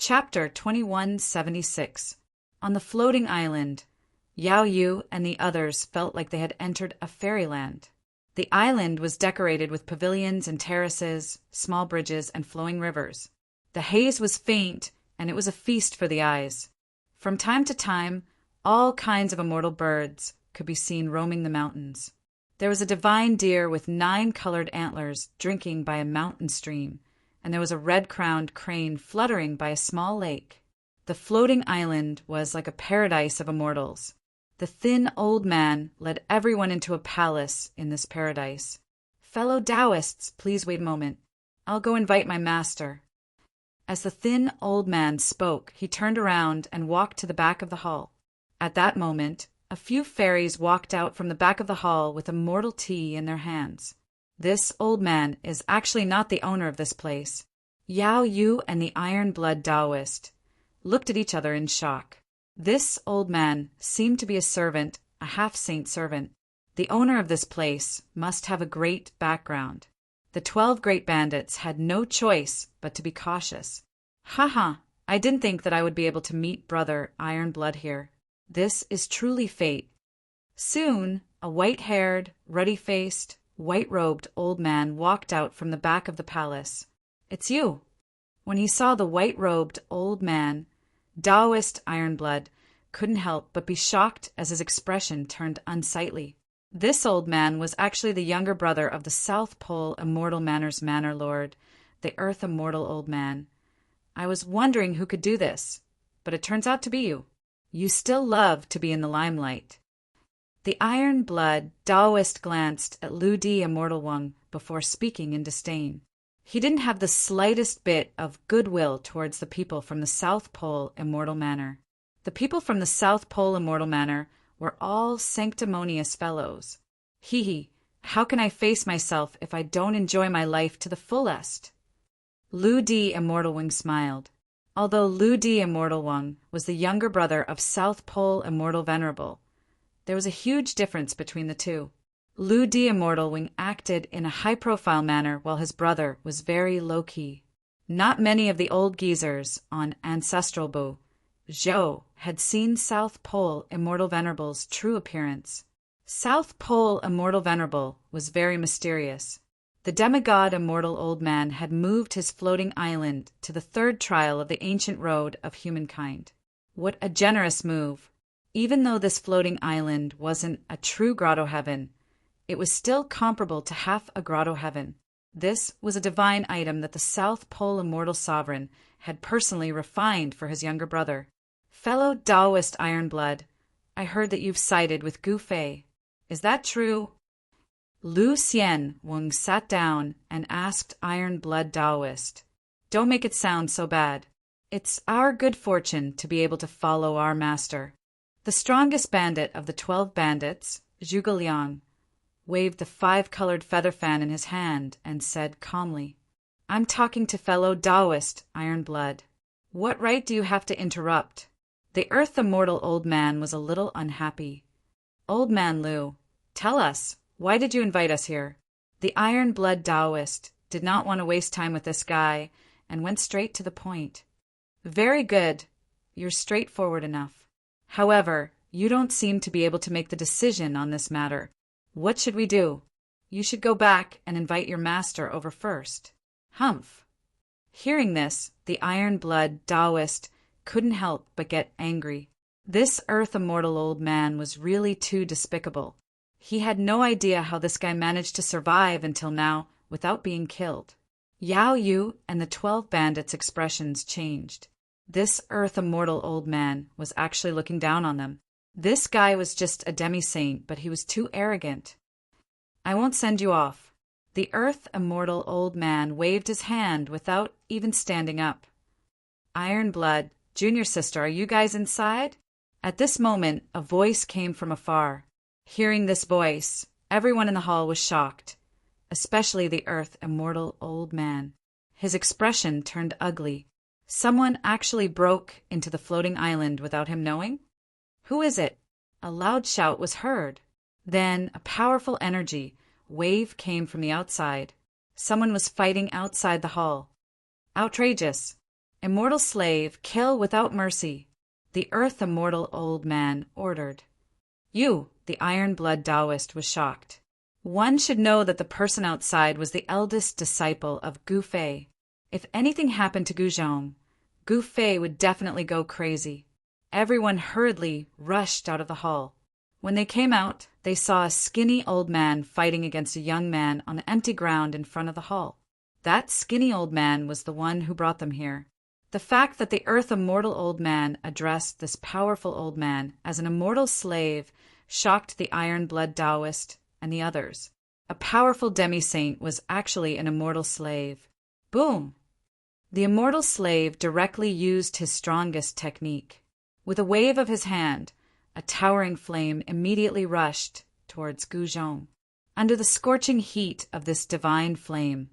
Chapter 2176. On the floating island, Yao Yu and the others felt like they had entered a fairyland. The island was decorated with pavilions and terraces, small bridges, and flowing rivers. The haze was faint, and it was a feast for the eyes. From time to time, all kinds of immortal birds could be seen roaming the mountains. There was a divine deer with 9 colored antlers drinking by a mountain stream, and there was a red-crowned crane fluttering by a small lake. The floating island was like a paradise of immortals. The thin old man led everyone into a palace in this paradise. "Fellow Taoists, please wait a moment. I'll go invite my master." As the thin old man spoke, he turned around and walked to the back of the hall. At that moment, a few fairies walked out from the back of the hall with immortal tea in their hands. This old man is actually not the owner of this place. Yao Yu and the iron-blood Taoist looked at each other in shock. This old man seemed to be a servant, a half-saint servant. The owner of this place must have a great background. The 12 great bandits had no choice but to be cautious. "Haha, I didn't think that I would be able to meet brother Iron-blood here. This is truly fate." Soon, a white-haired, ruddy-faced, white-robed old man walked out from the back of the palace. "It's you." When he saw the white-robed old man, Taoist Iron-blood couldn't help but be shocked as his expression turned unsightly. This old man was actually the younger brother of the South Pole Immortal Manor's Manor Lord, the Earth Immortal Old Man. "I was wondering who could do this, but it turns out to be you. You still love to be in the limelight." The iron-blood Taoist glanced at Lu Di Immortal One before speaking in disdain. He didn't have the slightest bit of goodwill towards the people from the South Pole Immortal Manor. The people from the South Pole Immortal Manor were all sanctimonious fellows. Hee, how can I face myself if I don't enjoy my life to the fullest? Lu Di Immortal One smiled. Although Lu Di Immortal One was the younger brother of South Pole Immortal Venerable, there was a huge difference between the two. Lu Di Immortal Wing acted in a high-profile manner while his brother was very low-key. Not many of the old geezers on Ancestral Bu, Zhou, had seen South Pole Immortal Venerable's true appearance. South Pole Immortal Venerable was very mysterious. The demigod Immortal Old Man had moved his floating island to the 3rd trial of the ancient road of humankind. What a generous move! Even though this floating island wasn't a true grotto heaven, it was still comparable to half a grotto heaven. This was a divine item that the South Pole Immortal Sovereign had personally refined for his younger brother. "Fellow Taoist Iron-blood, I heard that you've sided with Gu Fei. Is that true?" Lu Xian Wang sat down and asked Iron-blood Taoist, "Don't make it sound so bad. It's our good fortune to be able to follow our master." The strongest bandit of the 12 bandits, Zhuge Liang, waved the 5-colored feather fan in his hand and said calmly, "I'm talking to fellow Taoist Iron-blood. What right do you have to interrupt?" The Earth Immortal Old Man was a little unhappy. "Old Man Lu, tell us, why did you invite us here?" The Iron-blood Taoist did not want to waste time with this guy and went straight to the point. "Very good. You're straightforward enough. However, you don't seem to be able to make the decision on this matter. What should we do?" "You should go back and invite your master over first." "Humph." Hearing this, the iron-blood Taoist couldn't help but get angry. This Earth Immortal Old Man was really too despicable. He had no idea how this guy managed to survive until now without being killed. Yao Yu and the 12 bandits' expressions changed. This Earth Immortal Old Man was actually looking down on them. This guy was just a demi-saint, but he was too arrogant. "I won't send you off." The Earth Immortal Old Man waved his hand without even standing up. "Iron-blood, Junior Sister, are you guys inside?" At this moment, a voice came from afar. Hearing this voice, everyone in the hall was shocked, especially the Earth Immortal Old Man. His expression turned ugly. Someone actually broke into the floating island without him knowing? "Who is it?" A loud shout was heard. Then a powerful energy wave came from the outside. Someone was fighting outside the hall. "Outrageous. Immortal slave, kill without mercy, the earth immortal old man ordered. You, the iron-blood Taoist, was shocked. One should know that the person outside was the eldest disciple of Gu Fei. If anything happened to Gu Zhong, Gu Fei would definitely go crazy. Everyone hurriedly rushed out of the hall. When they came out, they saw a skinny old man fighting against a young man on the empty ground in front of the hall. That skinny old man was the one who brought them here. The fact that the earth immortal old man addressed this powerful old man as an immortal slave shocked the iron-blood Taoist and the others. A powerful demi-saint was actually an immortal slave. Boom! The immortal slave directly used his strongest technique. With a wave of his hand, a towering flame immediately rushed towards Gu Zhong. Under the scorching heat of this divine flame,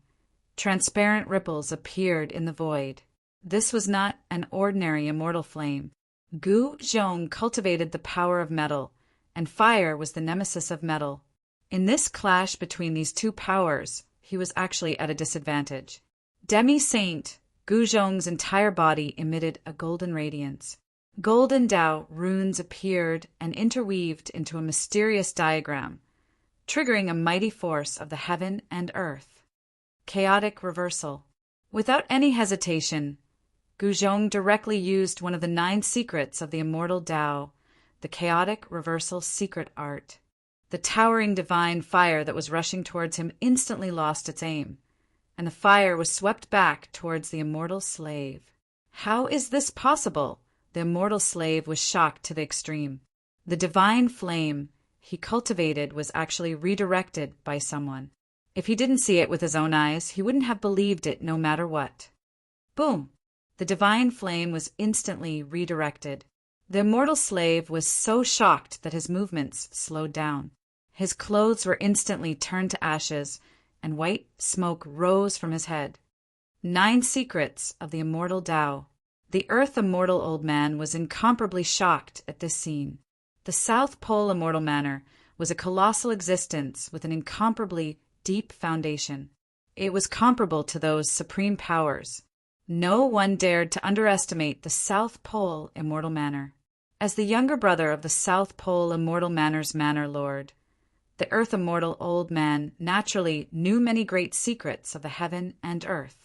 transparent ripples appeared in the void. This was not an ordinary immortal flame. Gu Zhong cultivated the power of metal, and fire was the nemesis of metal. In this clash between these two powers, he was actually at a disadvantage. Demi-saint Gu Zhong's entire body emitted a golden radiance. Golden Tao runes appeared and interweaved into a mysterious diagram, triggering a mighty force of the heaven and earth. Chaotic reversal. Without any hesitation, Gu Zhong directly used one of the 9 secrets of the immortal Tao, the chaotic reversal secret art. The towering divine fire that was rushing towards him instantly lost its aim, and the fire was swept back towards the immortal slave. How is this possible? The immortal slave was shocked to the extreme. The divine flame he cultivated was actually redirected by someone. If he didn't see it with his own eyes, he wouldn't have believed it no matter what. Boom! The divine flame was instantly redirected. The immortal slave was so shocked that his movements slowed down. His clothes were instantly turned to ashes, and white smoke rose from his head. 9 secrets of the immortal Tao. The earth immortal old man was incomparably shocked at this scene. The South Pole immortal manor was a colossal existence with an incomparably deep foundation. It was comparable to those supreme powers. No one dared to underestimate the South Pole immortal manor. As the younger brother of the South Pole immortal manor's manor lord, the earth immortal old man naturally knew many great secrets of the heaven and earth.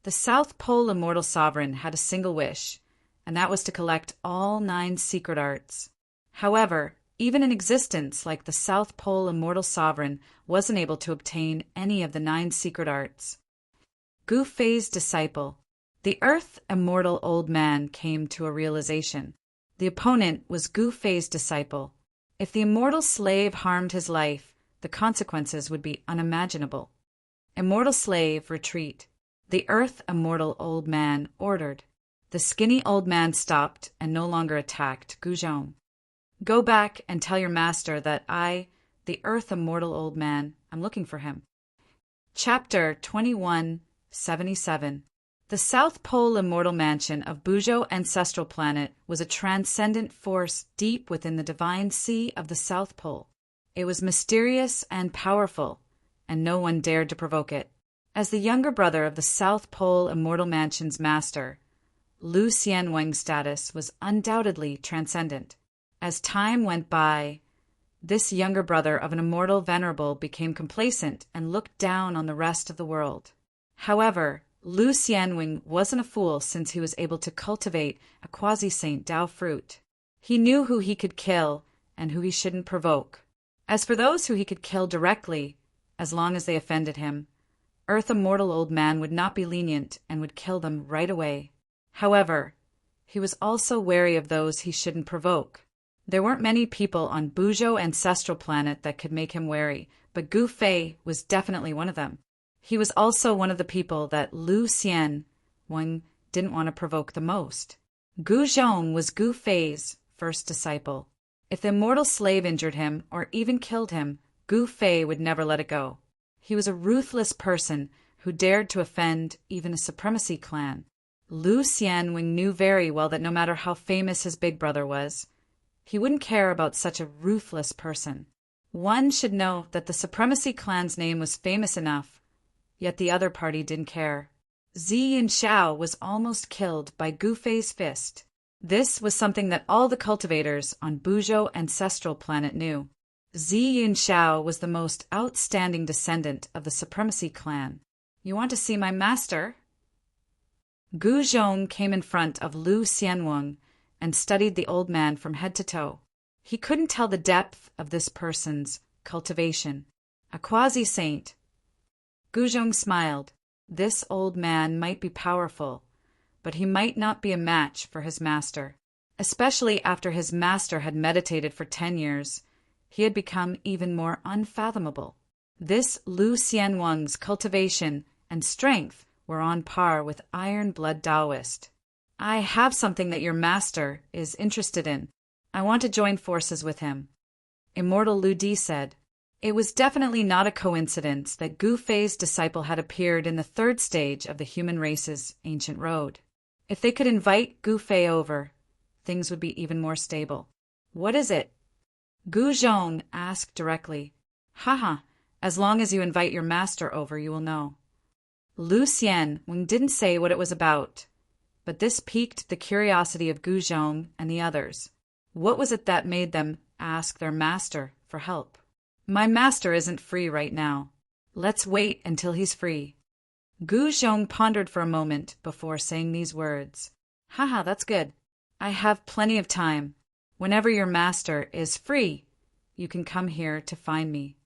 The South Pole immortal sovereign had a single wish, and that was to collect all 9 secret arts. However, even an existence like the South Pole immortal sovereign wasn't able to obtain any of the 9 secret arts. Gu Fei's disciple. The earth immortal old man came to a realization. The opponent was Gu Fei's disciple. If the immortal slave harmed his life, the consequences would be unimaginable. Immortal slave, retreat. The earth immortal old man ordered. The skinny old man stopped and no longer attacked Gu Zhong. Go back and tell your master that I, the earth immortal old man, am looking for him. Chapter 2177. The South Pole immortal mansion of Buzhou ancestral planet was a transcendent force deep within the divine sea of the South Pole. It was mysterious and powerful, and no one dared to provoke it. As the younger brother of the South Pole immortal mansion's master, Lu Xianweng's status was undoubtedly transcendent. As time went by, this younger brother of an immortal Venerable became complacent and looked down on the rest of the world. However, Lu Xianweng wasn't a fool since he was able to cultivate a quasi-saint Tao fruit. He knew who he could kill and who he shouldn't provoke. As for those who he could kill directly, as long as they offended him, Earth Immortal Old Man would not be lenient and would kill them right away. However, he was also wary of those he shouldn't provoke. There weren't many people on Buzhou ancestral planet that could make him wary, but Gu Fei was definitely one of them. He was also one of the people that Lu Xianweng didn't want to provoke the most. Gu Zhong was Gu Fei's first disciple. If the immortal slave injured him or even killed him, Gu Fei would never let it go. He was a ruthless person who dared to offend even a supremacy clan. Lu Xianweng knew very well that no matter how famous his big brother was, he wouldn't care about such a ruthless person. One should know that the supremacy clan's name was famous enough, yet the other party didn't care. Yin Xiao was almost killed by Gu Fei's fist. This was something that all the cultivators on Buzhou Ancestral Planet knew. Yin Xiao was the most outstanding descendant of the Supremacy clan. You want to see my master? Gu Zhong came in front of Lu Xianwang and studied the old man from head to toe. He couldn't tell the depth of this person's cultivation. A quasi-saint. Gu Zhong smiled. This old man might be powerful, but he might not be a match for his master. Especially after his master had meditated for 10 years, he had become even more unfathomable. This Lu Xianwang's cultivation and strength were on par with Iron Blood Taoist. I have something that your master is interested in. I want to join forces with him. Immortal Lu Di said. It was definitely not a coincidence that Gu Fei's disciple had appeared in the third stage of the human race's ancient road. If they could invite Gu Fei over, things would be even more stable. What is it? Gu Zhong asked directly. Haha, as long as you invite your master over, you will know. Lu Xianwang didn't say what it was about, but this piqued the curiosity of Gu Zhong and the others. What was it that made them ask their master for help? My master isn't free right now. Let's wait until he's free. Gu Zhong pondered for a moment before saying these words. Haha, that's good. I have plenty of time. Whenever your master is free, you can come here to find me.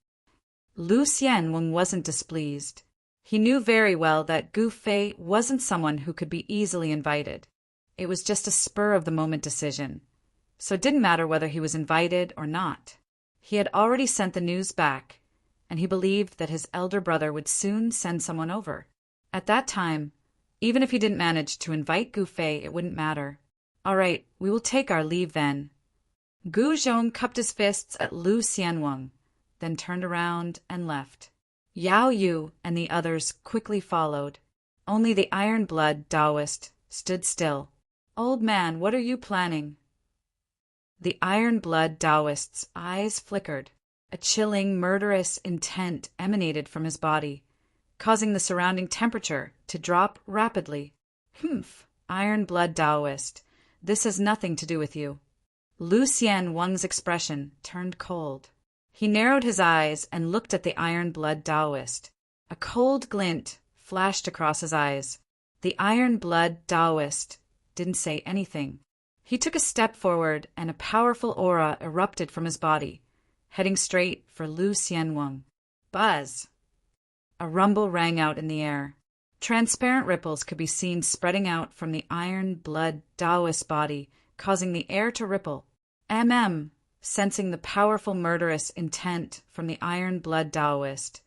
Lu Xianwang wasn't displeased. He knew very well that Gu Fei wasn't someone who could be easily invited. It was just a spur-of-the-moment decision, so it didn't matter whether he was invited or not. He had already sent the news back, and he believed that his elder brother would soon send someone over. At that time, even if he didn't manage to invite Gu Fei, it wouldn't matter. All right, we will take our leave then. Gu Zhong cupped his fists at Lu Xianwang, then turned around and left. Yao Yu and the others quickly followed. Only the Iron Blood Taoist stood still. Old man, what are you planning? The Iron Blood Taoist's eyes flickered. A chilling, murderous intent emanated from his body, causing the surrounding temperature to drop rapidly. Humph, Iron Blood Taoist, this has nothing to do with you. Lu Xianwang's expression turned cold. He narrowed his eyes and looked at the Iron Blood Taoist. A cold glint flashed across his eyes. The Iron Blood Taoist didn't say anything. He took a step forward and a powerful aura erupted from his body, heading straight for Lu Xianwang. Buzz! A rumble rang out in the air. Transparent ripples could be seen spreading out from the Iron Blood Taoist body, causing the air to ripple. Sensing the powerful murderous intent from the Iron Blood Taoist,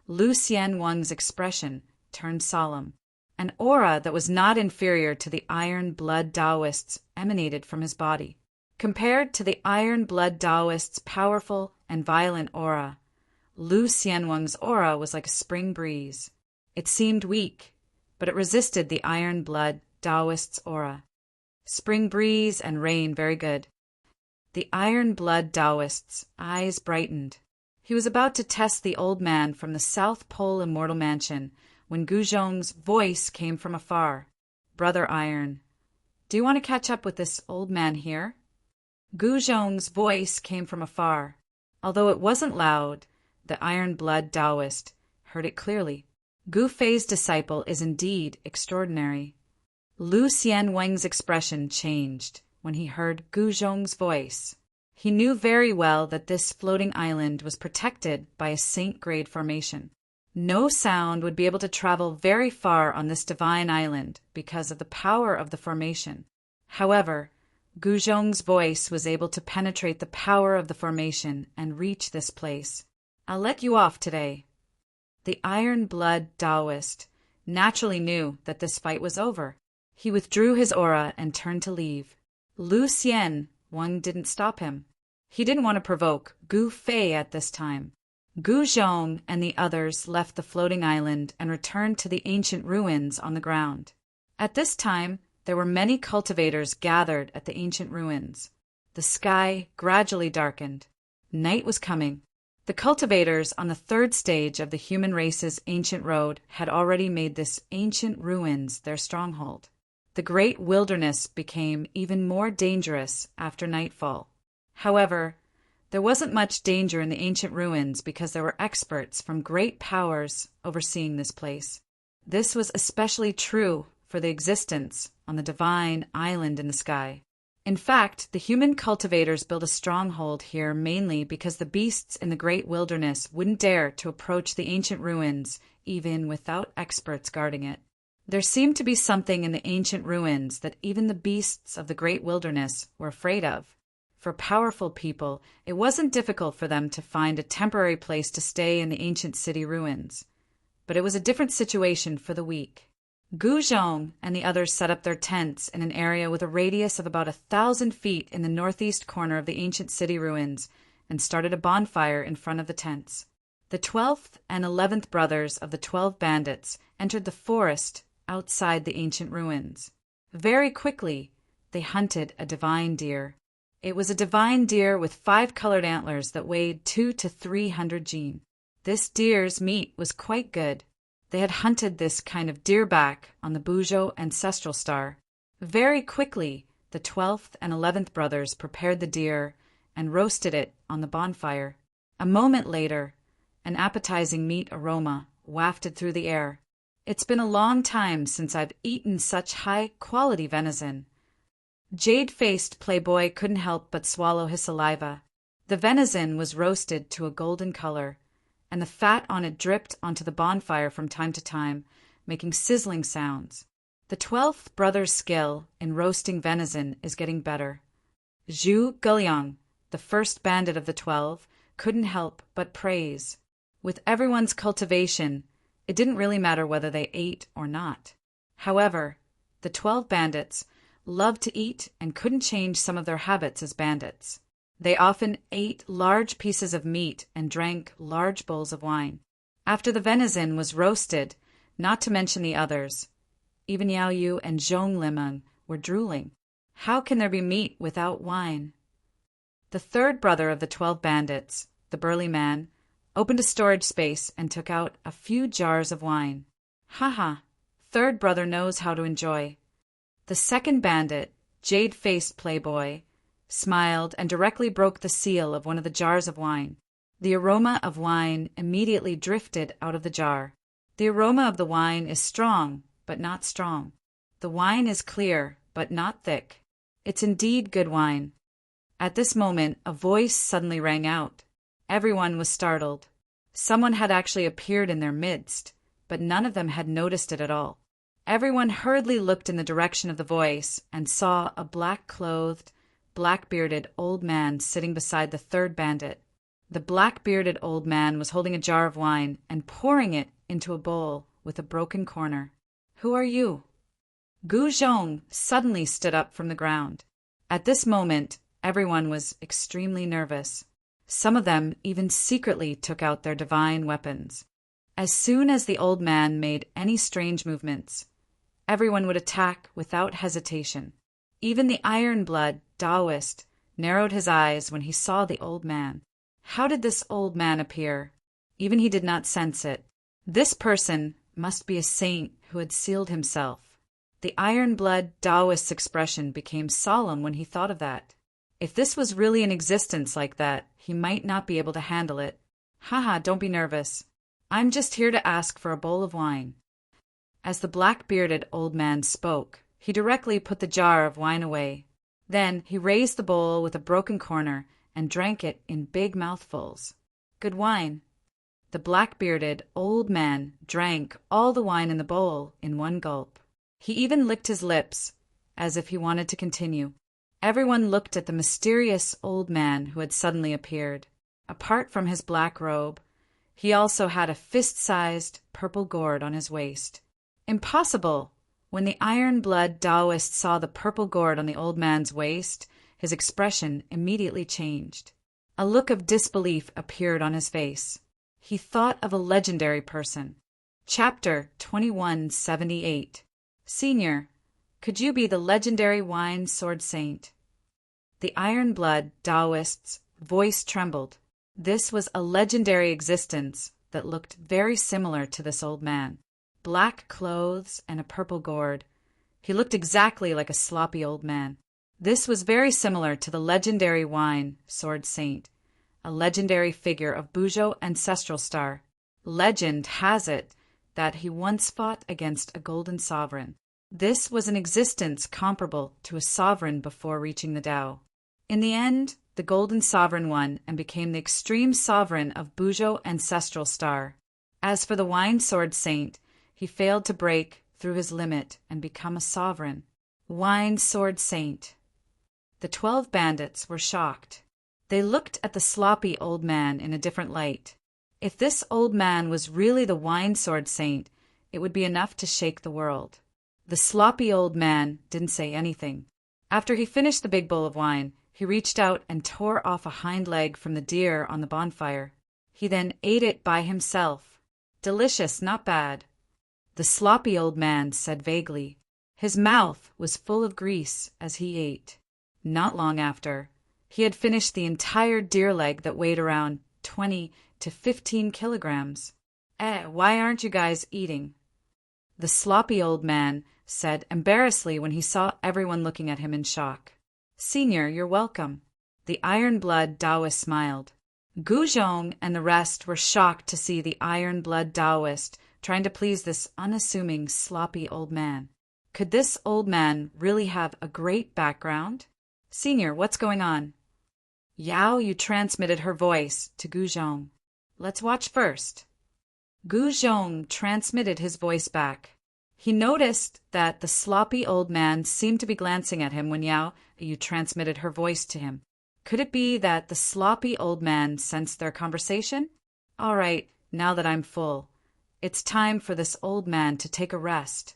Lu Xianwang's expression turned solemn. An aura that was not inferior to the Iron Blood Taoist's emanated from his body. Compared to the Iron Blood Taoist's powerful and violent aura, Lu Xianwang's aura was like a spring breeze. It seemed weak, but it resisted the Iron Blood Taoist's aura. Spring breeze and rain, very good. The Iron Blood Taoist's eyes brightened. He was about to test the old man from the South Pole Immortal Mansion when Gu Zhong's voice came from afar. Brother Iron, do you want to catch up with this old man here? Gu Zhong's voice came from afar. Although it wasn't loud, the Iron Blood Taoist heard it clearly. Gu Fei's disciple is indeed extraordinary. Lu Xianwang's expression changed when he heard Gu Zhong's voice. He knew very well that this floating island was protected by a saint-grade formation. No sound would be able to travel very far on this divine island because of the power of the formation. However, Gu Zhong's voice was able to penetrate the power of the formation and reach this place. I'll let you off today. The Iron Blood Taoist naturally knew that this fight was over. He withdrew his aura and turned to leave. Lu Xianwang didn't stop him. He didn't want to provoke Gu Fei at this time. Gu Zhong and the others left the floating island and returned to the ancient ruins on the ground. At this time, there were many cultivators gathered at the ancient ruins. The sky gradually darkened. Night was coming. The cultivators on the third stage of the human race's ancient road had already made this ancient ruins their stronghold. The great wilderness became even more dangerous after nightfall. However, there wasn't much danger in the ancient ruins because there were experts from great powers overseeing this place. This was especially true for the existence on the divine island in the sky. In fact, the human cultivators built a stronghold here mainly because the beasts in the great wilderness wouldn't dare to approach the ancient ruins even without experts guarding it. There seemed to be something in the ancient ruins that even the beasts of the great wilderness were afraid of. For powerful people, it wasn't difficult for them to find a temporary place to stay in the ancient city ruins. But it was a different situation for the weak. Gu Zhong and the others set up their tents in an area with a radius of about 1,000 feet in the northeast corner of the ancient city ruins and started a bonfire in front of the tents. The 12th and 11th brothers of the 12 bandits entered the forest outside the ancient ruins. Very quickly, they hunted a divine deer. It was a divine deer with 5 colored antlers that weighed 200 to 300 jin. This deer's meat was quite good. They had hunted this kind of deerback on the Buzhou ancestral star. Very quickly, the 12th and 11th brothers prepared the deer and roasted it on the bonfire. A moment later, an appetizing meat aroma wafted through the air. It's been a long time since I've eaten such high-quality venison. Jade-faced playboy couldn't help but swallow his saliva. The venison was roasted to a golden color, and the fat on it dripped onto the bonfire from time to time, making sizzling sounds. The 12th brother's skill in roasting venison is getting better. Zhu Guliang, the first bandit of the 12, couldn't help but praise. With everyone's cultivation, it didn't really matter whether they ate or not. However, the 12 bandits loved to eat and couldn't change some of their habits as bandits. They often ate large pieces of meat and drank large bowls of wine. After the venison was roasted, not to mention the others, even Yao Yu and Zhong Limeng were drooling. How can there be meat without wine? The third brother of the 12 bandits, the burly man, opened a storage space and took out a few jars of wine. Haha, third brother knows how to enjoy. The second bandit, jade-faced playboy, smiled and directly broke the seal of one of the jars of wine. The aroma of wine immediately drifted out of the jar. The aroma of the wine is strong, but not strong. The wine is clear, but not thick. It's indeed good wine. At this moment, a voice suddenly rang out. Everyone was startled. Someone had actually appeared in their midst, but none of them had noticed it at all. Everyone hurriedly looked in the direction of the voice and saw a black-clothed, black-bearded old man sitting beside the third bandit. The black-bearded old man was holding a jar of wine and pouring it into a bowl with a broken corner. "Who are you?" Gu Zhong suddenly stood up from the ground. At this moment, everyone was extremely nervous. Some of them even secretly took out their divine weapons. As soon as the old man made any strange movements, everyone would attack without hesitation. Even the iron-blood Taoist narrowed his eyes when he saw the old man. How did this old man appear? Even he did not sense it. This person must be a saint who had sealed himself. The iron-blood Taoist's expression became solemn when he thought of that. If this was really in existence like that, he might not be able to handle it. Haha, don't be nervous. I'm just here to ask for a bowl of wine. As the black-bearded old man spoke, he directly put the jar of wine away. Then he raised the bowl with a broken corner and drank it in big mouthfuls. Good wine. The black-bearded old man drank all the wine in the bowl in one gulp. He even licked his lips, as if he wanted to continue. Everyone looked at the mysterious old man who had suddenly appeared. Apart from his black robe, he also had a fist-sized purple gourd on his waist. Impossible! When the iron-blood Taoist saw the purple gourd on the old man's waist, his expression immediately changed. A look of disbelief appeared on his face. He thought of a legendary person. Chapter 2178. Senior, could you be the legendary wine sword saint? The iron-blood Taoist's voice trembled. This was a legendary existence that looked very similar to this old man. Black clothes and a purple gourd. He looked exactly like a sloppy old man. This was very similar to the legendary wine sword saint, a legendary figure of Buzhou ancestral star. Legend has it that he once fought against a golden sovereign. This was an existence comparable to a sovereign before reaching the Tao. In the end, the golden sovereign won and became the extreme sovereign of Buzhou ancestral star. As for the wine sword saint, he failed to break through his limit and become a sovereign. Wine sword saint. The 12 bandits were shocked. They looked at the sloppy old man in a different light. If this old man was really the wine sword saint, it would be enough to shake the world. The sloppy old man didn't say anything. After he finished the big bowl of wine, he reached out and tore off a hind leg from the deer on the bonfire. He then ate it by himself. Delicious, not bad. The sloppy old man said vaguely. His mouth was full of grease as he ate. Not long after, he had finished the entire deer leg that weighed around 20 to 15 kilograms. Why aren't you guys eating? The sloppy old man said embarrassedly when he saw everyone looking at him in shock. Senior, you're welcome. The iron-blood Taoist smiled. Gu Zhong and the rest were shocked to see the iron-blood Taoist trying to please this unassuming, sloppy old man. Could this old man really have a great background? Senior, what's going on? Yao Yu transmitted her voice to Gu Zhong. Let's watch first. Gu Zhong transmitted his voice back. He noticed that the sloppy old man seemed to be glancing at him when Yao Yu transmitted her voice to him. Could it be that the sloppy old man sensed their conversation? All right, now that I'm full, it's time for this old man to take a rest.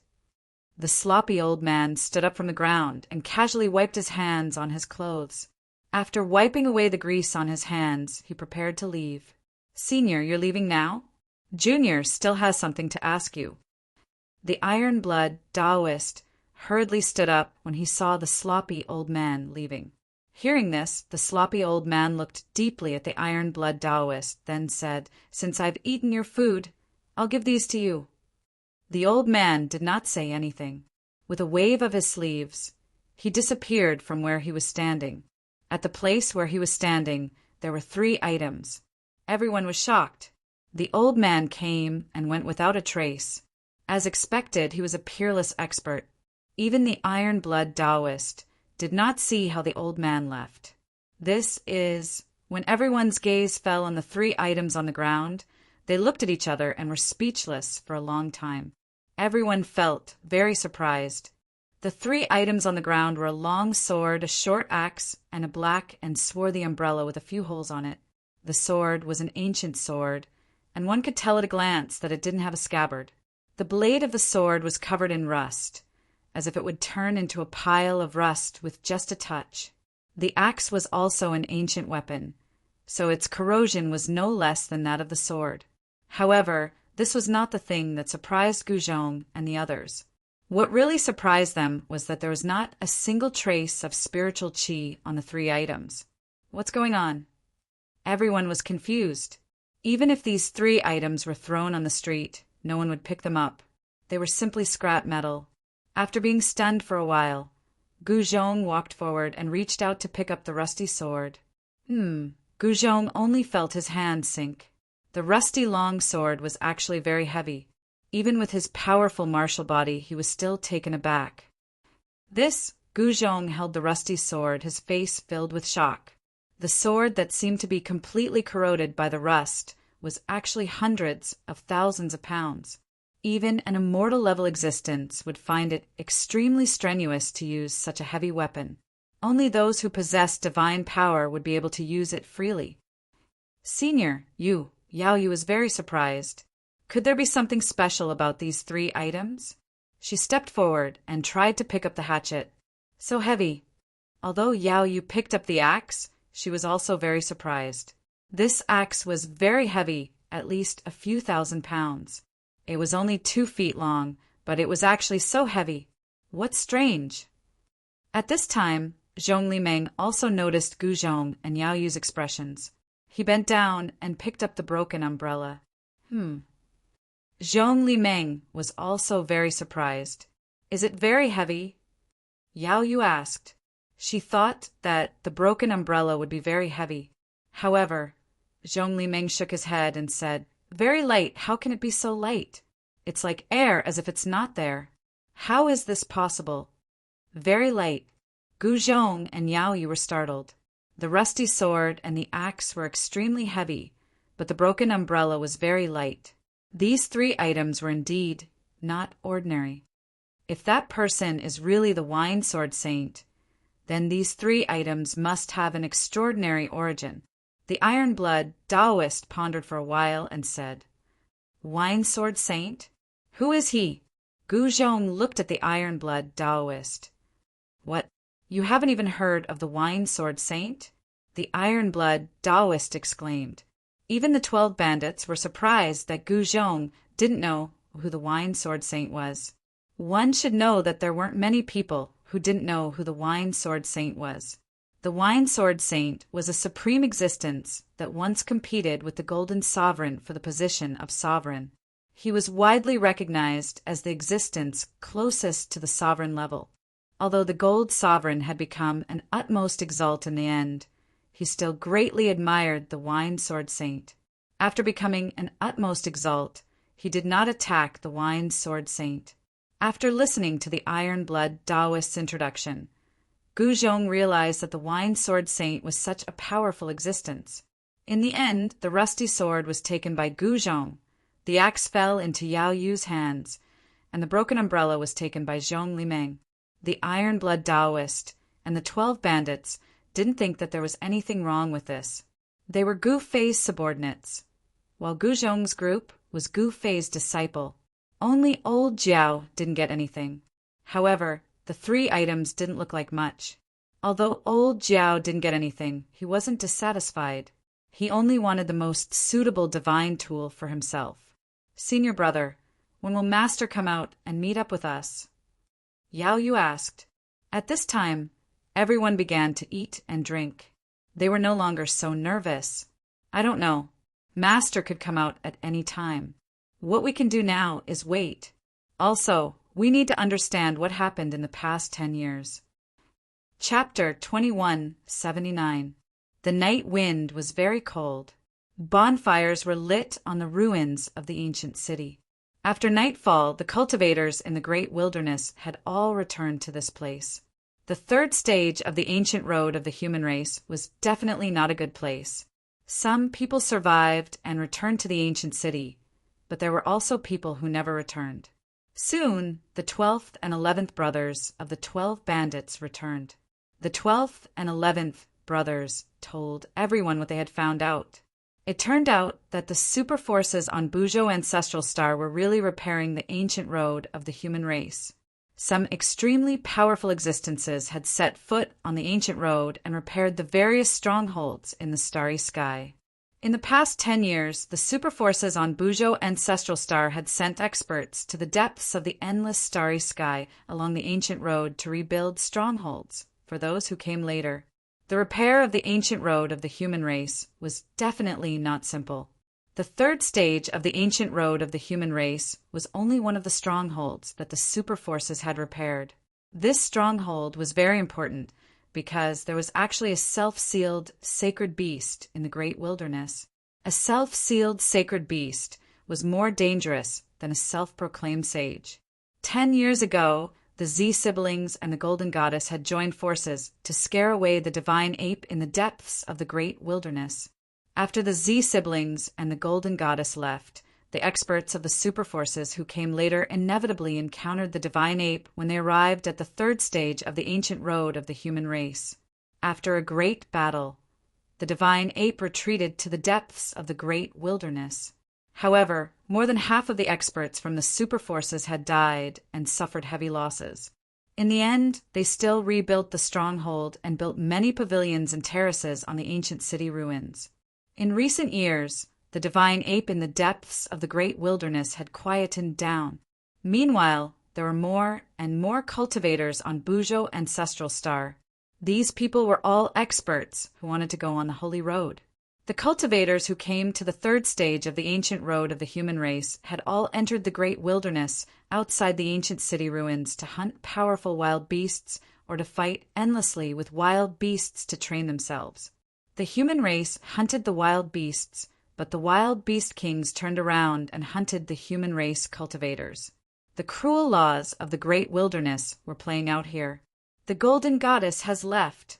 The sloppy old man stood up from the ground and casually wiped his hands on his clothes. After wiping away the grease on his hands, he prepared to leave. Senior, you're leaving now? Junior still has something to ask you. The iron-blood Taoist hurriedly stood up when he saw the sloppy old man leaving. Hearing this, the sloppy old man looked deeply at the iron-blood Taoist, then said, Since I've eaten your food, I'll give these to you. The old man did not say anything. With a wave of his sleeves, he disappeared from where he was standing. At the place where he was standing, there were 3 items. Everyone was shocked. The old man came and went without a trace. As expected, he was a peerless expert. Even the iron-blood Taoist did not see how the old man left. This is, when everyone's gaze fell on the 3 items on the ground, they looked at each other and were speechless for a long time. Everyone felt very surprised. The 3 items on the ground were a long sword, a short axe, and a black and swarthy umbrella with a few holes on it. The sword was an ancient sword, and one could tell at a glance that it didn't have a scabbard. The blade of the sword was covered in rust, as if it would turn into a pile of rust with just a touch. The axe was also an ancient weapon, so its corrosion was no less than that of the sword. However, this was not the thing that surprised Gu Zhong and the others. What really surprised them was that there was not a single trace of spiritual qi on the 3 items. What's going on? Everyone was confused. Even if these 3 items were thrown on the street, no one would pick them up. They were simply scrap metal. After being stunned for a while, Gu Zhong walked forward and reached out to pick up the rusty sword. Gu Zhong only felt his hand sink. The rusty long sword was actually very heavy. Even with his powerful martial body, he was still taken aback. Gu Zhong held the rusty sword, his face filled with shock. The sword that seemed to be completely corroded by the rust was actually hundreds of thousands of pounds. Even an immortal-level existence would find it extremely strenuous to use such a heavy weapon. Only those who possessed divine power would be able to use it freely. Senior, Yao Yu was very surprised. Could there be something special about these 3 items? She stepped forward and tried to pick up the hatchet. So heavy. Although Yao Yu picked up the axe, she was also very surprised. This axe was very heavy, at least a few thousand pounds. It was only 2 feet long, but it was actually so heavy. What's strange? At this time, Zhong Limeng also noticed Gu Zhong and Yao Yu's expressions. He bent down and picked up the broken umbrella. Zhong Limeng was also very surprised. Is it very heavy? Yao Yu asked. She thought that the broken umbrella would be very heavy. However, Zhong Limeng shook his head and said, Very light, how can it be so light? It's like air, as if it's not there. How is this possible? Very light. Gu Zhong and Yao Yu were startled. The rusty sword and the axe were extremely heavy, but the broken umbrella was very light. These 3 items were indeed not ordinary. If that person is really the Wine Sword Saint, then these 3 items must have an extraordinary origin. The Iron-Blood Taoist pondered for a while and said, Wine Sword Saint? Who is he? Gu Zhong looked at the Iron-Blood Taoist. What? You haven't even heard of the Wine Sword Saint? The Iron-Blood Taoist exclaimed. Even the 12 bandits were surprised that Gu Zhong didn't know who the Wine Sword Saint was. One should know that there weren't many people who didn't know who the Wine Sword Saint was. The Wine Sword Saint was a supreme existence that once competed with the Golden Sovereign for the position of sovereign. He was widely recognized as the existence closest to the sovereign level. Although the Gold Sovereign had become an utmost exalt in the end, he still greatly admired the Wine Sword Saint. After becoming an utmost exalt, he did not attack the Wine Sword Saint. After listening to the Iron-Blood Taoist's introduction, Gu Zhong realized that the Wine Sword Saint was such a powerful existence. In the end, the rusty sword was taken by Gu Zhong, the axe fell into Yao Yu's hands, and the broken umbrella was taken by Zhong Limeng. The Iron-Blood Taoist and the 12 bandits didn't think that there was anything wrong with this. They were Gu Fei's subordinates, while Gu Zhong's group was Gu Fei's disciple. Only old Jiao didn't get anything. However, the 3 items didn't look like much. Although old Jiao didn't get anything, he wasn't dissatisfied. He only wanted the most suitable divine tool for himself. Senior brother, when will Master come out and meet up with us? Yao Yu asked. At this time, everyone began to eat and drink. They were no longer so nervous. I don't know. Master could come out at any time. What we can do now is wait. Also, we need to understand what happened in the past 10 years. Chapter 2179. The night wind was very cold. Bonfires were lit on the ruins of the ancient city. After nightfall, the cultivators in the great wilderness had all returned to this place. The 3rd stage of the ancient road of the human race was definitely not a good place. Some people survived and returned to the ancient city, but there were also people who never returned. Soon, the 12th and 11th brothers of the 12 bandits returned. The 12th and 11th brothers told everyone what they had found out. It turned out that the super forces on Buzhou Ancestral Star were really repairing the ancient road of the human race. Some extremely powerful existences had set foot on the ancient road and repaired the various strongholds in the starry sky. In the past 10 years, the super forces on Buzhou Ancestral Star had sent experts to the depths of the endless starry sky along the ancient road to rebuild strongholds for those who came later. The repair of the ancient road of the human race was definitely not simple. The 3rd stage of the ancient road of the human race was only one of the strongholds that the super forces had repaired. This stronghold was very important because there was actually a self-sealed sacred beast in the great wilderness. A self-sealed sacred beast was more dangerous than a self-proclaimed sage. 10 years ago, the Z siblings and the Golden Goddess had joined forces to scare away the divine ape in the depths of the great wilderness. After the Z siblings and the Golden Goddess left, the experts of the super forces who came later inevitably encountered the divine ape when they arrived at the 3rd stage of the ancient road of the human race. After a great battle, the divine ape retreated to the depths of the great wilderness. However, more than half of the experts from the super forces had died and suffered heavy losses. In the end, they still rebuilt the stronghold and built many pavilions and terraces on the ancient city ruins. In recent years, the divine ape in the depths of the great wilderness had quietened down. Meanwhile, there were more and more cultivators on Buzhou Ancestral Star. These people were all experts who wanted to go on the Holy Road. The cultivators who came to the third stage of the ancient road of the human race had all entered the great wilderness outside the ancient city ruins to hunt powerful wild beasts or to fight endlessly with wild beasts to train themselves. The human race hunted the wild beasts, but the wild beast kings turned around and hunted the human race cultivators. The cruel laws of the great wilderness were playing out here. The golden goddess has left,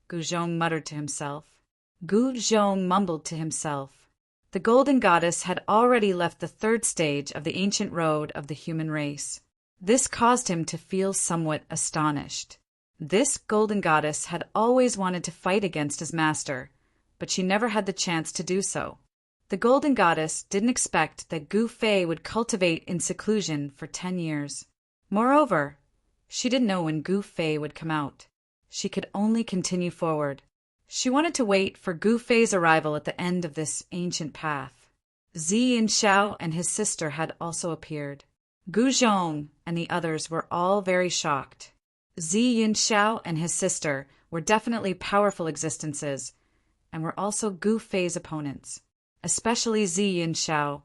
Guzhong muttered to himself. Guzhong mumbled to himself. The golden goddess had already left the third stage of the ancient road of the human race. This caused him to feel somewhat astonished. This golden goddess had always wanted to fight against his master, but she never had the chance to do so. The golden goddess didn't expect that Gu Fei would cultivate in seclusion for 10 years. Moreover, she didn't know when Gu Fei would come out. She could only continue forward. She wanted to wait for Gu Fei's arrival at the end of this ancient path. Zi Yinxiao and his sister had also appeared. Guzhong and the others were all very shocked. Zi Yinxiao and his sister were definitely powerful existences, and were also Gu Fei's opponents. Especially Zi Yinxiao.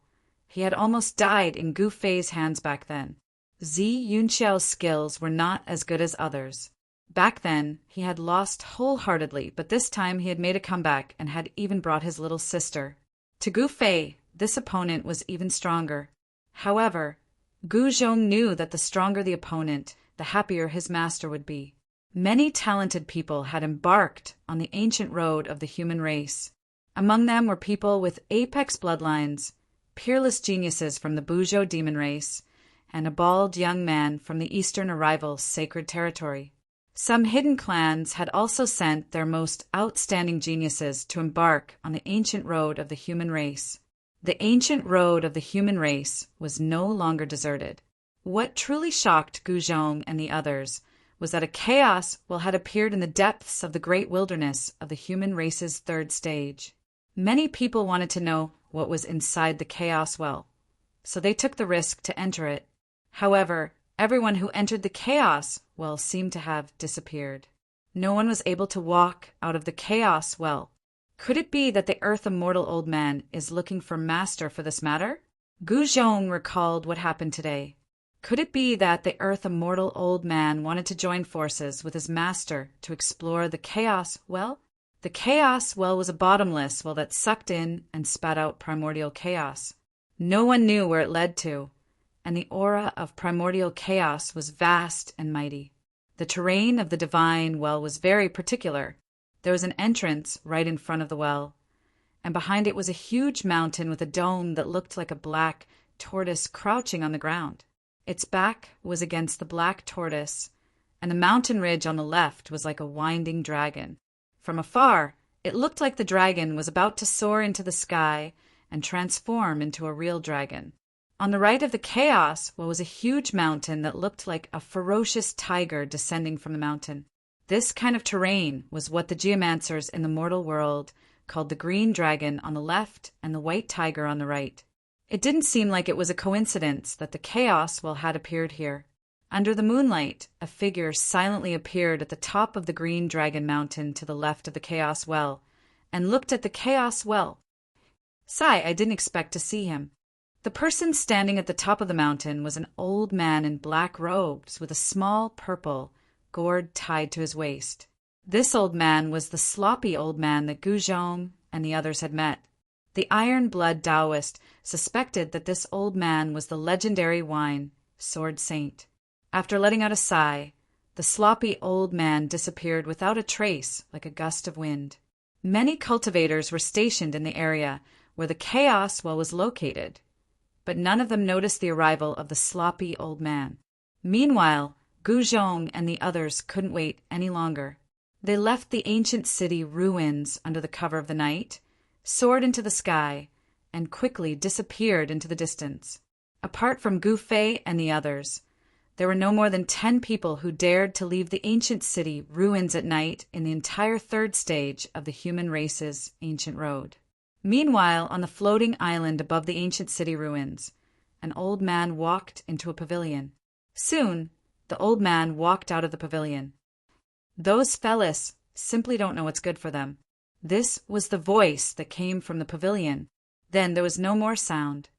He had almost died in Gu Fei's hands back then. Zi Yinxiao's skills were not as good as others. Back then, he had lost wholeheartedly, but this time he had made a comeback and had even brought his little sister. To Gu Fei, this opponent was even stronger. However, Guzhong knew that the stronger the opponent, the happier his master would be. Many talented people had embarked on the ancient road of the human race. Among them were people with apex bloodlines, peerless geniuses from the Buzhou demon race, and a bald young man from the eastern arrival sacred territory. Some hidden clans had also sent their most outstanding geniuses to embark on the ancient road of the human race. The ancient road of the human race was no longer deserted. What truly shocked Guzhong and the others was that a chaos well had appeared in the depths of the great wilderness of the human race's third stage. Many people wanted to know what was inside the chaos well, so they took the risk to enter it. However, everyone who entered the chaos well seemed to have disappeared. No one was able to walk out of the chaos well. Could it be that the Earth Immortal Old Man is looking for master for this matter? Guzhong recalled what happened today. Could it be that the Earth Immortal Old Man wanted to join forces with his master to explore the chaos well? The chaos well was a bottomless well that sucked in and spat out primordial chaos. No one knew where it led to, and the aura of primordial chaos was vast and mighty. The terrain of the divine well was very particular. There was an entrance right in front of the well, and behind it was a huge mountain with a dome that looked like a black tortoise crouching on the ground. Its back was against the black tortoise, and the mountain ridge on the left was like a winding dragon. From afar, it looked like the dragon was about to soar into the sky and transform into a real dragon. On the right of the chaos was a huge mountain that looked like a ferocious tiger descending from the mountain. This kind of terrain was what the geomancers in the mortal world called the green dragon on the left and the white tiger on the right. It didn't seem like it was a coincidence that the chaos well had appeared here. Under the moonlight, a figure silently appeared at the top of the green dragon mountain to the left of the chaos well, and looked at the chaos well. Sigh, I didn't expect to see him. The person standing at the top of the mountain was an old man in black robes with a small purple gourd tied to his waist. This old man was the sloppy old man that Guzhong and the others had met. The iron-blood Taoist suspected that this old man was the legendary wine Sword Saint. After letting out a sigh, the sloppy old man disappeared without a trace, like a gust of wind. Many cultivators were stationed in the area where the chaos well was located, but none of them noticed the arrival of the sloppy old man. Meanwhile, Guzhong and the others couldn't wait any longer. They left the ancient city ruins under the cover of the night, soared into the sky, and quickly disappeared into the distance. Apart from Gu Fei and the others, there were no more than 10 people who dared to leave the ancient city ruins at night in the entire third stage of the human race's ancient road. Meanwhile, on the floating island above the ancient city ruins, an old man walked into a pavilion. Soon, the old man walked out of the pavilion. Those fellas simply don't know what's good for them. This was the voice that came from the pavilion. Then there was no more sound.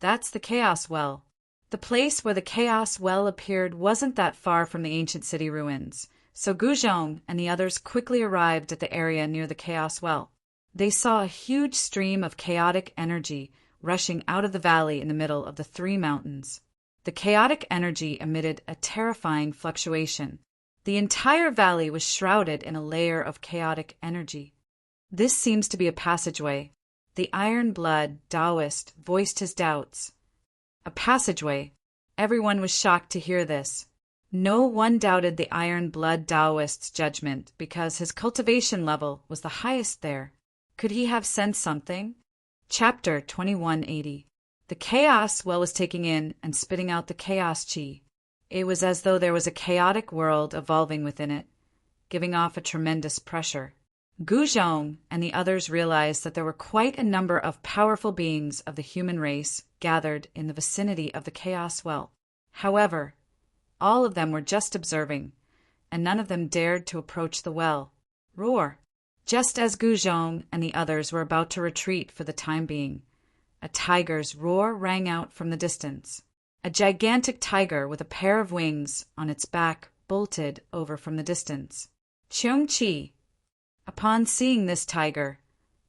That's the Chaos Well. The place where the Chaos Well appeared wasn't that far from the ancient city ruins, so Guzhong and the others quickly arrived at the area near the Chaos Well. They saw a huge stream of chaotic energy rushing out of the valley in the middle of the three mountains. The chaotic energy emitted a terrifying fluctuation. The entire valley was shrouded in a layer of chaotic energy. This seems to be a passageway. The iron-blood Taoist voiced his doubts. A passageway. Everyone was shocked to hear this. No one doubted the iron-blood Taoist's judgment because his cultivation level was the highest there. Could he have sensed something? Chapter 2180. The Chaos Well was taking in and spitting out the chaos chi. It was as though there was a chaotic world evolving within it, giving off a tremendous pressure. Guzhong and the others realized that there were quite a number of powerful beings of the human race gathered in the vicinity of the Chaos Well. However, all of them were just observing, and none of them dared to approach the well. Roar! Just as Guzhong and the others were about to retreat for the time being, a tiger's roar rang out from the distance. A gigantic tiger with a pair of wings on its back bolted over from the distance. Cheong-chi! Upon seeing this tiger,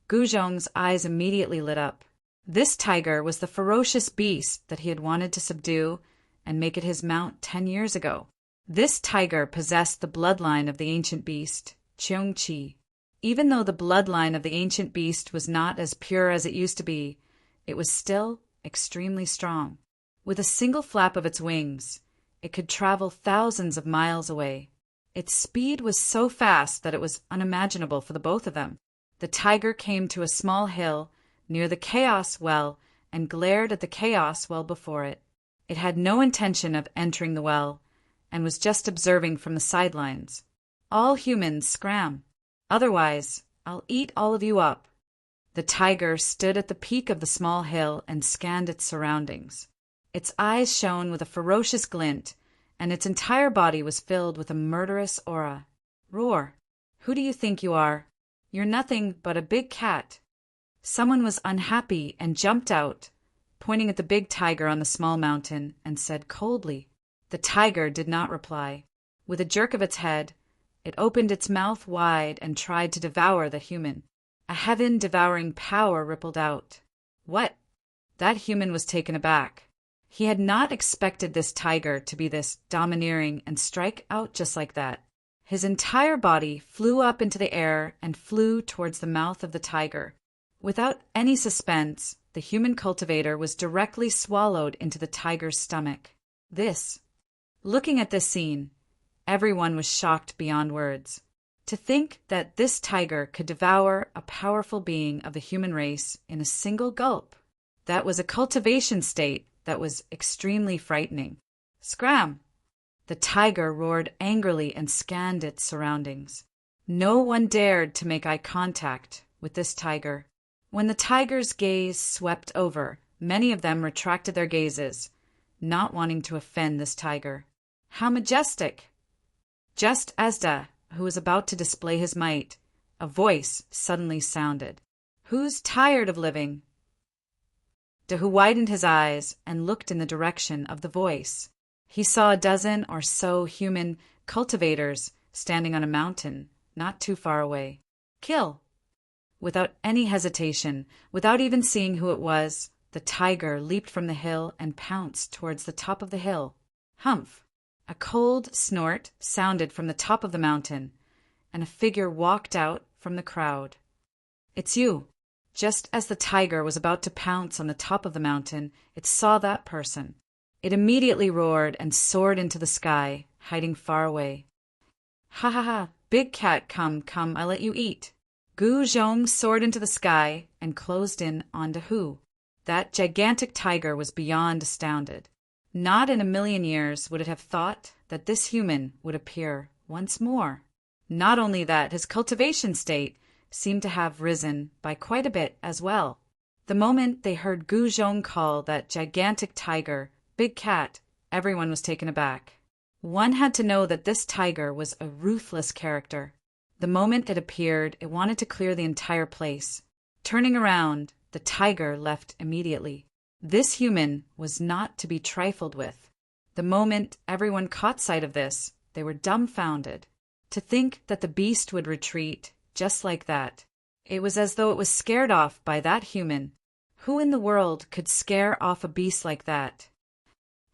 Guzhong's eyes immediately lit up. This tiger was the ferocious beast that he had wanted to subdue and make it his mount 10 years ago. This tiger possessed the bloodline of the ancient beast, Cheong-chi. Even though the bloodline of the ancient beast was not as pure as it used to be, it was still extremely strong. With a single flap of its wings, it could travel thousands of miles away. Its speed was so fast that it was unimaginable for the both of them. The tiger came to a small hill near the Chaos Well and glared at the Chaos Well before it. It had no intention of entering the well and was just observing from the sidelines. All humans scram. Otherwise, I'll eat all of you up. The tiger stood at the peak of the small hill and scanned its surroundings. Its eyes shone with a ferocious glint, and its entire body was filled with a murderous aura. Roar! Who do you think you are? You're nothing but a big cat. Someone was unhappy and jumped out, pointing at the big tiger on the small mountain, and said coldly. The tiger did not reply. With a jerk of its head, it opened its mouth wide and tried to devour the human. A heaven-devouring power rippled out. What? That human was taken aback. He had not expected this tiger to be this domineering and strike out just like that. His entire body flew up into the air and flew towards the mouth of the tiger. Without any suspense, the human cultivator was directly swallowed into the tiger's stomach. Looking at this scene, everyone was shocked beyond words. To think that this tiger could devour a powerful being of the human race in a single gulp. That was a cultivation state that was extremely frightening. Scram! The tiger roared angrily and scanned its surroundings. No one dared to make eye contact with this tiger. When the tiger's gaze swept over, many of them retracted their gazes, not wanting to offend this tiger. How majestic! Just as Da, who was about to display his might, a voice suddenly sounded. Who's tired of living? Da, who widened his eyes and looked in the direction of the voice. He saw a dozen or so human cultivators standing on a mountain not too far away. Kill! Without any hesitation, without even seeing who it was, the tiger leaped from the hill and pounced towards the top of the hill. Humph! A cold snort sounded from the top of the mountain, and a figure walked out from the crowd. It's you. Just as the tiger was about to pounce on the top of the mountain, it saw that person. It immediately roared and soared into the sky, hiding far away. Ha ha ha! Big cat, come, I'll let you eat. Guzhong soared into the sky and closed in on Dahu. That gigantic tiger was beyond astounded. Not in a million years would it have thought that this human would appear once more. Not only that, his cultivation state seemed to have risen by quite a bit as well. The moment they heard Guzhong call that gigantic tiger, Big Cat, everyone was taken aback. One had to know that this tiger was a ruthless character. The moment it appeared, it wanted to clear the entire place. Turning around, the tiger left immediately. This human was not to be trifled with. The moment everyone caught sight of this, they were dumbfounded. To think that the beast would retreat just like that. It was as though it was scared off by that human. Who in the world could scare off a beast like that?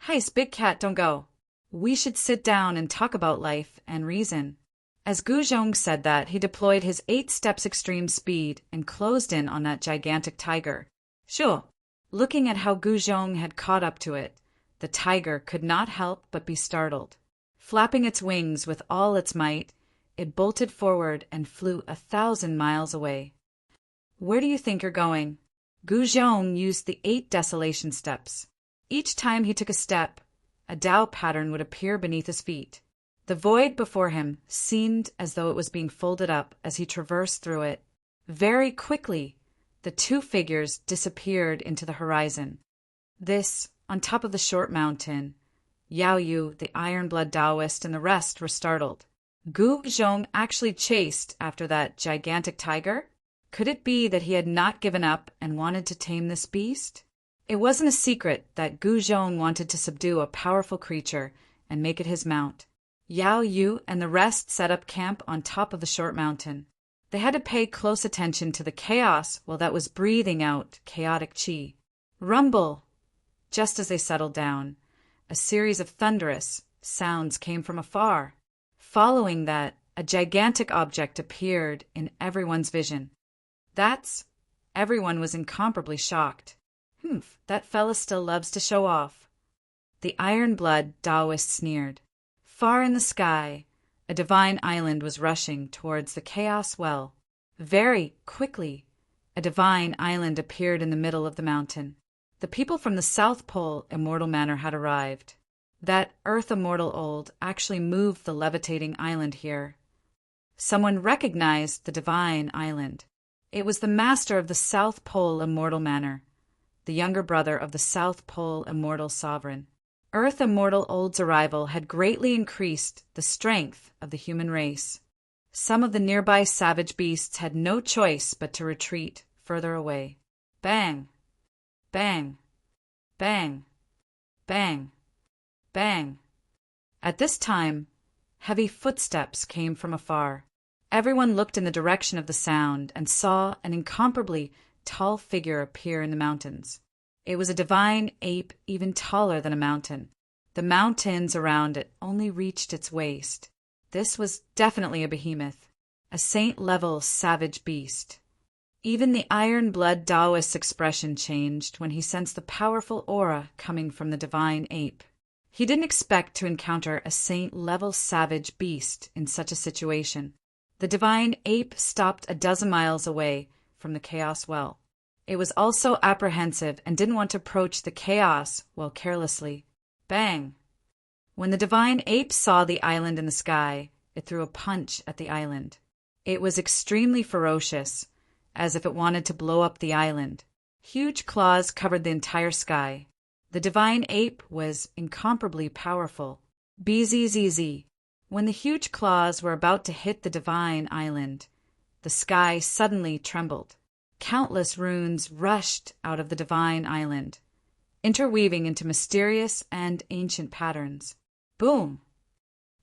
"Heist, big cat, don't go. We should sit down and talk about life and reason." As Guzhong said that, he deployed his 8 steps extreme speed and closed in on that gigantic tiger. Sure. Looking at how Guzhong had caught up to it, the tiger could not help but be startled. Flapping its wings with all its might, it bolted forward and flew 1,000 miles away. "Where do you think you're going?" Guzhong used the 8 desolation steps. Each time he took a step, a Tao pattern would appear beneath his feet. The void before him seemed as though it was being folded up as he traversed through it. Very quickly, the 2 figures disappeared into the horizon. This, on top of the short mountain, Yao Yu, the iron-blood Taoist, and the rest were startled. Guzhong actually chased after that gigantic tiger? Could it be that he had not given up and wanted to tame this beast? It wasn't a secret that Guzhong wanted to subdue a powerful creature and make it his mount. Yao Yu and the rest set up camp on top of the short mountain. They had to pay close attention to the chaos while that was breathing out chaotic chi. Rumble! Just as they settled down, a series of thunderous sounds came from afar. Following that, a gigantic object appeared in everyone's vision. Everyone was incomparably shocked. That fella still loves to show off. The iron-blood Taoist sneered. Far in the sky, a divine island was rushing towards the chaos well. Very quickly, a divine island appeared in the middle of the mountain. The people from the South Pole Immortal Manor had arrived. That Earth Immortal Old actually moved the levitating island here. Someone recognized the divine island. It was the master of the South Pole Immortal Manor, the younger brother of the South Pole Immortal Sovereign. Earth Immortal Old's arrival had greatly increased the strength of the human race. Some of the nearby savage beasts had no choice but to retreat further away. Bang! Bang! Bang! Bang! Bang! At this time, heavy footsteps came from afar. Everyone looked in the direction of the sound and saw an incomparably tall figure appear in the mountains. It was a divine ape even taller than a mountain. The mountains around it only reached its waist. This was definitely a behemoth, a saint-level savage beast. Even the iron-blood Taoist's expression changed when he sensed the powerful aura coming from the divine ape. He didn't expect to encounter a saint-level savage beast in such a situation. The divine ape stopped 12 miles away from the chaos well. It was also apprehensive and didn't want to approach the chaos well carelessly. Bang! When the divine ape saw the island in the sky, it threw a punch at the island. It was extremely ferocious, as if it wanted to blow up the island. Huge claws covered the entire sky. The divine ape was incomparably powerful. BZZZ. When the huge claws were about to hit the divine island, the sky suddenly trembled. Countless runes rushed out of the divine island, interweaving into mysterious and ancient patterns. Boom!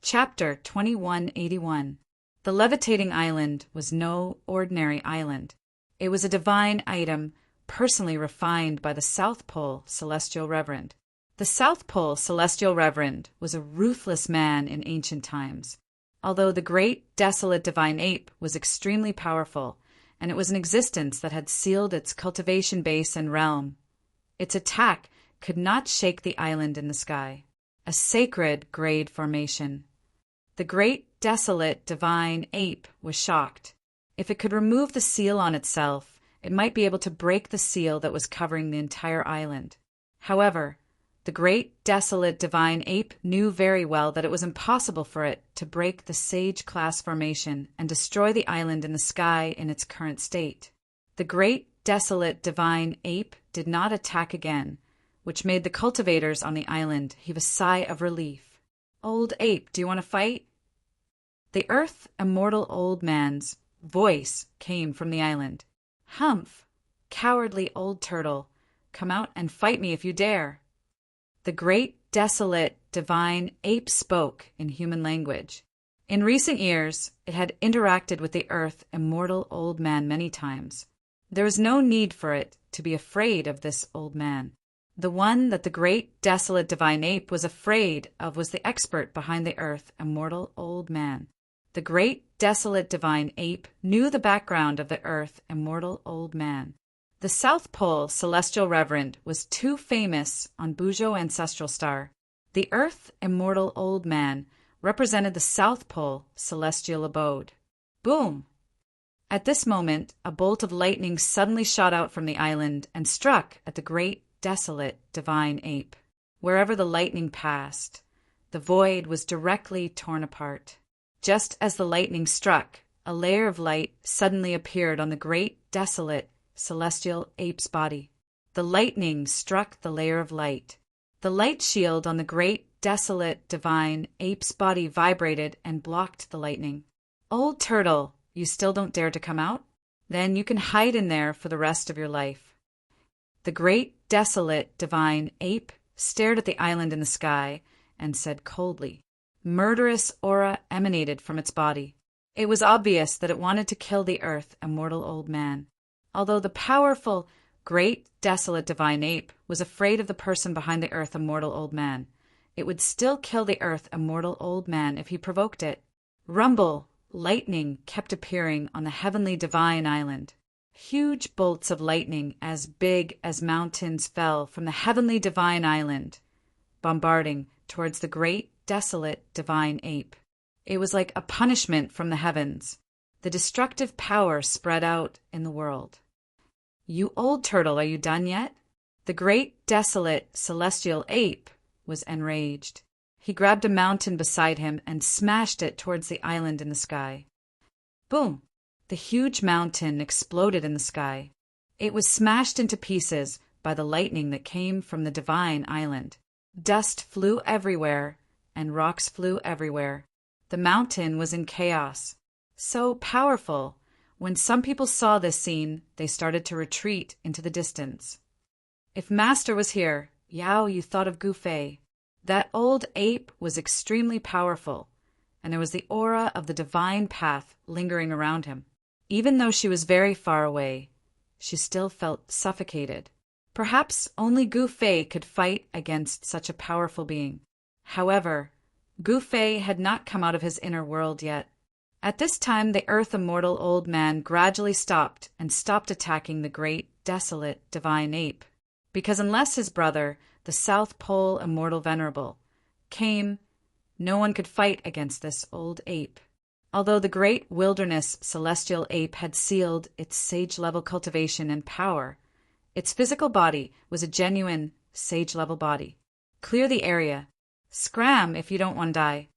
Chapter 2181. The levitating island was no ordinary island. It was a divine item personally refined by the South Pole Celestial Reverend. The South Pole Celestial Reverend was a ruthless man in ancient times. Although the great desolate divine ape was extremely powerful, and it was an existence that had sealed its cultivation base and realm, its attack could not shake the island in the sky. A sacred grade formation. The great desolate divine ape was shocked. If it could remove the seal on itself, it might be able to break the seal that was covering the entire island. However, the great desolate divine ape knew very well that it was impossible for it to break the sage class formation and destroy the island in the sky in its current state. The great desolate divine ape did not attack again, which made the cultivators on the island heave a sigh of relief. "Old ape, do you want to fight?" The earth immortal old man's voice came from the island. "Humph, cowardly old turtle, come out and fight me if you dare." The great, desolate, divine ape spoke in human language. In recent years, it had interacted with the earth immortal old man many times. There was no need for it to be afraid of this old man. The one that the great, desolate, divine ape was afraid of was the expert behind the earth immortal old man. The great, desolate, divine ape knew the background of the earth immortal old man. The South Pole celestial reverend was too famous on Bujo ancestral star. The earth immortal old man represented the South Pole celestial abode. Boom! At this moment, a bolt of lightning suddenly shot out from the island and struck at the great, desolate, divine ape. Wherever the lightning passed, the void was directly torn apart. Just as the lightning struck, a layer of light suddenly appeared on the great, desolate, celestial ape's body. The lightning struck the layer of light. The light shield on the great, desolate, divine ape's body vibrated and blocked the lightning. "Old turtle, you still don't dare to come out? Then you can hide in there for the rest of your life." The great, desolate, divine ape stared at the island in the sky and said coldly. Murderous aura emanated from its body. It was obvious that it wanted to kill the earth immortal old man. Although the powerful, great, desolate, divine ape was afraid of the person behind the earth immortal old man, it would still kill the earth immortal old man if he provoked it. Rumble, lightning kept appearing on the heavenly divine island. Huge bolts of lightning as big as mountains fell from the heavenly divine island, bombarding towards the great, desolate, divine ape. It was like a punishment from the heavens. The destructive power spread out in the world. "You old turtle, are you done yet?" The great, desolate, celestial ape was enraged. He grabbed a mountain beside him and smashed it towards the island in the sky. Boom! The huge mountain exploded in the sky. It was smashed into pieces by the lightning that came from the divine island. Dust flew everywhere, and rocks flew everywhere. The mountain was in chaos. So powerful, when some people saw this scene, they started to retreat into the distance. If Master was here, Yao, you thought of Gu Fei. That old ape was extremely powerful, and there was the aura of the divine path lingering around him. Even though she was very far away, she still felt suffocated. Perhaps only Gu Fei could fight against such a powerful being. However, Gu Fei had not come out of his inner world yet. At this time, the earth immortal old man gradually stopped attacking the great, desolate, divine ape. Because unless his brother, the South Pole immortal Venerable, came, no one could fight against this old ape. Although the great wilderness celestial ape had sealed its sage-level cultivation and power, its physical body was a genuine sage-level body. Clear the area. Scram if you don't want to die.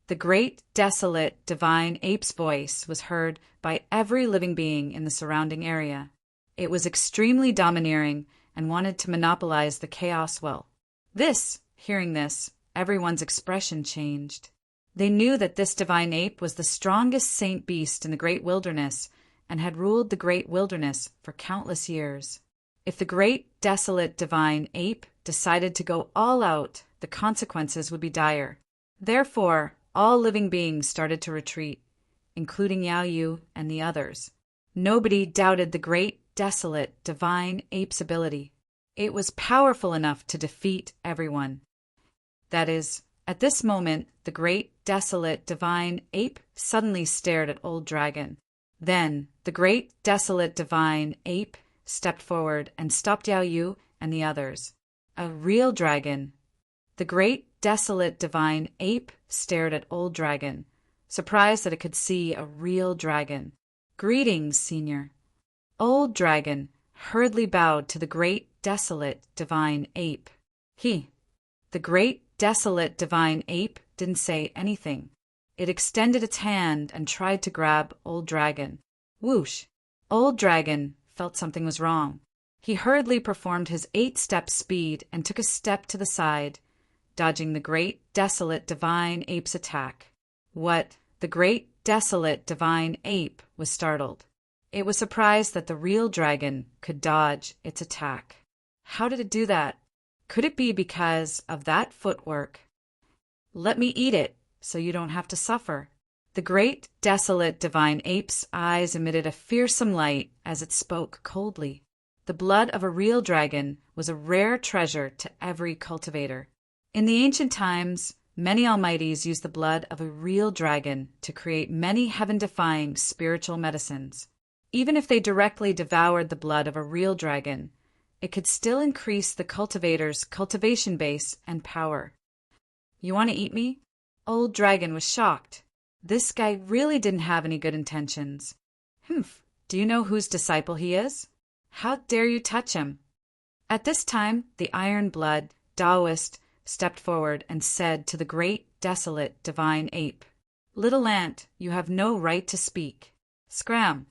The great, desolate, divine ape's voice was heard by every living being in the surrounding area. It was extremely domineering and wanted to monopolize the chaos well. Hearing this, everyone's expression changed. They knew that this divine ape was the strongest saint beast in the great wilderness and had ruled the great wilderness for countless years. If the great, desolate, divine ape decided to go all out, the consequences would be dire. Therefore, all living beings started to retreat, including Yao Yu and the others. Nobody doubted the great, desolate, divine ape's ability. It was powerful enough to defeat everyone. That is, at this moment, the great, desolate, divine ape suddenly stared at Old Dragon. Then, the great, desolate, divine ape stepped forward and stopped Yao Yu and the others. A real dragon. The great, desolate, divine ape stared at Old Dragon, surprised that it could see a real dragon. "Greetings, Senior." Old Dragon hurriedly bowed to the great, desolate, divine ape. The great, desolate, divine ape didn't say anything. It extended its hand and tried to grab Old Dragon. Whoosh! Old Dragon felt something was wrong. He hurriedly performed his 8-step speed and took a step to the side, dodging the great, desolate, divine ape's attack. What The great, desolate, divine ape was startled. It was surprised that the real dragon could dodge its attack. How did it do that? Could it be because of that footwork? Let me eat it, so you don't have to suffer. The great, desolate, divine ape's eyes emitted a fearsome light as it spoke coldly. The blood of a real dragon was a rare treasure to every cultivator. In the ancient times, many almighties used the blood of a real dragon to create many heaven-defying spiritual medicines. Even if they directly devoured the blood of a real dragon, it could still increase the cultivator's cultivation base and power. You want to eat me? Old Dragon was shocked. This guy really didn't have any good intentions. Humph, do you know whose disciple he is? How dare you touch him? At this time, the iron-blood Taoist stepped forward and said to the great, desolate, divine ape, "Little ant, you have no right to speak. Scram!"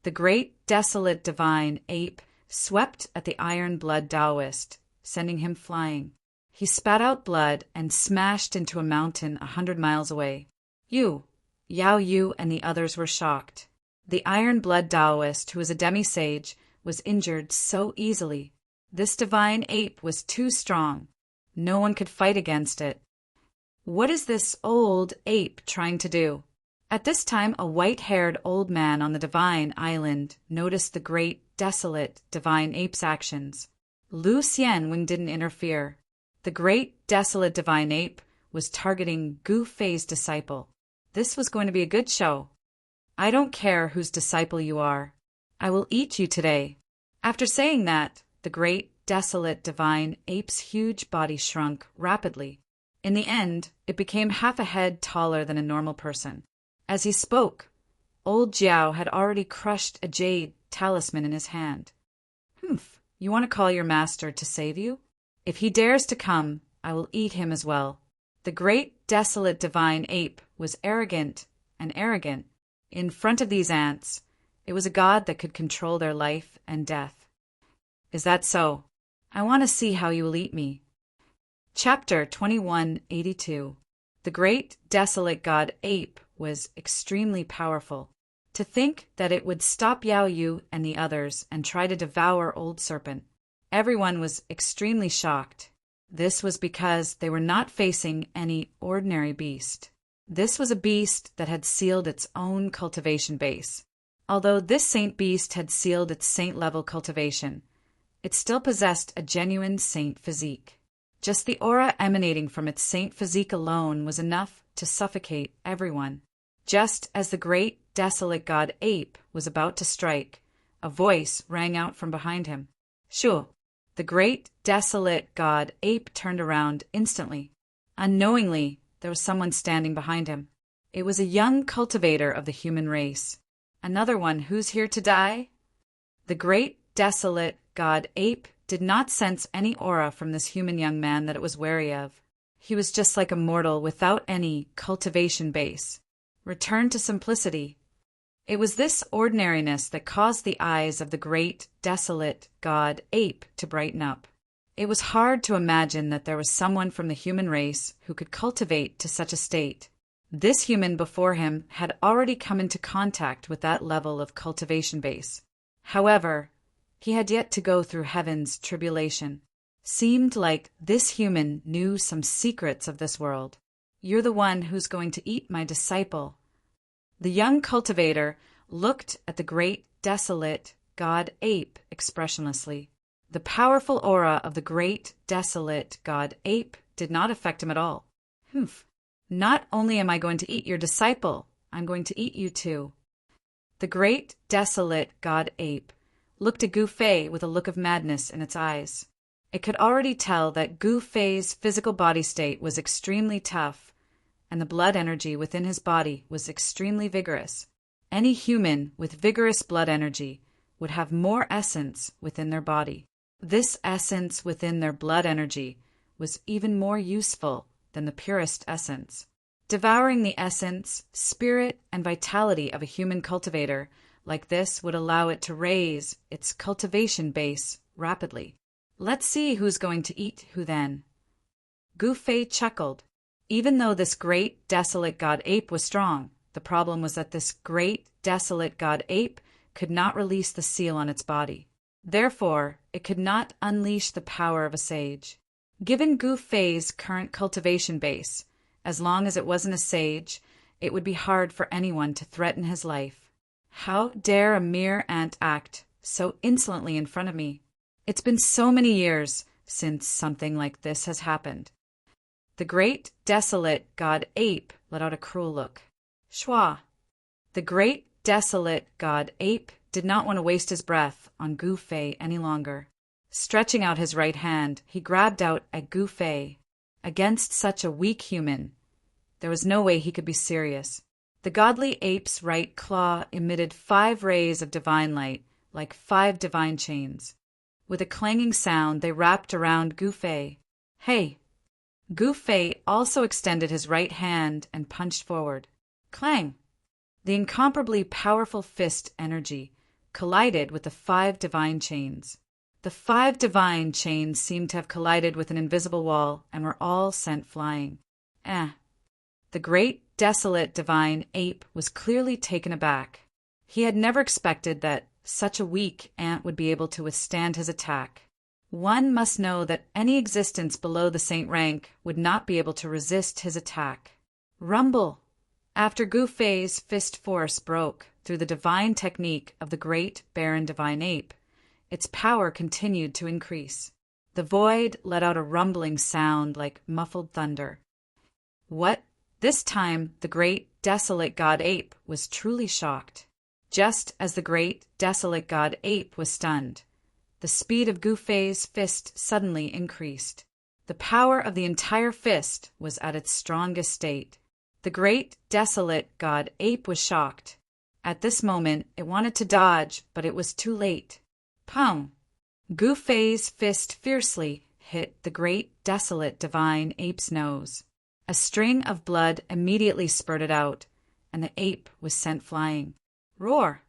The great, desolate, divine ape swept at the iron-blood Taoist, sending him flying. He spat out blood and smashed into a mountain 100 miles away. Yao Yu and the others were shocked. The iron-blood Taoist, who was a demi-sage, was injured so easily. This divine ape was too strong. No one could fight against it. What is this old ape trying to do? At this time, a white-haired old man on the divine island noticed the great, desolate, divine ape's actions. Lu Xianwing didn't interfere. The great, desolate, divine ape was targeting Gu Fei's disciple. This was going to be a good show. I don't care whose disciple you are. I will eat you today. After saying that, the great, desolate, divine ape's huge body shrunk rapidly. In the end, it became half a head taller than a normal person. As he spoke, old Jiao had already crushed a jade talisman in his hand. Humph, you want to call your master to save you? If he dares to come, I will eat him as well. The great, desolate, divine ape was arrogant and arrogant. In front of these ants, it was a god that could control their life and death. Is that so? I want to see how you will eat me. Chapter 2182. The great, desolate god ape was extremely powerful. To think that it would stop Yao Yu and the others and try to devour Old Serpent. Everyone was extremely shocked. This was because they were not facing any ordinary beast. This was a beast that had sealed its own cultivation base. Although this saint beast had sealed its saint-level cultivation, it still possessed a genuine saint physique. Just the aura emanating from its saint physique alone was enough to suffocate everyone. Just as the great, desolate god ape was about to strike, a voice rang out from behind him. Sure. The great, desolate god ape turned around instantly. Unknowingly, there was someone standing behind him. It was a young cultivator of the human race. Another one who's here to die? The great, desolate god ape did not sense any aura from this human young man that it was wary of. He was just like a mortal without any cultivation base. Returned to simplicity. It was this ordinariness that caused the eyes of the great, desolate god ape to brighten up. It was hard to imagine that there was someone from the human race who could cultivate to such a state. This human before him had already come into contact with that level of cultivation base. However, he had yet to go through heaven's tribulation. Seemed like this human knew some secrets of this world. You're the one who's going to eat my disciple. The young cultivator looked at the great, desolate god ape expressionlessly. The powerful aura of the great, desolate god ape did not affect him at all. Humph. Not only am I going to eat your disciple, I'm going to eat you too. The great, desolate god ape looked at Gu Fei with a look of madness in its eyes. It could already tell that Gu Fei's physical body state was extremely tough, and the blood energy within his body was extremely vigorous. Any human with vigorous blood energy would have more essence within their body. This essence within their blood energy was even more useful than the purest essence. Devouring the essence, spirit, and vitality of a human cultivator like this would allow it to raise its cultivation base rapidly. Let's see who's going to eat who then. Gu Fei chuckled. Even though this great, desolate god-ape was strong, the problem was that this great, desolate god-ape could not release the seal on its body. Therefore, it could not unleash the power of a sage. Given Gu Fei's current cultivation base, as long as it wasn't a sage, it would be hard for anyone to threaten his life. How dare a mere ant act so insolently in front of me? It's been so many years since something like this has happened. The great, desolate god-ape let out a cruel look. Schwa! The great, desolate god-ape did not want to waste his breath on Gu Fei any longer. Stretching out his right hand, he grabbed out at Gu Fei. Against such a weak human, there was no way he could be serious. The godly ape's right claw emitted 5 rays of divine light, like 5 divine chains. With a clanging sound, they wrapped around Gu Fei. Hey! Gu Fei also extended his right hand and punched forward. Clang! The incomparably powerful fist energy collided with the 5 divine chains. The 5 divine chains seemed to have collided with an invisible wall and were all sent flying. The great, desolate divine ape was clearly taken aback. He had never expected that such a weak ant would be able to withstand his attack. One must know that any existence below the saint rank would not be able to resist his attack. Rumble! After Gu Fei's fist force broke through the divine technique of the great barren divine ape, its power continued to increase. The void let out a rumbling sound like muffled thunder. What? This time the great, desolate god-ape was truly shocked. Just as the great, desolate god-ape was stunned, the speed of Gu Fei's fist suddenly increased. The power of the entire fist was at its strongest state. The great, desolate god-ape was shocked. At this moment, it wanted to dodge, but it was too late. Pong! Gu Fei's fist fiercely hit the great, desolate divine ape's nose. A string of blood immediately spurted out, and the ape was sent flying. Roar!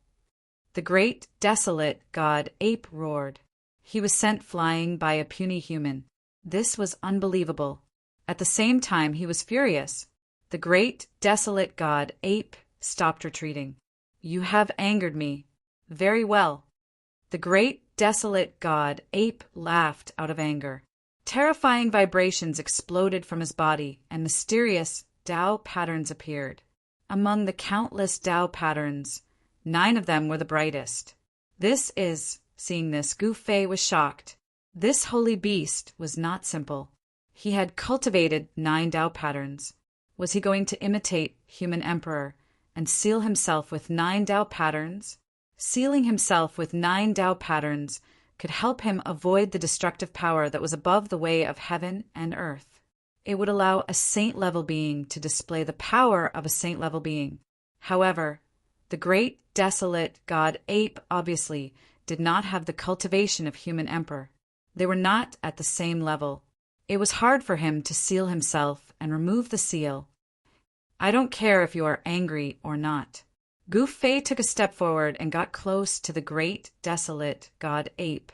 The great, desolate god-ape roared. He was sent flying by a puny human. This was unbelievable. At the same time, he was furious. The great, desolate god-ape stopped retreating. You have angered me. Very well. The great, desolate god-ape laughed out of anger. Terrifying vibrations exploded from his body, and mysterious Tao patterns appeared. Among the countless Tao patterns, 9 of them were the brightest. Seeing this, Gu Fei was shocked. This holy beast was not simple. He had cultivated 9 Tao patterns. Was he going to imitate human emperor and seal himself with 9 Tao patterns? Sealing himself with 9 Tao patterns could help him avoid the destructive power that was above the way of heaven and earth. It would allow a saint-level being to display the power of a saint-level being. However, the great, desolate god-ape obviously did not have the cultivation of human emperor. They were not at the same level. It was hard for him to seal himself and remove the seal. I don't care if you are angry or not. Gu Fei took a step forward and got close to the great, desolate god-ape.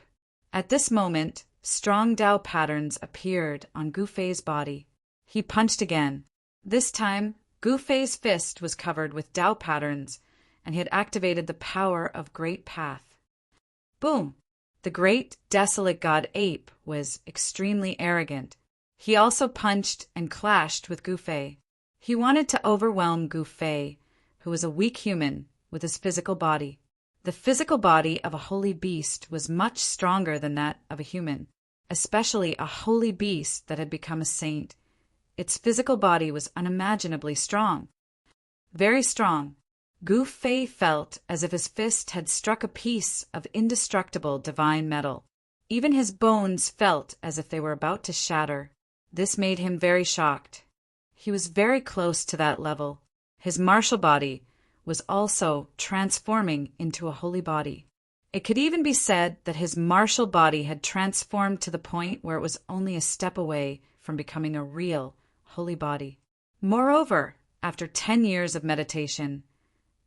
At this moment, strong Tao patterns appeared on Gu Fei's body. He punched again. This time, Gu Fei's fist was covered with Tao patterns, and he had activated the power of Great Path. Boom! The great, desolate god-ape was extremely arrogant. He also punched and clashed with Gu Fei. He wanted to overwhelm Gu Fei, who was a weak human, with his physical body. The physical body of a holy beast was much stronger than that of a human, especially a holy beast that had become a saint. Its physical body was unimaginably strong. Very strong. Gu Fei felt as if his fist had struck a piece of indestructible divine metal. Even his bones felt as if they were about to shatter. This made him very shocked. He was very close to that level. His martial body was also transforming into a holy body. It could even be said that his martial body had transformed to the point where it was only a step away from becoming a real holy body. Moreover, after 10 years of meditation,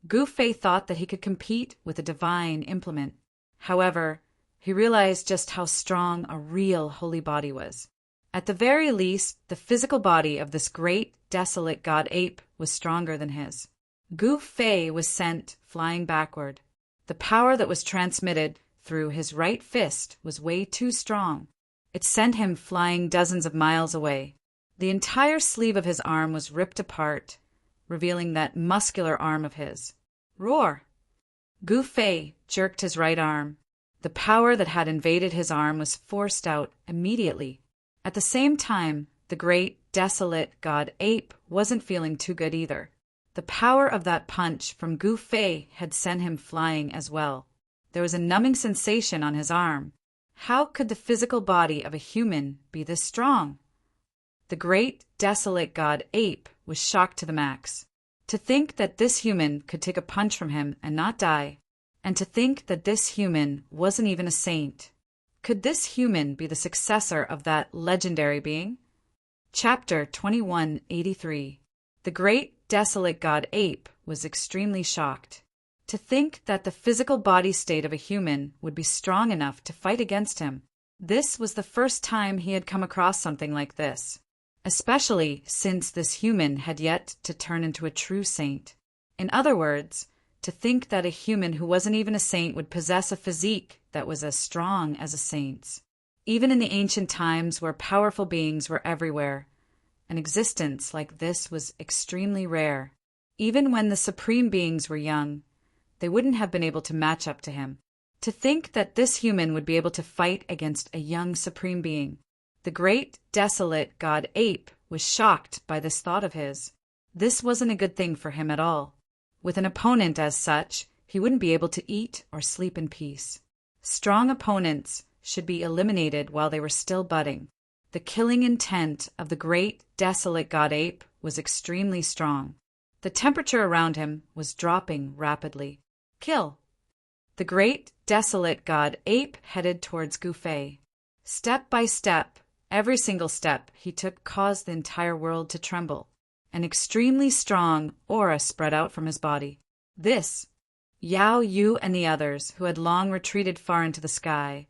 Gu Fei thought that he could compete with a divine implement. However, he realized just how strong a real holy body was. At the very least, the physical body of this great, desolate god-ape was stronger than his. Gu Fei was sent flying backward. The power that was transmitted through his right fist was way too strong. It sent him flying dozens of miles away. The entire sleeve of his arm was ripped apart, revealing that muscular arm of his. Roar! Gu Fei jerked his right arm. The power that had invaded his arm was forced out immediately. At the same time, the great, desolate god-ape wasn't feeling too good either. The power of that punch from Gu Fei had sent him flying as well. There was a numbing sensation on his arm. How could the physical body of a human be this strong? The great, desolate god-ape was shocked to the max. To think that this human could take a punch from him and not die, and to think that this human wasn't even a saint. Could this human be the successor of that legendary being? Chapter 2183. The great, desolate god-ape was extremely shocked. To think that the physical body state of a human would be strong enough to fight against him. This was the first time he had come across something like this, especially since this human had yet to turn into a true saint. In other words, to think that a human who wasn't even a saint would possess a physique that was as strong as a saint's. Even in the ancient times where powerful beings were everywhere, an existence like this was extremely rare. Even when the supreme beings were young, they wouldn't have been able to match up to him. To think that this human would be able to fight against a young supreme being. The great, desolate god-ape was shocked by this thought of his. This wasn't a good thing for him at all. With an opponent as such, he wouldn't be able to eat or sleep in peace. Strong opponents should be eliminated while they were still budding. The killing intent of the great, desolate god-ape was extremely strong. The temperature around him was dropping rapidly. Kill! The great, desolate god-ape headed towards Gu Fei. Step by step, every single step he took caused the entire world to tremble. An extremely strong aura spread out from his body. This, Yao Yu and the others, who had long retreated far into the sky,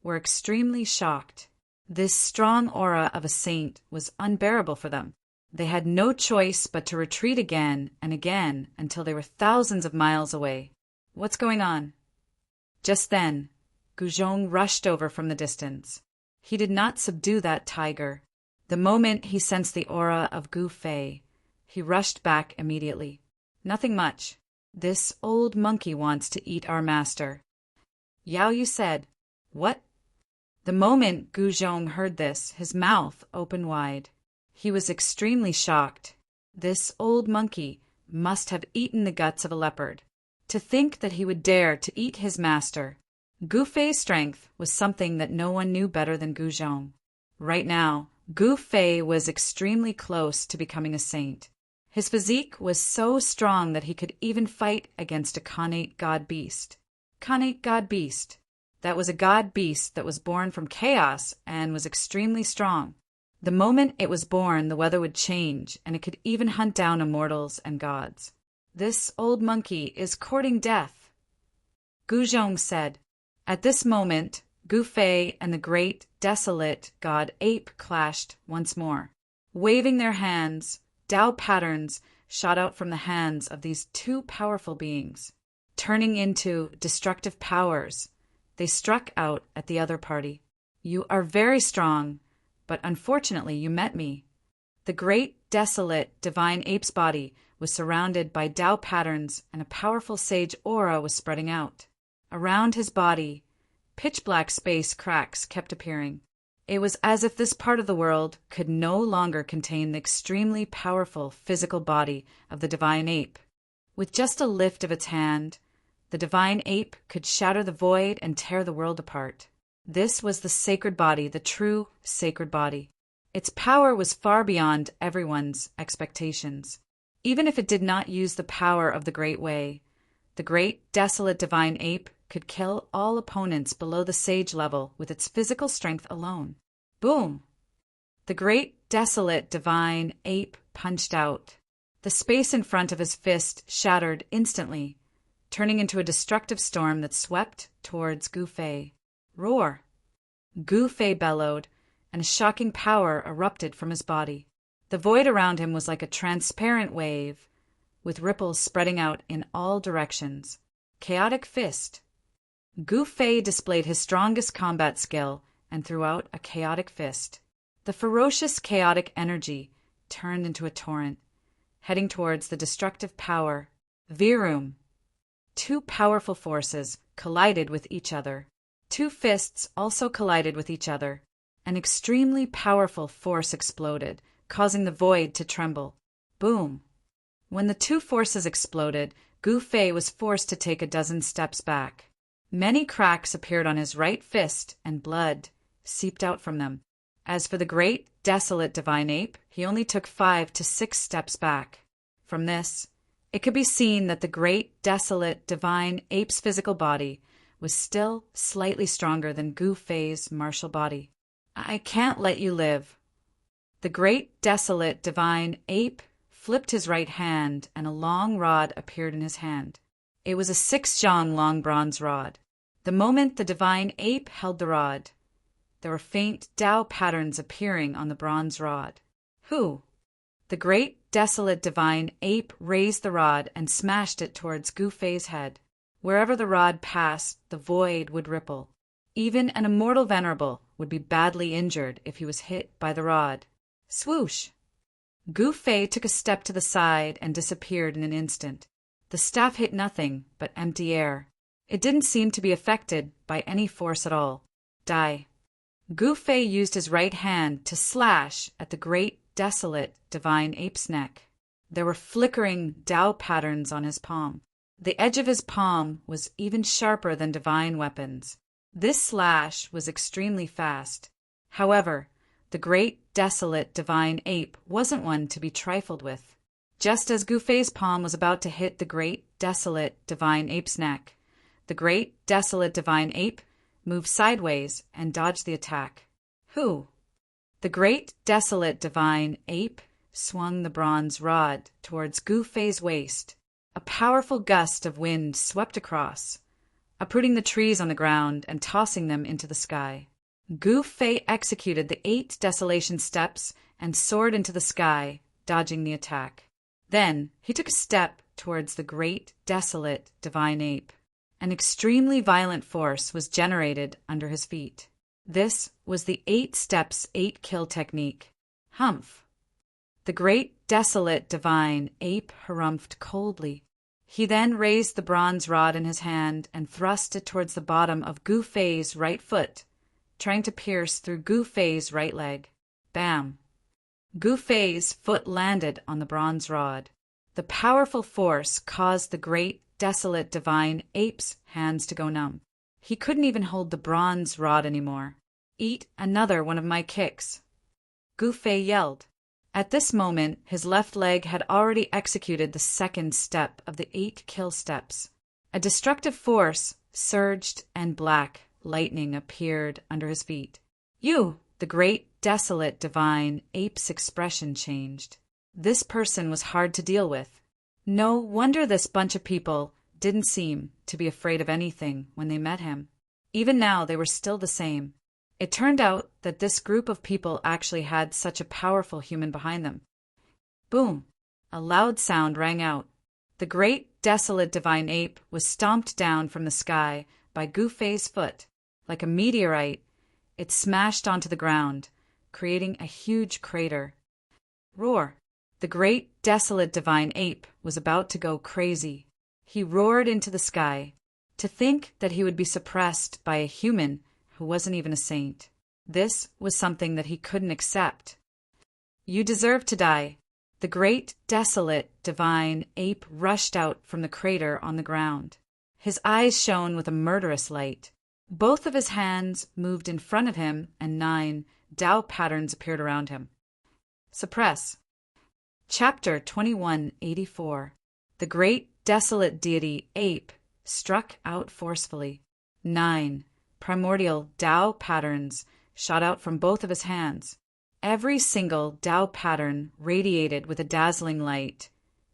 were extremely shocked. This strong aura of a saint was unbearable for them. They had no choice but to retreat again and again until they were thousands of miles away. What's going on? Just then, Guzhong rushed over from the distance. He did not subdue that tiger. The moment he sensed the aura of Gu Fei, he rushed back immediately. Nothing much. This old monkey wants to eat our master. Yao Yu said, What? The moment Guzhong heard this, his mouth opened wide. He was extremely shocked. This old monkey must have eaten the guts of a leopard. To think that he would dare to eat his master. Gu Fei's strength was something that no one knew better than Guzhong. Right now, Gu Fei was extremely close to becoming a saint. His physique was so strong that he could even fight against a Khanate god-beast. Khanate god-beast. That was a god-beast that was born from chaos and was extremely strong. The moment it was born, the weather would change, and it could even hunt down immortals and gods. This old monkey is courting death, Guzhong said. At this moment, Gu Fei and the great, desolate god-ape clashed once more. Waving their hands, Tao patterns shot out from the hands of these two powerful beings. Turning into destructive powers, they struck out at the other party. You are very strong, but unfortunately you met me. The great, desolate, divine ape's body was surrounded by Tao patterns, and a powerful sage aura was spreading out. Around his body, pitch-black space cracks kept appearing. It was as if this part of the world could no longer contain the extremely powerful physical body of the divine ape. With just a lift of its hand, the divine ape could shatter the void and tear the world apart. This was the sacred body, the true sacred body. Its power was far beyond everyone's expectations. Even if it did not use the power of the Great Way, the great, desolate divine ape could kill all opponents below the sage level with its physical strength alone. Boom! The great, desolate divine ape punched out. The space in front of his fist shattered instantly, turning into a destructive storm that swept towards Gu Fei. Roar! Gu Fei bellowed, and a shocking power erupted from his body. The void around him was like a transparent wave, with ripples spreading out in all directions. Chaotic Fist. Gu Fei displayed his strongest combat skill and threw out a chaotic fist. The ferocious chaotic energy turned into a torrent, heading towards the destructive power. Virum. Two powerful forces collided with each other. Two fists also collided with each other. An extremely powerful force exploded, causing the void to tremble. Boom. When the two forces exploded, Gu Fei was forced to take a dozen steps back. Many cracks appeared on his right fist, and blood seeped out from them. As for the great, desolate divine ape, he only took 5 to 6 steps back. From this, it could be seen that the great, desolate, divine ape's physical body was still slightly stronger than Gu Fei's martial body. I can't let you live. The great, desolate, divine ape flipped his right hand, and a long rod appeared in his hand. It was a 6-zhang long bronze rod. The moment the divine ape held the rod, there were faint Tao patterns appearing on the bronze rod. Who? The great, desolate divine ape raised the rod and smashed it towards Gu Fei's head. Wherever the rod passed, the void would ripple. Even an immortal Venerable would be badly injured if he was hit by the rod. Swoosh! Gu Fei took a step to the side and disappeared in an instant. The staff hit nothing but empty air. It didn't seem to be affected by any force at all. Die. Gu Fei used his right hand to slash at the great, desolate, divine ape's neck. There were flickering Tao patterns on his palm. The edge of his palm was even sharper than divine weapons. This slash was extremely fast. However, the great, desolate, divine ape wasn't one to be trifled with. Just as Gu Fei's palm was about to hit the great, desolate, divine ape's neck, the great, desolate, divine ape moved sideways and dodged the attack. Who? The great, desolate, divine ape swung the bronze rod towards Gu Fei's waist. A powerful gust of wind swept across, uprooting the trees on the ground and tossing them into the sky. Gu Fei executed the 8 desolation steps and soared into the sky, dodging the attack. Then he took a step towards the great, desolate, divine ape. An extremely violent force was generated under his feet. This was the 8 steps, 8 kill technique. Humph! The great, desolate, divine ape harumphed coldly. He then raised the bronze rod in his hand and thrust it towards the bottom of Gu Fei's right foot, trying to pierce through Gu Fei's right leg. Bam! Gu Fei's foot landed on the bronze rod. The powerful force caused the great, desolate, divine ape's hands to go numb. He couldn't even hold the bronze rod anymore. Eat another one of my kicks, Gu Fei yelled. At this moment, his left leg had already executed the 2nd step of the 8 kill steps. A destructive force surged and black lightning appeared under his feet. You! The great, desolate, divine ape's expression changed. This person was hard to deal with. No wonder this bunch of people didn't seem to be afraid of anything when they met him. Even now, they were still the same. It turned out that this group of people actually had such a powerful human behind them. Boom! A loud sound rang out. The great, desolate, divine ape was stomped down from the sky by Gu Fei's foot. Like a meteorite, it smashed onto the ground, creating a huge crater. Roar! The great, desolate, divine ape was about to go crazy. He roared into the sky. To think that he would be suppressed by a human who wasn't even a saint. This was something that he couldn't accept. You deserve to die. The great, desolate, divine ape rushed out from the crater on the ground. His eyes shone with a murderous light. Both of his hands moved in front of him, and 9 Tao patterns appeared around him. Suppress. Chapter 2184. The great, desolate deity ape struck out forcefully. 9 primordial Tao patterns shot out from both of his hands. Every single Tao pattern radiated with a dazzling light,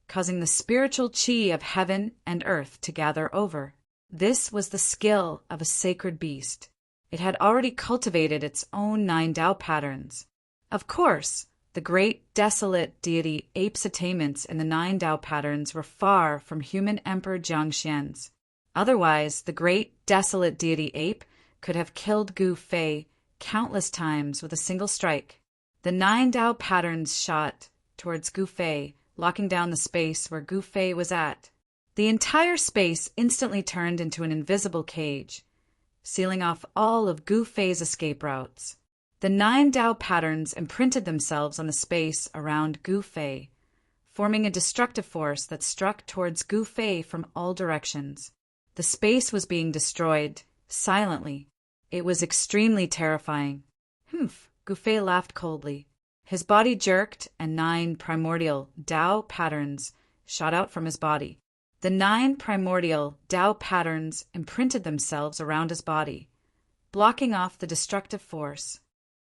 causing the spiritual chi of heaven and earth to gather over. This was the skill of a sacred beast. It had already cultivated its own 9 Tao patterns. Of course, the great desolate deity ape's attainments in the 9 Tao patterns were far from human Emperor Jiangxian's. Otherwise, the great desolate deity ape could have killed Gu Fei countless times with a single strike. The 9 Tao patterns shot towards Gu Fei, locking down the space where Gu Fei was at. The entire space instantly turned into an invisible cage, sealing off all of Gu Fei's escape routes. The 9 Tao patterns imprinted themselves on the space around Gu Fei, forming a destructive force that struck towards Gu Fei from all directions. The space was being destroyed, silently. It was extremely terrifying. Humph, Gu Fei laughed coldly. His body jerked, and 9 primordial Tao patterns shot out from his body. The 9 primordial Tao patterns imprinted themselves around his body, blocking off the destructive force.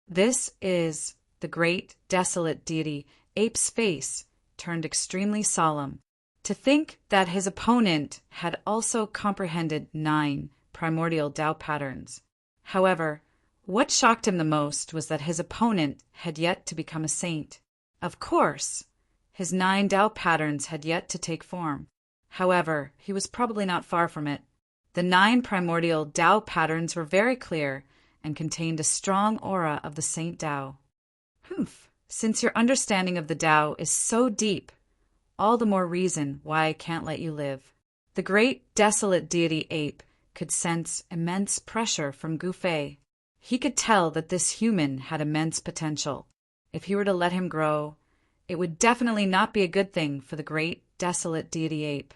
This is the great desolate deity ape's face turned extremely solemn. To think that his opponent had also comprehended 9 primordial Tao patterns. However, what shocked him the most was that his opponent had yet to become a saint. Of course, his 9 Tao patterns had yet to take form. However, he was probably not far from it. The 9 primordial Tao patterns were very clear and contained a strong aura of the Saint Tao. Humph, since your understanding of the Tao is so deep, all the more reason why I can't let you live. The great desolate deity ape could sense immense pressure from Gu Fei. He could tell that this human had immense potential. If he were to let him grow, it would definitely not be a good thing for the great desolate deity ape.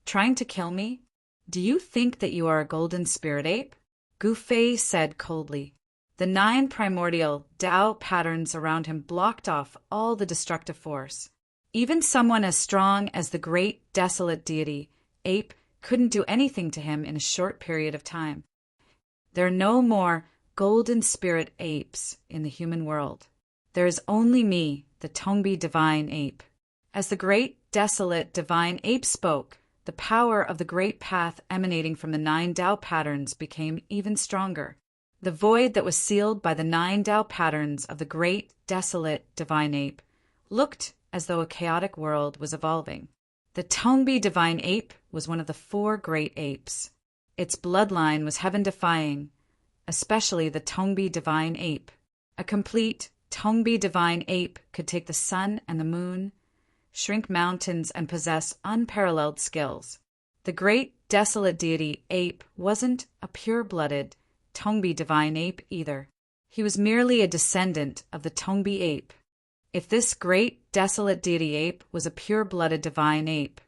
Trying to kill me? Do you think that you are a golden spirit ape? Gu Fei said coldly. The 9 primordial Tao patterns around him blocked off all the destructive force. Even someone as strong as the great desolate deity ape couldn't do anything to him in a short period of time. There are no more golden spirit apes in the human world. There is only me, the Tongbi divine ape. As the great desolate divine ape spoke, the power of the great path emanating from the 9 Tao patterns became even stronger. The void that was sealed by the 9 Tao patterns of the great desolate divine ape looked as though a chaotic world was evolving. The Tongbi divine ape was one of the 4 great apes. Its bloodline was heaven-defying, especially the Tongbi divine ape. A complete Tongbi divine ape could take the sun and the moon, shrink mountains, and possess unparalleled skills. The great desolate deity ape wasn't a pure-blooded Tongbi divine ape either. He was merely a descendant of the Tongbi ape. If this great desolate deity ape was a pure-blooded divine ape,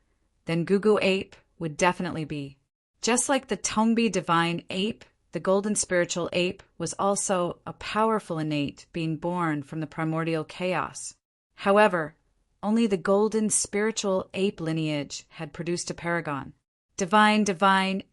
then Gugu ape would definitely be. Just like the Tongbi divine ape, the golden spiritual ape was also a powerful innate being born from the primordial chaos. However, only the golden spiritual ape lineage had produced a paragon. Divine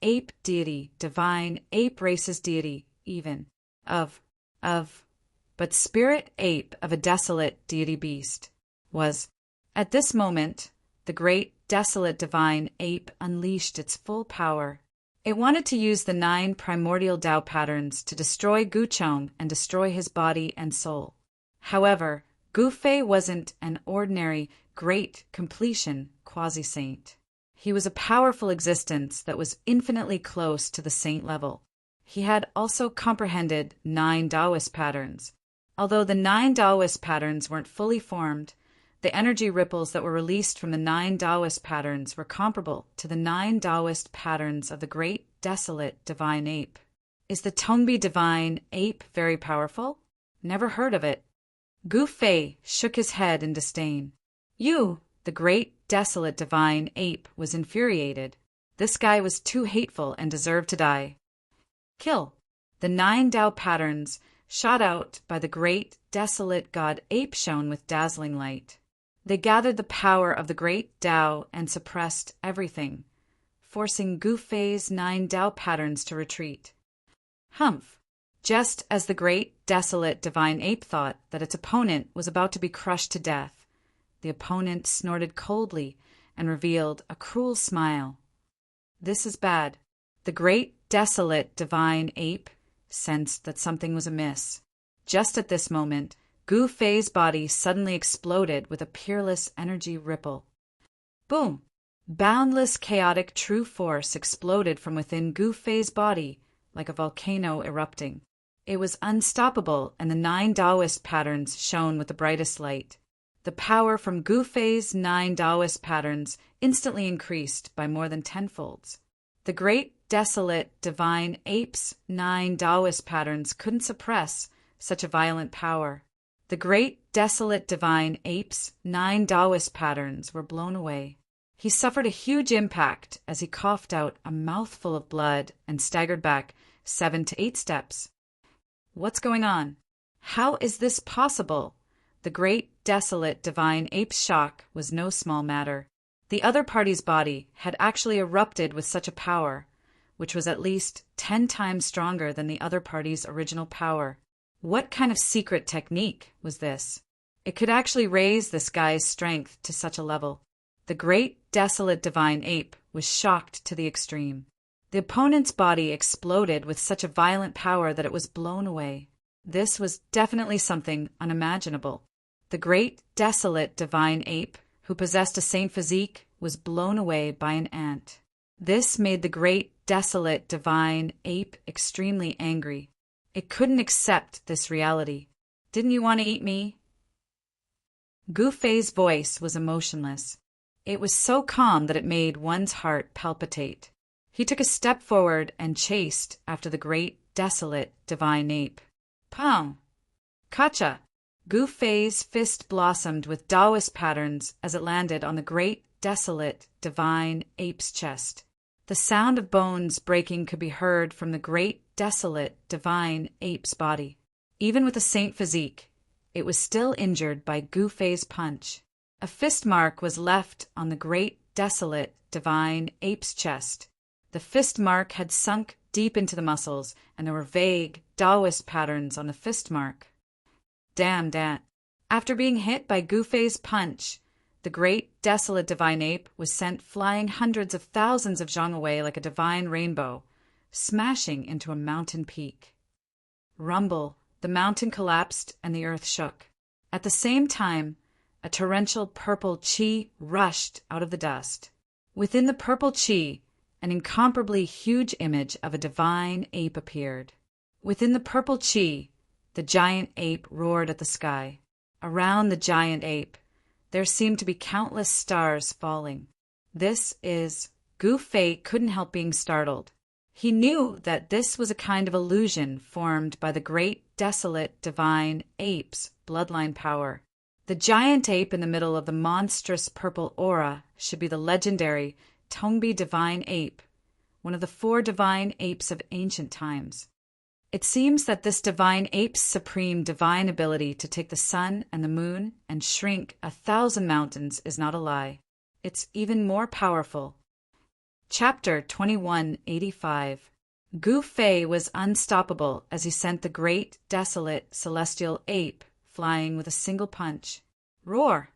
ape deity, divine ape races deity, even, but spirit ape of a desolate deity beast, was. At this moment, the great desolate divine ape unleashed its full power. It wanted to use the 9 primordial Tao patterns to destroy Gu Chong and destroy his body and soul. However, Gu Fei wasn't an ordinary great completion quasi-saint. He was a powerful existence that was infinitely close to the saint level. He had also comprehended 9 Taoist patterns. Although the 9 Taoist patterns weren't fully formed, the energy ripples that were released from the 9 Taoist patterns were comparable to the 9 Taoist patterns of the great desolate divine ape. Is the Tongbi divine ape very powerful? Never heard of it. Gu Fei shook his head in disdain. You, the great desolate divine ape, was infuriated. This guy was too hateful and deserved to die. Kill. The 9 Tao patterns shot out by the great desolate god ape shone with dazzling light. They gathered the power of the great Tao and suppressed everything, forcing Gu Fei's 9 Tao patterns to retreat. Humph! Just as the great desolate divine ape thought that its opponent was about to be crushed to death, the opponent snorted coldly and revealed a cruel smile. This is bad. The great desolate divine ape sensed that something was amiss. Just at this moment, Gu Fei's body suddenly exploded with a peerless energy ripple. Boom! Boundless chaotic true force exploded from within Gu Fei's body like a volcano erupting. It was unstoppable, and the 9 Taoist patterns shone with the brightest light. The power from Gu Fei's 9 Taoist patterns instantly increased by more than tenfolds. The great, desolate, divine ape's 9 Taoist patterns couldn't suppress such a violent power. The great, desolate, divine ape's 9 Taoist patterns were blown away. He suffered a huge impact as he coughed out a mouthful of blood and staggered back 7 to 8 steps. What's going on? How is this possible? The great, desolate, divine ape's shock was no small matter. The other party's body had actually erupted with such a power, which was at least 10 times stronger than the other party's original power. What kind of secret technique was this? It could actually raise this guy's strength to such a level. The great, desolate, divine ape was shocked to the extreme. The opponent's body exploded with such a violent power that it was blown away. This was definitely something unimaginable. The great, desolate, divine ape, who possessed a saint physique, was blown away by an ant. This made the great, desolate, divine ape extremely angry. It couldn't accept this reality. Didn't you want to eat me? Gu Fei's voice was emotionless. It was so calm that it made one's heart palpitate. He took a step forward and chased after the great, desolate, divine ape. Pow! Kacha! Gu Fei's fist blossomed with Taoist patterns as it landed on the great, desolate, divine ape's chest. The sound of bones breaking could be heard from the great, desolate, divine ape's body. Even with a saint physique, it was still injured by Gu Fei's punch. A fist mark was left on the great, desolate, divine ape's chest. The fist mark had sunk deep into the muscles, and there were vague, Taoist patterns on the fist mark. Damn that. After being hit by Gu Fei's punch, the great, desolate, divine ape was sent flying hundreds of thousands of zhang away like a divine rainbow, smashing into a mountain peak. Rumble, the mountain collapsed and the earth shook. At the same time, a torrential purple qi rushed out of the dust. Within the purple qi, an incomparably huge image of a divine ape appeared. Within the purple qi, the giant ape roared at the sky. Around the giant ape, there seemed to be countless stars falling. Gu Fei couldn't help being startled. He knew that this was a kind of illusion formed by the great, desolate, divine ape's bloodline power. The giant ape in the middle of the monstrous purple aura should be the legendary Tongbi divine ape, one of the 4 divine apes of ancient times. It seems that this divine ape's supreme divine ability to take the sun and the moon and shrink 1,000 mountains is not a lie. It's even more powerful. Chapter 2185. Gu Fei was unstoppable as he sent the great, desolate, celestial ape flying with a single punch. Roar!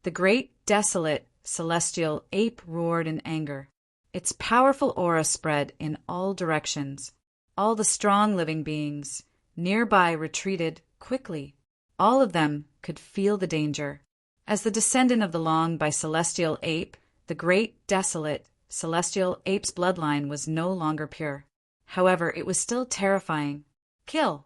The great, desolate, celestial ape roared in anger. Its powerful aura spread in all directions. All the strong living beings nearby retreated quickly. All of them could feel the danger. As the descendant of the long by celestial ape, the great, desolate, celestial ape's bloodline was no longer pure. However, it was still terrifying. Kill!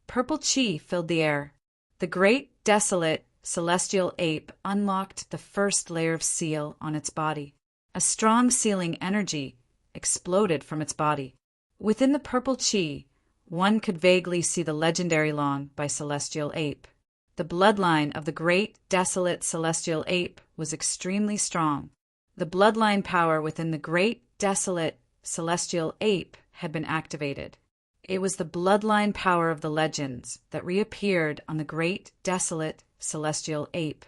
Purple qi filled the air. The great, desolate, celestial ape unlocked the first layer of seal on its body. A strong sealing energy exploded from its body. Within the purple qi, one could vaguely see the legendary long by celestial ape. The bloodline of the great, desolate, celestial ape was extremely strong. The bloodline power within the great, desolate, celestial ape had been activated. It was the bloodline power of the legends that reappeared on the great, desolate, celestial ape.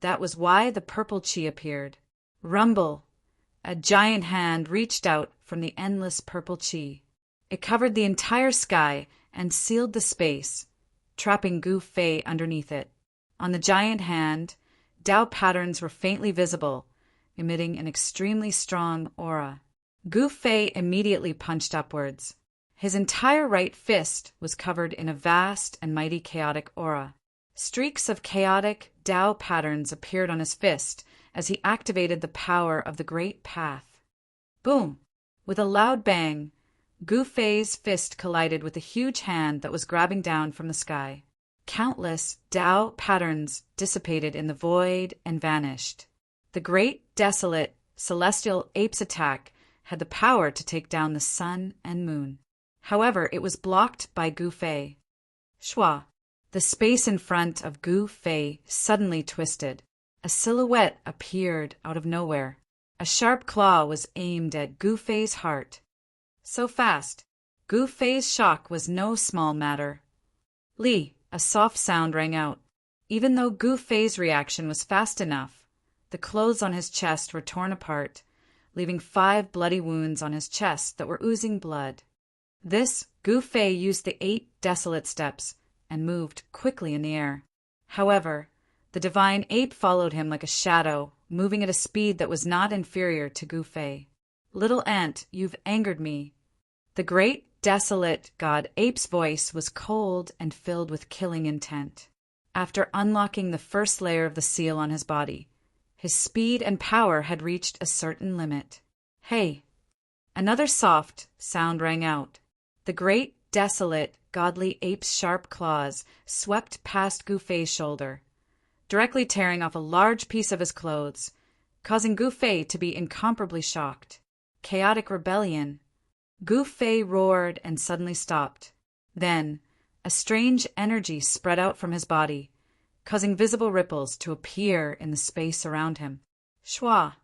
That was why the purple qi appeared. Rumble! A giant hand reached out from the endless purple qi. It covered the entire sky and sealed the space, trapping Gu Fei underneath it. On the giant hand, Tao patterns were faintly visible, emitting an extremely strong aura. Gu Fei immediately punched upwards. His entire right fist was covered in a vast and mighty chaotic aura. Streaks of chaotic Tao patterns appeared on his fist as he activated the power of the Great Path. Boom! With a loud bang, Gu Fei's fist collided with a huge hand that was grabbing down from the sky. Countless Tao patterns dissipated in the void and vanished. The great, desolate, celestial ape's attack had the power to take down the sun and moon. However, it was blocked by Gu Fei. Shua! The space in front of Gu Fei suddenly twisted. A silhouette appeared out of nowhere. A sharp claw was aimed at Gu Fei's heart. So fast, Gu Fei's shock was no small matter. Li! A soft sound rang out. Even though Gu Fei's reaction was fast enough, the clothes on his chest were torn apart, leaving 5 bloody wounds on his chest that were oozing blood. This, Gu Fei used the 8 desolate steps and moved quickly in the air. However, the divine ape followed him like a shadow, moving at a speed that was not inferior to Gu Fei. Little ant, you've angered me. The great, desolate god ape's voice was cold and filled with killing intent. After unlocking the first layer of the seal on his body, his speed and power had reached a certain limit. Hey! Another soft sound rang out. The great, desolate, godly ape's sharp claws swept past Gu Fei's shoulder, directly tearing off a large piece of his clothes, causing Gu Fei to be incomparably shocked. Chaotic rebellion. Gu Fei roared and suddenly stopped. Then, a strange energy spread out from his body, causing visible ripples to appear in the space around him. Shua!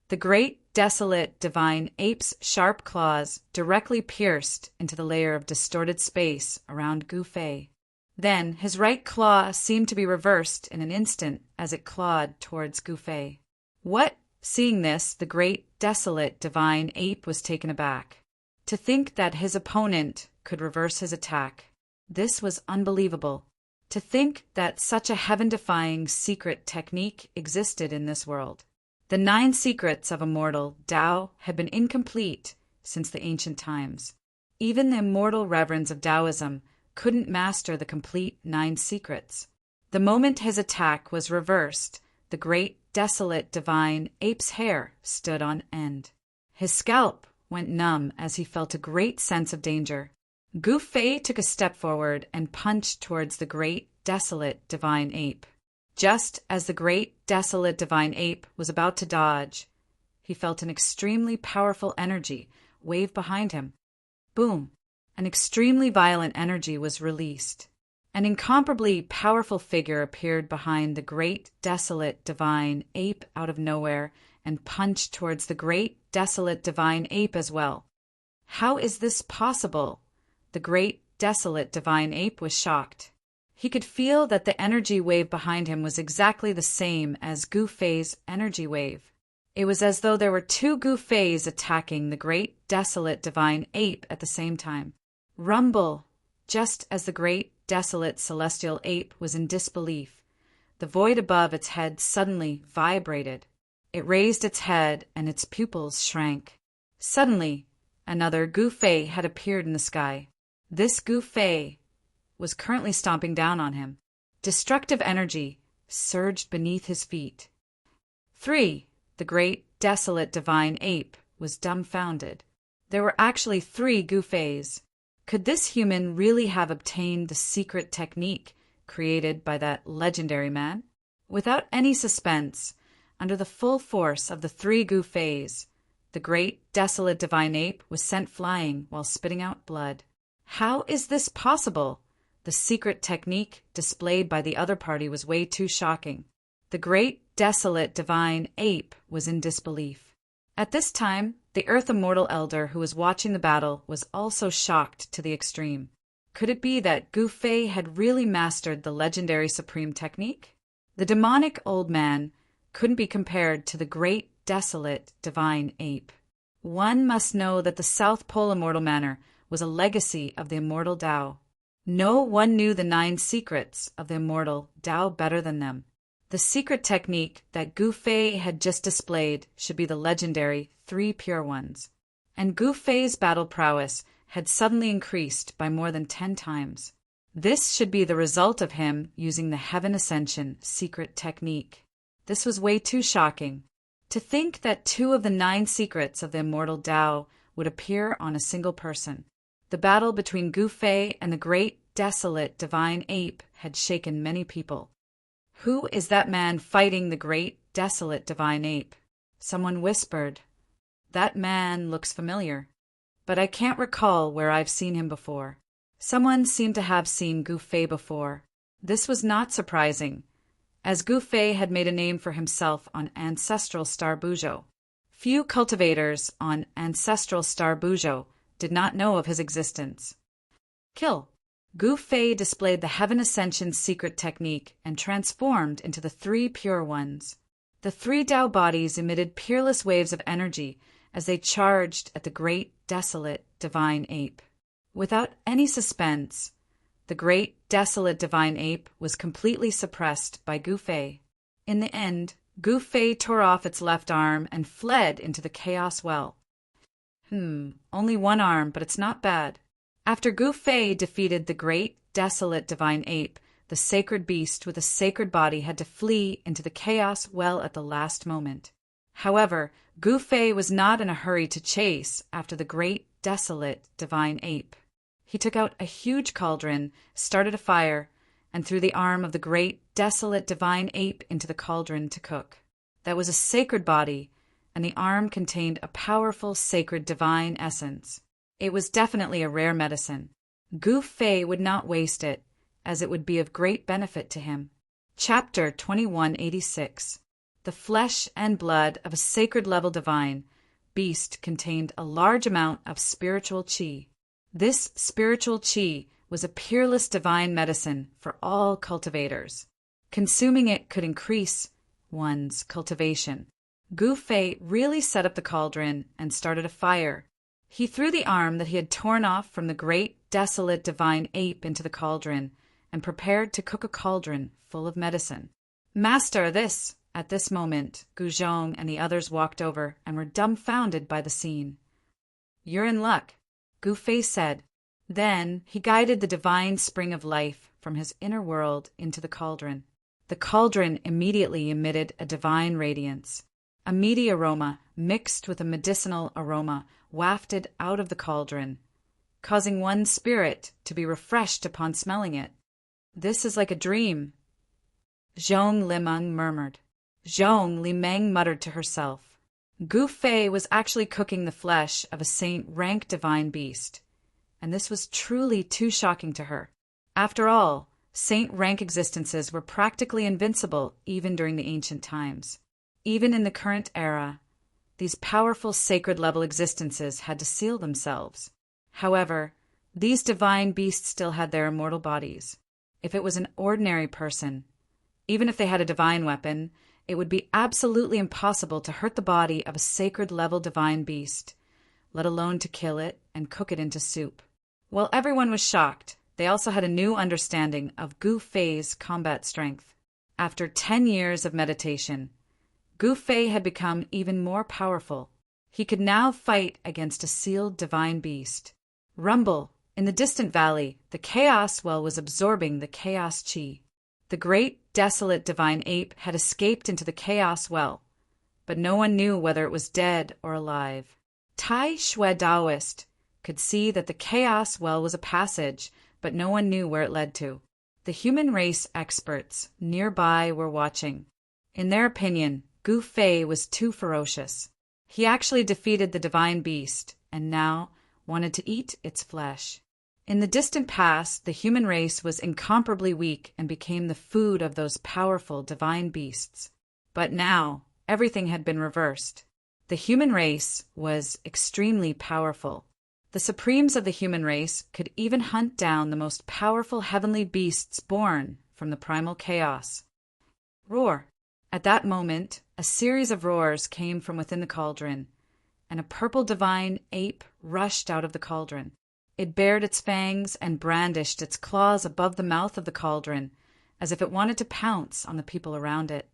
The great, desolate, divine ape's sharp claws directly pierced into the layer of distorted space around Gu Fei. Then, his right claw seemed to be reversed in an instant as it clawed towards Gu Fei. What? Seeing this, the great, desolate, divine ape was taken aback. To think that his opponent could reverse his attack. This was unbelievable. To think that such a heaven-defying secret technique existed in this world. The 9 secrets of immortal Tao had been incomplete since the ancient times. Even the immortal reverends of Taoism couldn't master the complete 9 secrets. The moment his attack was reversed, the great, desolate, divine ape's hair stood on end. His scalp went numb as he felt a great sense of danger. Gu Fei took a step forward and punched towards the great, desolate, divine ape. Just as the great, desolate, divine ape was about to dodge, he felt an extremely powerful energy wave behind him. Boom! An extremely violent energy was released. An incomparably powerful figure appeared behind the great, desolate, divine ape out of nowhere and punched towards the great, desolate, divine ape as well. How is this possible? The great, desolate, divine ape was shocked. He could feel that the energy wave behind him was exactly the same as Gu Fei's energy wave. It was as though there were 2 Gu Feis attacking the great, desolate, divine ape at the same time. Rumble! Just as the great, desolate, celestial ape was in disbelief, the void above its head suddenly vibrated. It raised its head and its pupils shrank. Suddenly, another Gu Fei had appeared in the sky. This Gu Fei was currently stomping down on him. Destructive energy surged beneath his feet. 3. The great, desolate, divine ape was dumbfounded. There were actually 3 Gu Feis. Could this human really have obtained the secret technique created by that legendary man? Without any suspense, under the full force of the 3 Gu Feis, the great, desolate, divine ape was sent flying while spitting out blood. How is this possible? The secret technique displayed by the other party was way too shocking. The great, desolate, divine ape was in disbelief. At this time, the Earth Immortal Elder who was watching the battle was also shocked to the extreme. Could it be that Gu Fei had really mastered the legendary supreme technique? The demonic old man couldn't be compared to the great, desolate, divine ape. One must know that the South Pole Immortal Manor was a legacy of the immortal Tao. No one knew the 9 secrets of the immortal Tao better than them. The secret technique that Gu Fei had just displayed should be the legendary 3 Pure Ones. And Gu Fei's battle prowess had suddenly increased by more than 10 times. This should be the result of him using the Heaven Ascension secret technique. This was way too shocking. To think that 2 of the 9 secrets of the immortal Tao would appear on a single person. The battle between Gu Fei and the great, desolate, divine ape had shaken many people. Who is that man fighting the great, desolate, divine ape? Someone whispered. That man looks familiar, but I can't recall where I've seen him before. Someone seemed to have seen Gu Fei before. This was not surprising, as Gu Fei had made a name for himself on ancestral Star Bujo. Few cultivators on ancestral Star Bujo did not know of his existence. Kill. Gu Fei displayed the Heaven Ascension secret technique and transformed into the 3 pure ones. The 3 Tao bodies emitted peerless waves of energy as they charged at the great, desolate, divine ape. Without any suspense, the great, desolate, divine ape was completely suppressed by Gu Fei. In the end, Gu Fei tore off its left arm and fled into the chaos well. Only 1 arm, but it's not bad. After Gu Fei defeated the great, desolate, divine ape, the sacred beast with a sacred body had to flee into the chaos well at the last moment. However, Gu Fei was not in a hurry to chase after the great, desolate, divine ape. He took out a huge cauldron, started a fire, and threw the arm of the great, desolate, divine ape into the cauldron to cook. That was a sacred body, and the arm contained a powerful, sacred, divine essence. It was definitely a rare medicine. Gu Fei would not waste it, as it would be of great benefit to him. Chapter 2186. The flesh and blood of a sacred level divine beast contained a large amount of spiritual qi. This spiritual qi was a peerless divine medicine for all cultivators. Consuming it could increase one's cultivation. Gu Fei really set up the cauldron and started a fire. He threw the arm that he had torn off from the great, desolate, divine ape into the cauldron and prepared to cook a cauldron full of medicine. Master, this! At this moment, Gu Zhong and the others walked over and were dumbfounded by the scene. You're in luck, Gu Fei said. Then he guided the divine spring of life from his inner world into the cauldron. The cauldron immediately emitted a divine radiance. A meaty aroma mixed with a medicinal aroma wafted out of the cauldron, causing one's spirit to be refreshed upon smelling it. This is like a dream, Zhong Limeng murmured. Zhong Limeng muttered to herself. Gu Fei was actually cooking the flesh of a saint-rank divine beast, and this was truly too shocking to her. After all, saint-rank existences were practically invincible even during the ancient times. Even in the current era, these powerful sacred-level existences had to seal themselves. However, these divine beasts still had their immortal bodies. If it was an ordinary person, even if they had a divine weapon, it would be absolutely impossible to hurt the body of a sacred-level divine beast, let alone to kill it and cook it into soup. While everyone was shocked, they also had a new understanding of Gu Fei's combat strength. After 10 years of meditation, Gu Fei had become even more powerful. He could now fight against a sealed divine beast. Rumble! In the distant valley, the chaos well was absorbing the chaos qi. The great, desolate divine ape had escaped into the chaos well, but no one knew whether it was dead or alive. Tai Shui Taoist could see that the chaos well was a passage, but no one knew where it led to. The human race experts nearby were watching. In their opinion, Gu Fei was too ferocious. He actually defeated the divine beast, and now wanted to eat its flesh. In the distant past, the human race was incomparably weak and became the food of those powerful divine beasts. But now, everything had been reversed. The human race was extremely powerful. The supremes of the human race could even hunt down the most powerful heavenly beasts born from the primal chaos. Roar! At that moment, a series of roars came from within the cauldron, and a purple divine ape rushed out of the cauldron. It bared its fangs and brandished its claws above the mouth of the cauldron, as if it wanted to pounce on the people around it.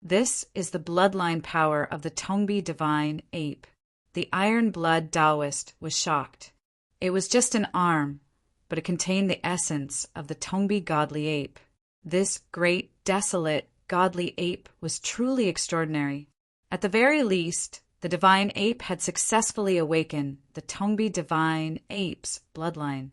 This is the bloodline power of the Tongbi divine ape. The iron blood Taoist was shocked. It was just an arm, but it contained the essence of the Tongbi godly ape. This great, desolate, godly ape was truly extraordinary. At the very least, the divine ape had successfully awakened the Tongbi divine ape's bloodline.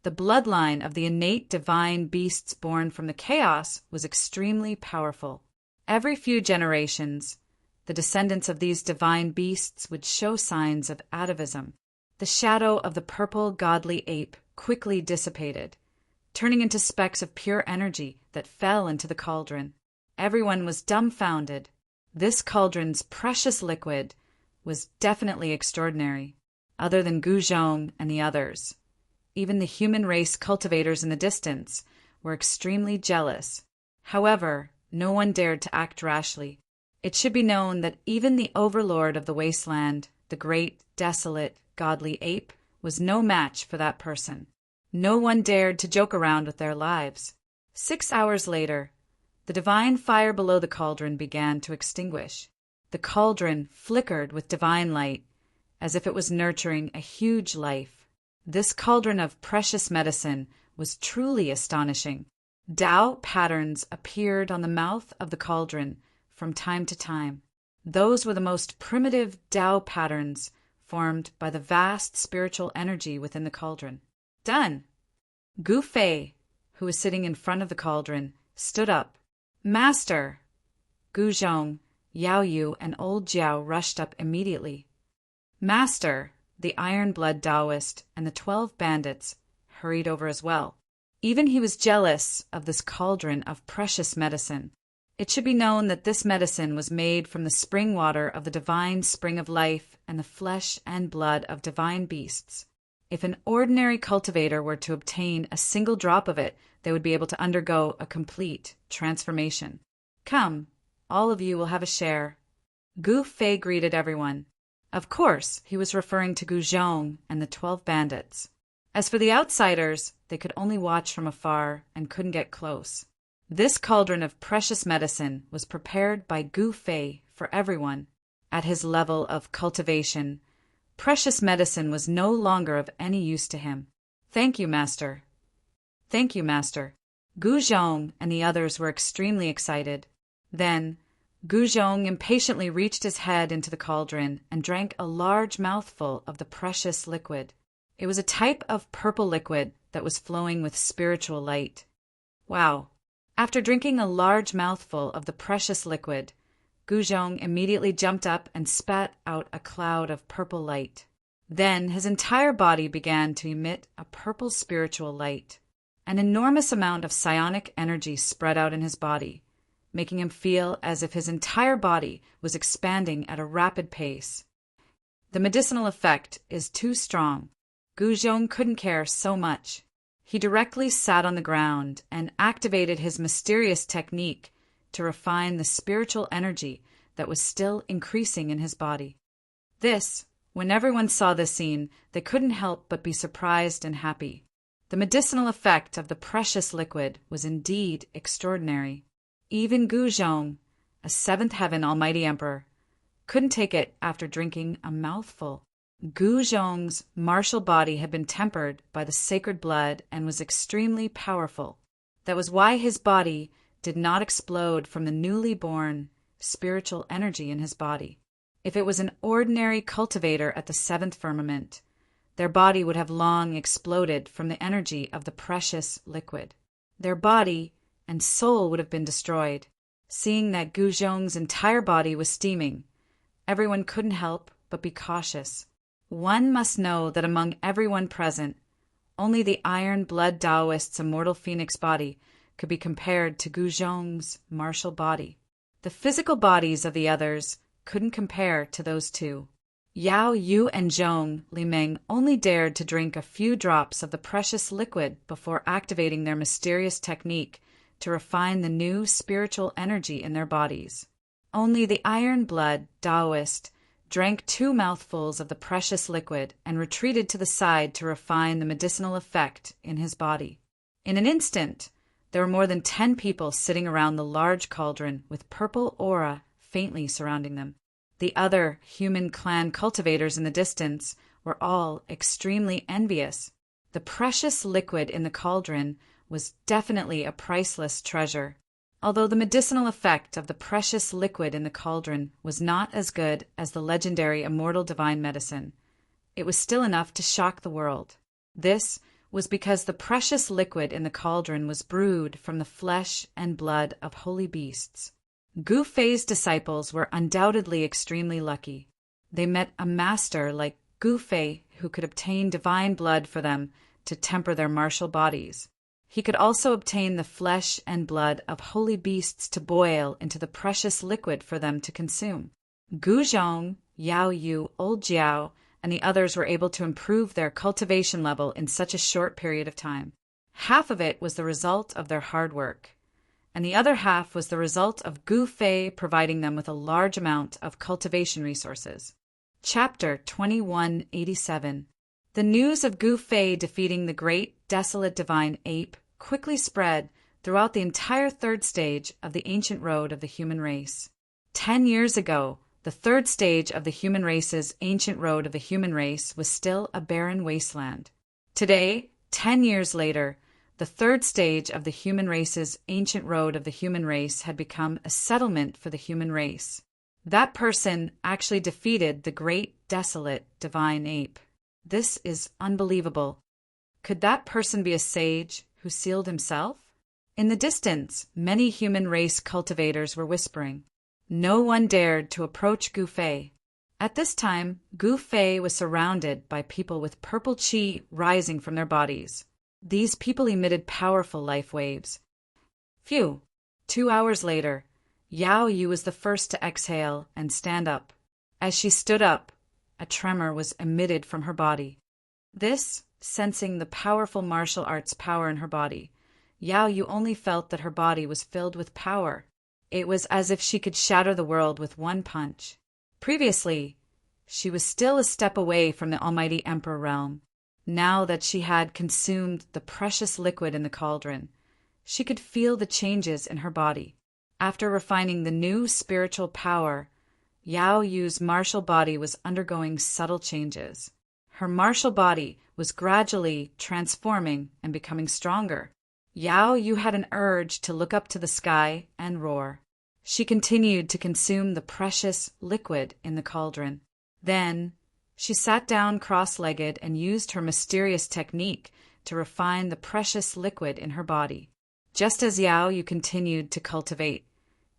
The bloodline of the innate divine beasts born from the chaos was extremely powerful. Every few generations, the descendants of these divine beasts would show signs of atavism. The shadow of the purple godly ape quickly dissipated, turning into specks of pure energy that fell into the cauldron. Everyone was dumbfounded. This cauldron's precious liquid was definitely extraordinary, other than Guzhong and the others. Even the human race cultivators in the distance were extremely jealous. However, no one dared to act rashly. It should be known that even the overlord of the wasteland, the great, desolate, godly ape, was no match for that person. No one dared to joke around with their lives. 6 hours later, the divine fire below the cauldron began to extinguish. The cauldron flickered with divine light, as if it was nurturing a huge life. This cauldron of precious medicine was truly astonishing. Tao patterns appeared on the mouth of the cauldron from time to time. Those were the most primitive Tao patterns formed by the vast spiritual energy within the cauldron. Done! Gu Fei, who was sitting in front of the cauldron, stood up. Master! Guzhong, Yao Yu, and old Jiao rushed up immediately. Master! The iron-blood Taoist and the 12 bandits hurried over as well. Even he was jealous of this cauldron of precious medicine. It should be known that this medicine was made from the spring water of the divine spring of life and the flesh and blood of divine beasts. If an ordinary cultivator were to obtain a single drop of it, they would be able to undergo a complete transformation. Come, all of you will have a share. Gu Fei greeted everyone. Of course, he was referring to Guzhong and the 12 bandits. As for the outsiders, they could only watch from afar and couldn't get close. This cauldron of precious medicine was prepared by Gu Fei for everyone. At his level of cultivation, precious medicine was no longer of any use to him. Thank you, Master. Thank you, Master. Guzhong and the others were extremely excited. Then, Guzhong impatiently reached his head into the cauldron and drank a large mouthful of the precious liquid. It was a type of purple liquid that was flowing with spiritual light. Wow! After drinking a large mouthful of the precious liquid, Guzhong immediately jumped up and spat out a cloud of purple light. Then his entire body began to emit a purple spiritual light. An enormous amount of psionic energy spread out in his body, making him feel as if his entire body was expanding at a rapid pace. The medicinal effect is too strong. Guzhong couldn't care so much. He directly sat on the ground and activated his mysterious technique to refine the spiritual energy that was still increasing in his body. When everyone saw this scene, they couldn't help but be surprised and happy. The medicinal effect of the precious liquid was indeed extraordinary. Even Guzhong, a seventh heaven almighty emperor, couldn't take it after drinking a mouthful. Guzhong's martial body had been tempered by the sacred blood and was extremely powerful. That was why his body did not explode from the newly born spiritual energy in his body. If it was an ordinary cultivator at the seventh firmament, their body would have long exploded from the energy of the precious liquid. Their body and soul would have been destroyed. Seeing that Guzhong's entire body was steaming, everyone couldn't help but be cautious. One must know that among everyone present, only the iron-blood Taoist's immortal phoenix body could be compared to Guzhong's martial body. The physical bodies of the others couldn't compare to those two. Yao Yu and Zhong Limeng only dared to drink a few drops of the precious liquid before activating their mysterious technique to refine the new spiritual energy in their bodies. Only the iron-blood Taoist drank 2 mouthfuls of the precious liquid and retreated to the side to refine the medicinal effect in his body. In an instant, there were more than 10 people sitting around the large cauldron with purple aura faintly surrounding them. The other human clan cultivators in the distance were all extremely envious. The precious liquid in the cauldron was definitely a priceless treasure. Although the medicinal effect of the precious liquid in the cauldron was not as good as the legendary immortal divine medicine, it was still enough to shock the world. This was because the precious liquid in the cauldron was brewed from the flesh and blood of holy beasts. Gu Fei's disciples were undoubtedly extremely lucky. They met a master like Gu Fei who could obtain divine blood for them to temper their martial bodies. He could also obtain the flesh and blood of holy beasts to boil into the precious liquid for them to consume. Gu Zhong, Yao Yu, Old Jiao, and the others were able to improve their cultivation level in such a short period of time. Half of it was the result of their hard work, and the other half was the result of Gu Fei providing them with a large amount of cultivation resources. Chapter 2187. The news of Gu Fei defeating the great, desolate divine ape quickly spread throughout the entire third stage of the ancient road of the human race. 10 years ago, the third stage of the human race's ancient road of the human race was still a barren wasteland. Today, 10 years later, the third stage of the human race's ancient road of the human race had become a settlement for the human race. That person actually defeated the great, desolate divine ape. This is unbelievable. Could that person be a sage who sealed himself? In the distance, many human race cultivators were whispering. No one dared to approach Gu Fei. At this time, Gu Fei was surrounded by people with purple qi rising from their bodies. These people emitted powerful life waves. Phew! 2 hours later, Yao Yu was the first to exhale and stand up. As she stood up, a tremor was emitted from her body. This, sensing the powerful martial arts power in her body, Yao Yu only felt that her body was filled with power. It was as if she could shatter the world with one punch. Previously, she was still a step away from the almighty Emperor realm. Now that she had consumed the precious liquid in the cauldron, she could feel the changes in her body. After refining the new spiritual power, Yao Yu's martial body was undergoing subtle changes. Her martial body was gradually transforming and becoming stronger. Yao Yu had an urge to look up to the sky and roar. She continued to consume the precious liquid in the cauldron. Then, she sat down cross-legged and used her mysterious technique to refine the precious liquid in her body. Just as Yao Yu continued to cultivate,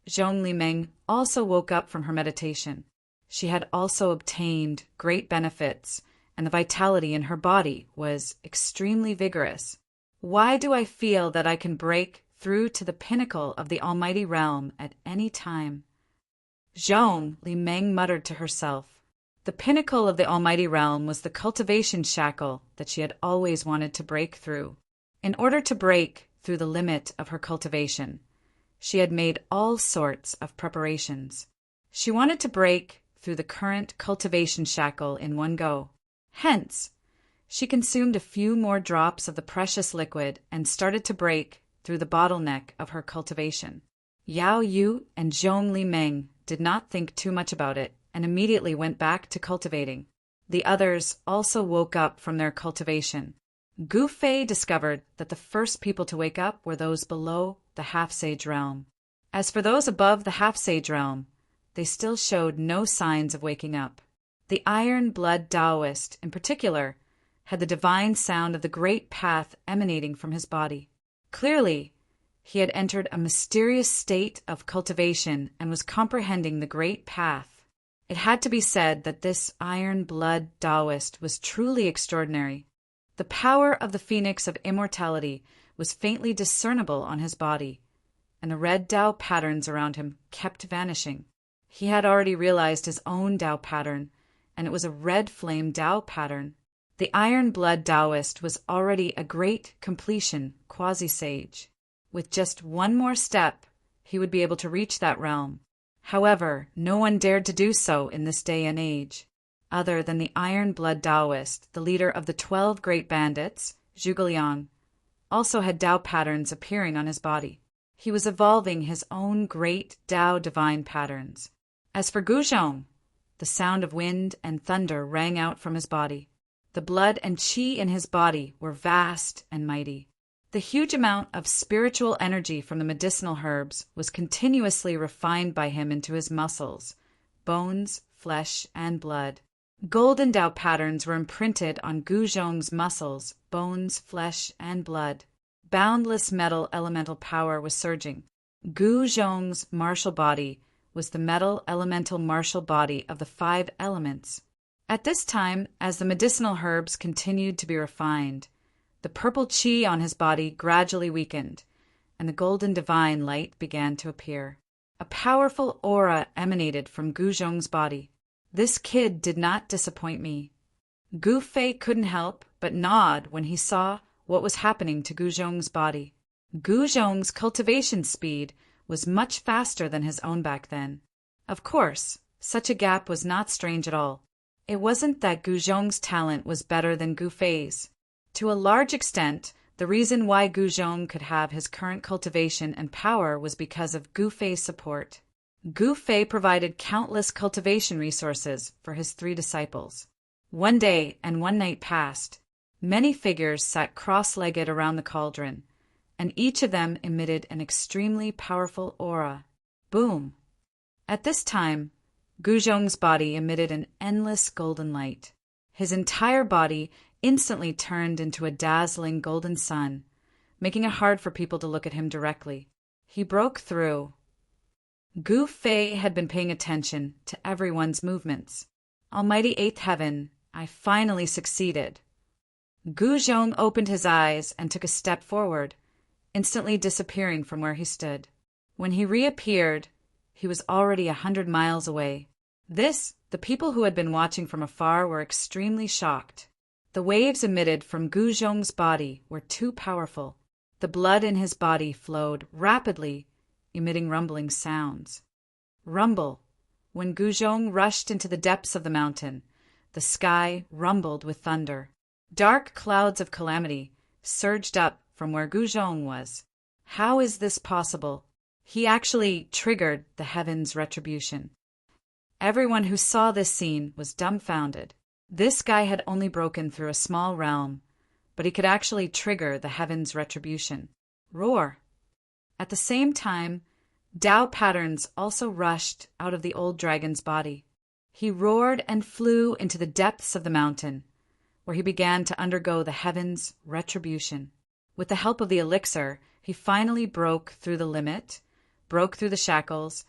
Zhong Limeng also woke up from her meditation. She had also obtained great benefits, and the vitality in her body was extremely vigorous. Why do I feel that I can break through to the pinnacle of the almighty realm at any time? Zhong Limeng muttered to herself. The pinnacle of the almighty realm was the cultivation shackle that she had always wanted to break through. In order to break through the limit of her cultivation, she had made all sorts of preparations. She wanted to break through the current cultivation shackle in one go. Hence, she consumed a few more drops of the precious liquid and started to break through the bottleneck of her cultivation. Yao Yu and Zhong Limeng did not think too much about it and immediately went back to cultivating. The others also woke up from their cultivation. Gu Fei discovered that the first people to wake up were those below the half-sage realm. As for those above the half-sage realm, they still showed no signs of waking up. The iron-blood Taoist, in particular, had the divine sound of the great path emanating from his body. Clearly, he had entered a mysterious state of cultivation and was comprehending the great path. It had to be said that this iron-blood Taoist was truly extraordinary. The power of the phoenix of immortality was faintly discernible on his body, and the red Tao patterns around him kept vanishing. He had already realized his own Tao pattern, and it was a red flame Tao pattern. The iron-blood Taoist was already a great completion quasi-sage. With just one more step, he would be able to reach that realm. However, no one dared to do so in this day and age. Other than the iron-blood Taoist, the leader of the 12 great bandits, Zhuge Liang, also had Tao patterns appearing on his body. He was evolving his own great Tao divine patterns. As for Gu Zhong, the sound of wind and thunder rang out from his body. The blood and qi in his body were vast and mighty. The huge amount of spiritual energy from the medicinal herbs was continuously refined by him into his muscles, bones, flesh, and blood. Golden Tao patterns were imprinted on Gu Zhong's muscles, bones, flesh, and blood. Boundless metal elemental power was surging. Gu Zhong's martial body was the metal elemental martial body of the 5 elements. At this time, as the medicinal herbs continued to be refined, the purple qi on his body gradually weakened, and the golden divine light began to appear. A powerful aura emanated from Gu Zhong's body. This kid did not disappoint me. Gu Fei couldn't help but nod when he saw what was happening to Gu Zhong's body. Gu Zhong's cultivation speed was much faster than his own back then. Of course, such a gap was not strange at all. It wasn't that Gu Zhong's talent was better than Gu Fei's. To a large extent, the reason why Gu Zhong could have his current cultivation and power was because of Gu Fei's support. Gu Fei provided countless cultivation resources for his 3 disciples. One day and one night passed. Many figures sat cross-legged around the cauldron, and each of them emitted an extremely powerful aura. Boom! At this time, Gu Zhong's body emitted an endless golden light. His entire body instantly turned into a dazzling golden sun, making it hard for people to look at him directly. He broke through. Gu Fei had been paying attention to everyone's movements. Almighty Eighth Heaven, I finally succeeded. Gu Zhong opened his eyes and took a step forward, instantly disappearing from where he stood. When he reappeared, he was already 100 miles away. The people who had been watching from afar were extremely shocked. The waves emitted from Gu Zhong's body were too powerful. The blood in his body flowed rapidly, emitting rumbling sounds. Rumble. When Gu Zhong rushed into the depths of the mountain, the sky rumbled with thunder. Dark clouds of calamity surged up from where Gu Zhong was. How is this possible? He actually triggered the heaven's retribution. Everyone who saw this scene was dumbfounded. This guy had only broken through a small realm, but he could actually trigger the heaven's retribution. Roar! At the same time, Tao patterns also rushed out of the old dragon's body. He roared and flew into the depths of the mountain, where he began to undergo the heaven's retribution. With the help of the elixir, he finally broke through the limit, broke through the shackles,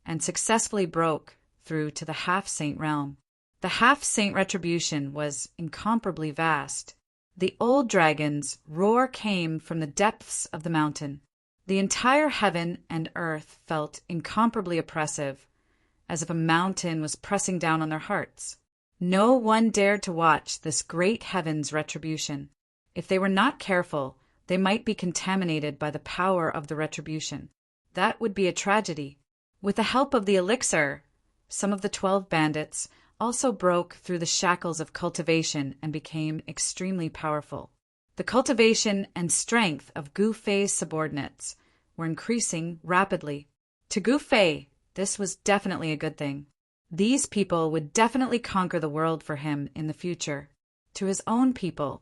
and successfully broke through to the half-saint realm. The half-saint retribution was incomparably vast. The old dragon's roar came from the depths of the mountain. The entire heaven and earth felt incomparably oppressive, as if a mountain was pressing down on their hearts. No one dared to watch this great heaven's retribution. If they were not careful, they might be contaminated by the power of the retribution. That would be a tragedy. With the help of the elixir, some of the 12 bandits also broke through the shackles of cultivation and became extremely powerful. The cultivation and strength of Gu Fei's subordinates were increasing rapidly. To Gu Fei, this was definitely a good thing. These people would definitely conquer the world for him in the future. To his own people,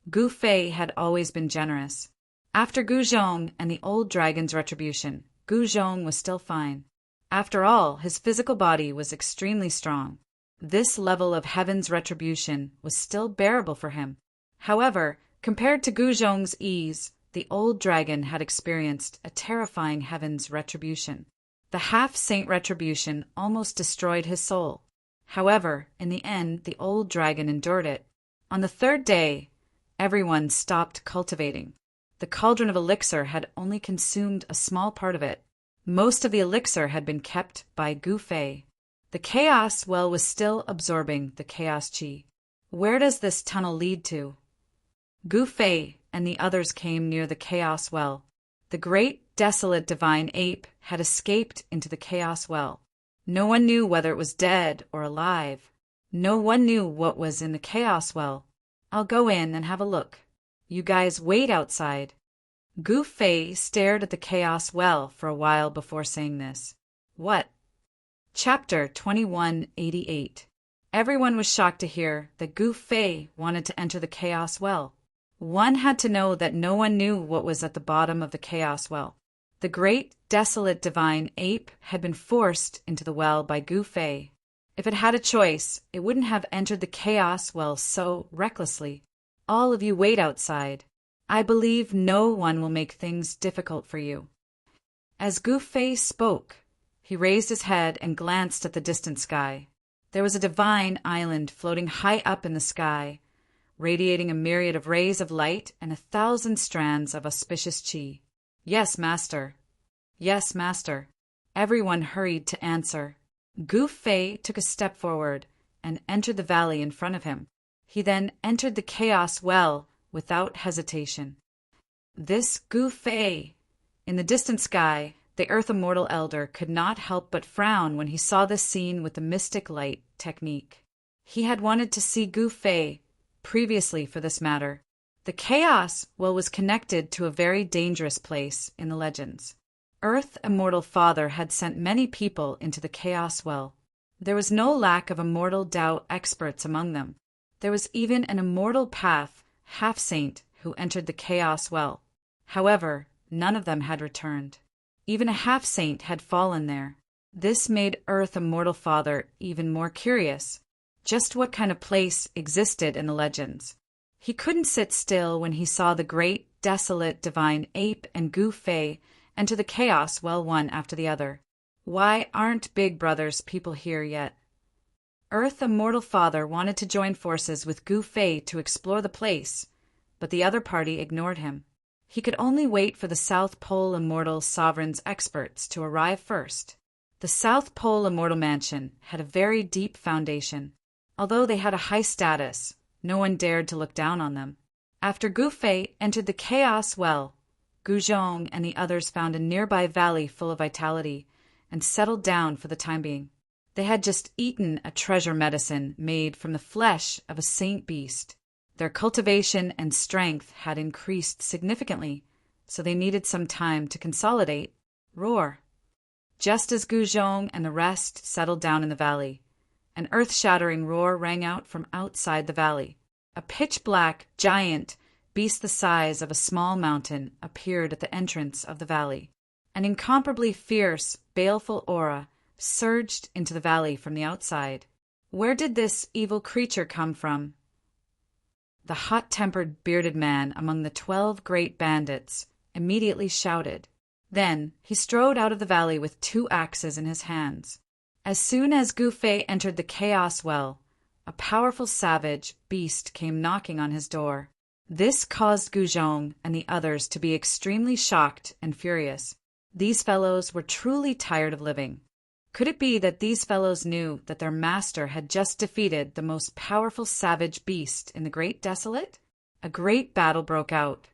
Gu Fei had always been generous. After Gu Zhong and the old dragon's retribution, Gu Zhong was still fine. After all, his physical body was extremely strong. This level of heaven's retribution was still bearable for him. However, compared to Gu Zhong's ease, the old dragon had experienced a terrifying heaven's retribution. The half-saint retribution almost destroyed his soul. However, in the end, the old dragon endured it. On the 3rd day, everyone stopped cultivating. The cauldron of elixir had only consumed a small part of it. Most of the elixir had been kept by Gu Fei. The chaos well was still absorbing the chaos qi. Where does this tunnel lead to? Gu Fei and the others came near the chaos well. The great, desolate divine ape had escaped into the chaos well. No one knew whether it was dead or alive. No one knew what was in the chaos well. I'll go in and have a look. You guys wait outside. Gu Fei stared at the chaos well for a while before saying this. What? Chapter 2188. Everyone was shocked to hear that Gu Fei wanted to enter the Chaos Well. One had to know that no one knew what was at the bottom of the Chaos Well. The great, desolate divine ape had been forced into the well by Gu Fei. If it had a choice, it wouldn't have entered the Chaos Well so recklessly. All of you wait outside. I believe no one will make things difficult for you. As Gu Fei spoke, he raised his head and glanced at the distant sky. There was a divine island floating high up in the sky, radiating a myriad of rays of light and 1,000 strands of auspicious qi. Yes, master. Yes, master. Everyone hurried to answer. Gu Fei took a step forward and entered the valley in front of him. He then entered the Chaos Well without hesitation. This Gu Fei! In the distant sky, the Earth Immortal Elder could not help but frown when he saw this scene with the mystic light technique. He had wanted to see Gu Fei previously for this matter. The Chaos Well was connected to a very dangerous place in the legends. Earth Immortal Father had sent many people into the Chaos Well. There was no lack of immortal Tao experts among them. There was even an immortal path half-saint who entered the Chaos Well. However, none of them had returned. Even a half-saint had fallen there. This made Earth Immortal Father even more curious. Just what kind of place existed in the legends? He couldn't sit still when he saw the great, desolate, divine ape and Gu Fei enter the Chaos Well one after the other. Why aren't Big Brother's people here yet? Earth Immortal Father wanted to join forces with Gu Fei to explore the place, but the other party ignored him. He could only wait for the South Pole Immortal Sovereign's experts to arrive first. The South Pole Immortal Mansion had a very deep foundation. Although they had a high status, no one dared to look down on them. After Gu Fei entered the Chaos Well, Gu Zhong and the others found a nearby valley full of vitality and settled down for the time being. They had just eaten a treasure medicine made from the flesh of a saint beast. Their cultivation and strength had increased significantly, so they needed some time to consolidate. Roar! Just as Gu Zhong and the rest settled down in the valley, an earth-shattering roar rang out from outside the valley. A pitch-black, giant beast the size of a small mountain appeared at the entrance of the valley. An incomparably fierce, baleful aura surged into the valley from the outside. Where did this evil creature come from? The hot-tempered, bearded man among the 12 great bandits immediately shouted. Then he strode out of the valley with 2 axes in his hands. As soon as Gu Fei entered the Chaos Well, a powerful savage beast came knocking on his door. This caused Gu Zhong and the others to be extremely shocked and furious. These fellows were truly tired of living. Could it be that these fellows knew that their master had just defeated the most powerful savage beast in the Great Desolate? A great battle broke out.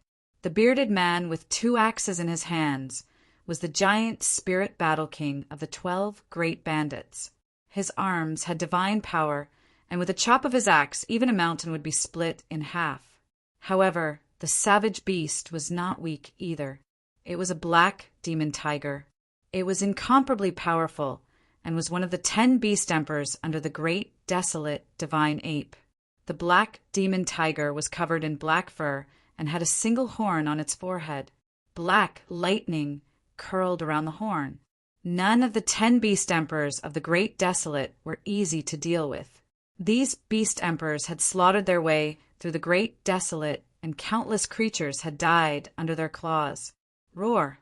The bearded man with 2 axes in his hands was the giant spirit battle king of the 12 great bandits. His arms had divine power, and with a chop of his axe, even a mountain would be split in half. However, the savage beast was not weak either. It was a black demon tiger. It was incomparably powerful, and was one of the 10 beast emperors under the great, desolate, divine ape. The black demon tiger was covered in black fur and had a single horn on its forehead. Black lightning curled around the horn. None of the 10 beast emperors of the great desolate were easy to deal with. These beast emperors had slaughtered their way through the great desolate, and countless creatures had died under their claws. Roar!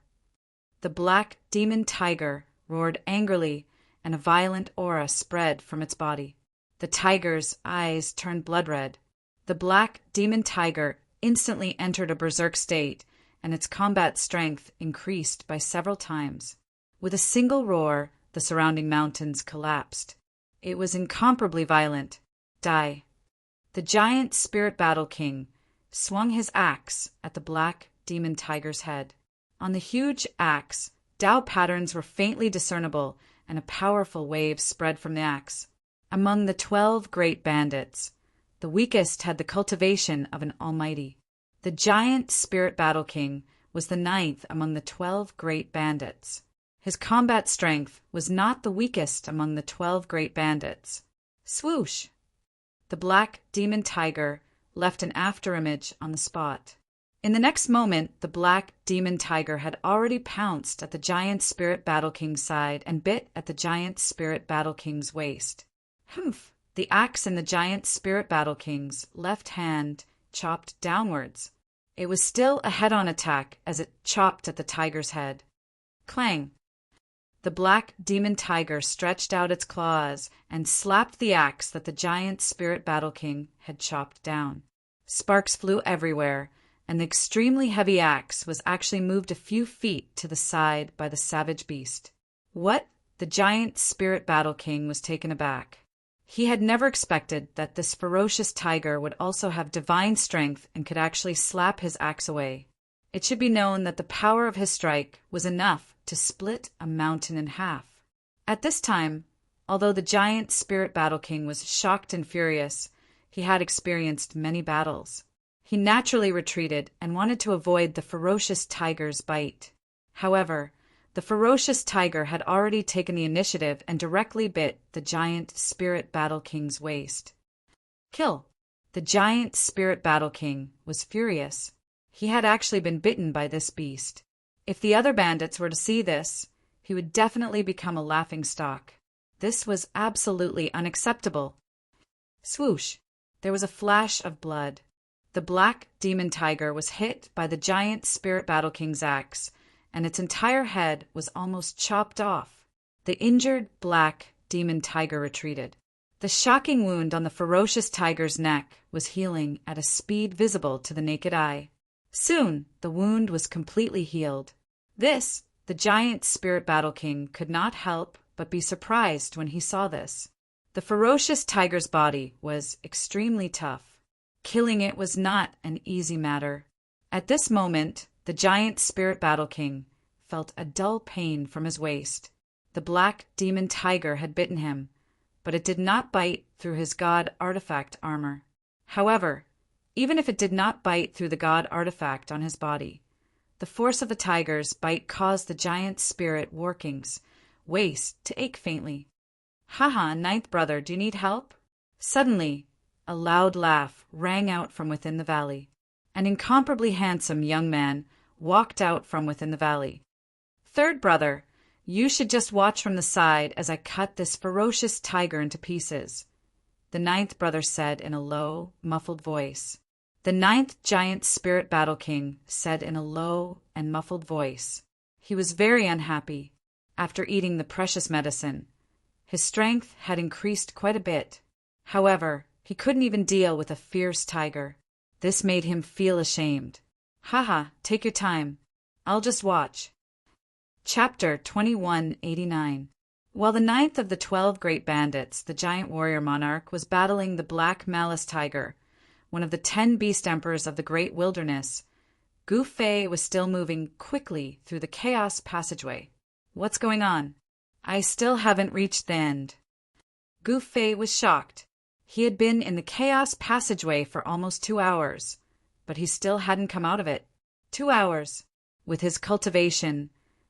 The black demon tiger roared angrily, and a violent aura spread from its body. The tiger's eyes turned blood red. The black demon tiger instantly entered a berserk state, and its combat strength increased by several times. With a single roar, the surrounding mountains collapsed. It was incomparably violent. Die. The giant spirit battle king swung his axe at the black demon tiger's head. On the huge axe, Tao patterns were faintly discernible, and a powerful wave spread from the axe. Among the 12 great bandits, the weakest had the cultivation of an almighty. The giant spirit battle king was the 9th among the 12 great bandits. His combat strength was not the weakest among the 12 great bandits. Swoosh! The black demon tiger left an afterimage on the spot. In the next moment, the black demon tiger had already pounced at the giant spirit battle king's side and bit at the giant spirit battle king's waist. Humph! The axe in the giant spirit battle king's left hand chopped downwards. It was still a head-on attack as it chopped at the tiger's head. Clang! The black demon tiger stretched out its claws and slapped the axe that the giant spirit battle king had chopped down. Sparks flew everywhere, and the extremely heavy axe was actually moved a few feet to the side by the savage beast. What? The giant spirit battle king was taken aback. He had never expected that this ferocious tiger would also have divine strength and could actually slap his axe away. It should be known that the power of his strike was enough to split a mountain in half. At this time, although the giant spirit battle king was shocked and furious, he had experienced many battles. He naturally retreated and wanted to avoid the ferocious tiger's bite. However, the ferocious tiger had already taken the initiative and directly bit the giant spirit battle king's waist. Kill! The giant spirit battle king was furious. He had actually been bitten by this beast. If the other bandits were to see this, he would definitely become a laughingstock. This was absolutely unacceptable. Swoosh! There was a flash of blood. The black demon tiger was hit by the giant spirit battle king's axe, and its entire head was almost chopped off. The injured black demon tiger retreated. The shocking wound on the ferocious tiger's neck was healing at a speed visible to the naked eye. Soon, the wound was completely healed. This, the giant spirit battle king could not help but be surprised when he saw this. The ferocious tiger's body was extremely tough. Killing it was not an easy matter. At this moment, the giant spirit battle king felt a dull pain from his waist. The black demon tiger had bitten him, but it did not bite through his god artifact armor. However, even if it did not bite through the god artifact on his body, the force of the tiger's bite caused the giant spirit workings waist to ache faintly. "Haha, ninth brother, do you need help?" Suddenly, a loud laugh rang out from within the valley. An incomparably handsome young man walked out from within the valley. "Third brother, you should just watch from the side as I cut this ferocious tiger into pieces," the ninth brother said in a low, muffled voice. The ninth giant spirit battle king said in a low and muffled voice. He was very unhappy. After eating the precious medicine, his strength had increased quite a bit. However, he couldn't even deal with a fierce tiger. This made him feel ashamed. "Haha, take your time. I'll just watch." Chapter 2189. While the ninth of the 12 great bandits, the giant warrior monarch, was battling the black malice tiger, one of the 10 beast emperors of the great wilderness, Gu Fei was still moving quickly through the chaos passageway. "What's going on? I still haven't reached the end." Gu Fei was shocked. He had been in the chaos passageway for almost 2 hours, but he still hadn't come out of it. 2 hours. With his cultivation,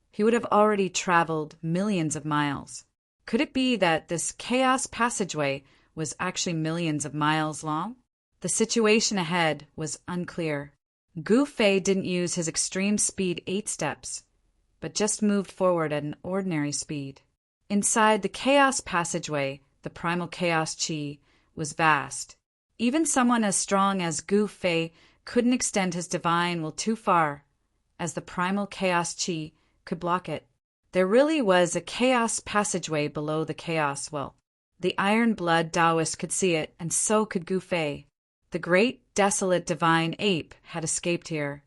he would have already traveled millions of miles. Could it be that this chaos passageway was actually millions of miles long? The situation ahead was unclear. Gu Fei didn't use his extreme speed 8 steps, but just moved forward at an ordinary speed. Inside the chaos passageway, the primal chaos chi was vast. Even someone as strong as Gu Fei couldn't extend his divine will too far, as the primal chaos chi could block it. There really was a chaos passageway below the chaos well. The iron blood Taoist could see it, and so could Gu Fei. The great, desolate divine ape had escaped here,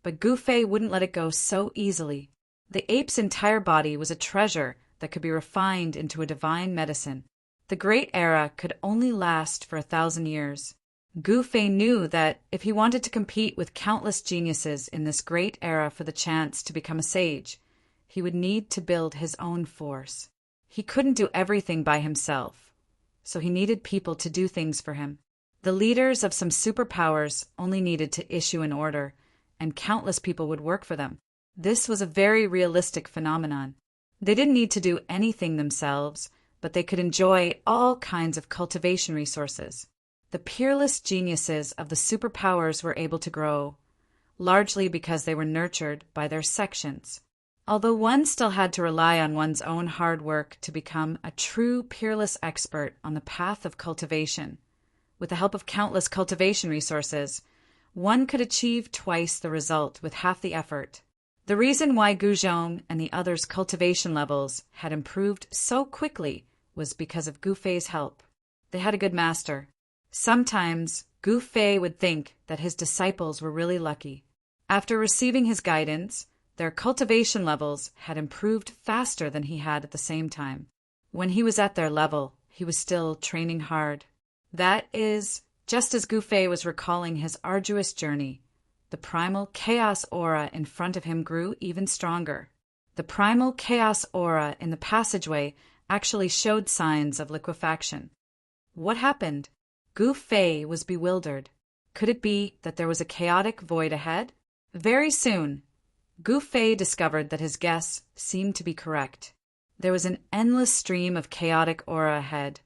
but Gu Fei wouldn't let it go so easily. The ape's entire body was a treasure that could be refined into a divine medicine. The great era could only last for 1,000 years. Gu Fei knew that if he wanted to compete with countless geniuses in this great era for the chance to become a sage, he would need to build his own force. He couldn't do everything by himself, so he needed people to do things for him. The leaders of some superpowers only needed to issue an order, and countless people would work for them. This was a very realistic phenomenon. They didn't need to do anything themselves, but they could enjoy all kinds of cultivation resources. The peerless geniuses of the superpowers were able to grow, largely because they were nurtured by their sections. Although one still had to rely on one's own hard work to become a true peerless expert on the path of cultivation, with the help of countless cultivation resources, one could achieve twice the result with half the effort. The reason why Guzhong and the others' cultivation levels had improved so quickly was because of Gu Fei's help. They had a good master. Sometimes Gu Fei would think that his disciples were really lucky. After receiving his guidance, their cultivation levels had improved faster than he had at the same time. When he was at their level, he was still training hard. That is, just as Gu Fei was recalling his arduous journey, the primal chaos aura in front of him grew even stronger. The primal chaos aura in the passageway actually showed signs of liquefaction. What happened? Gu Fei was bewildered. Could it be that there was a chaotic void ahead? Very soon, Gu Fei discovered that his guess seemed to be correct. There was an endless stream of chaotic aura ahead,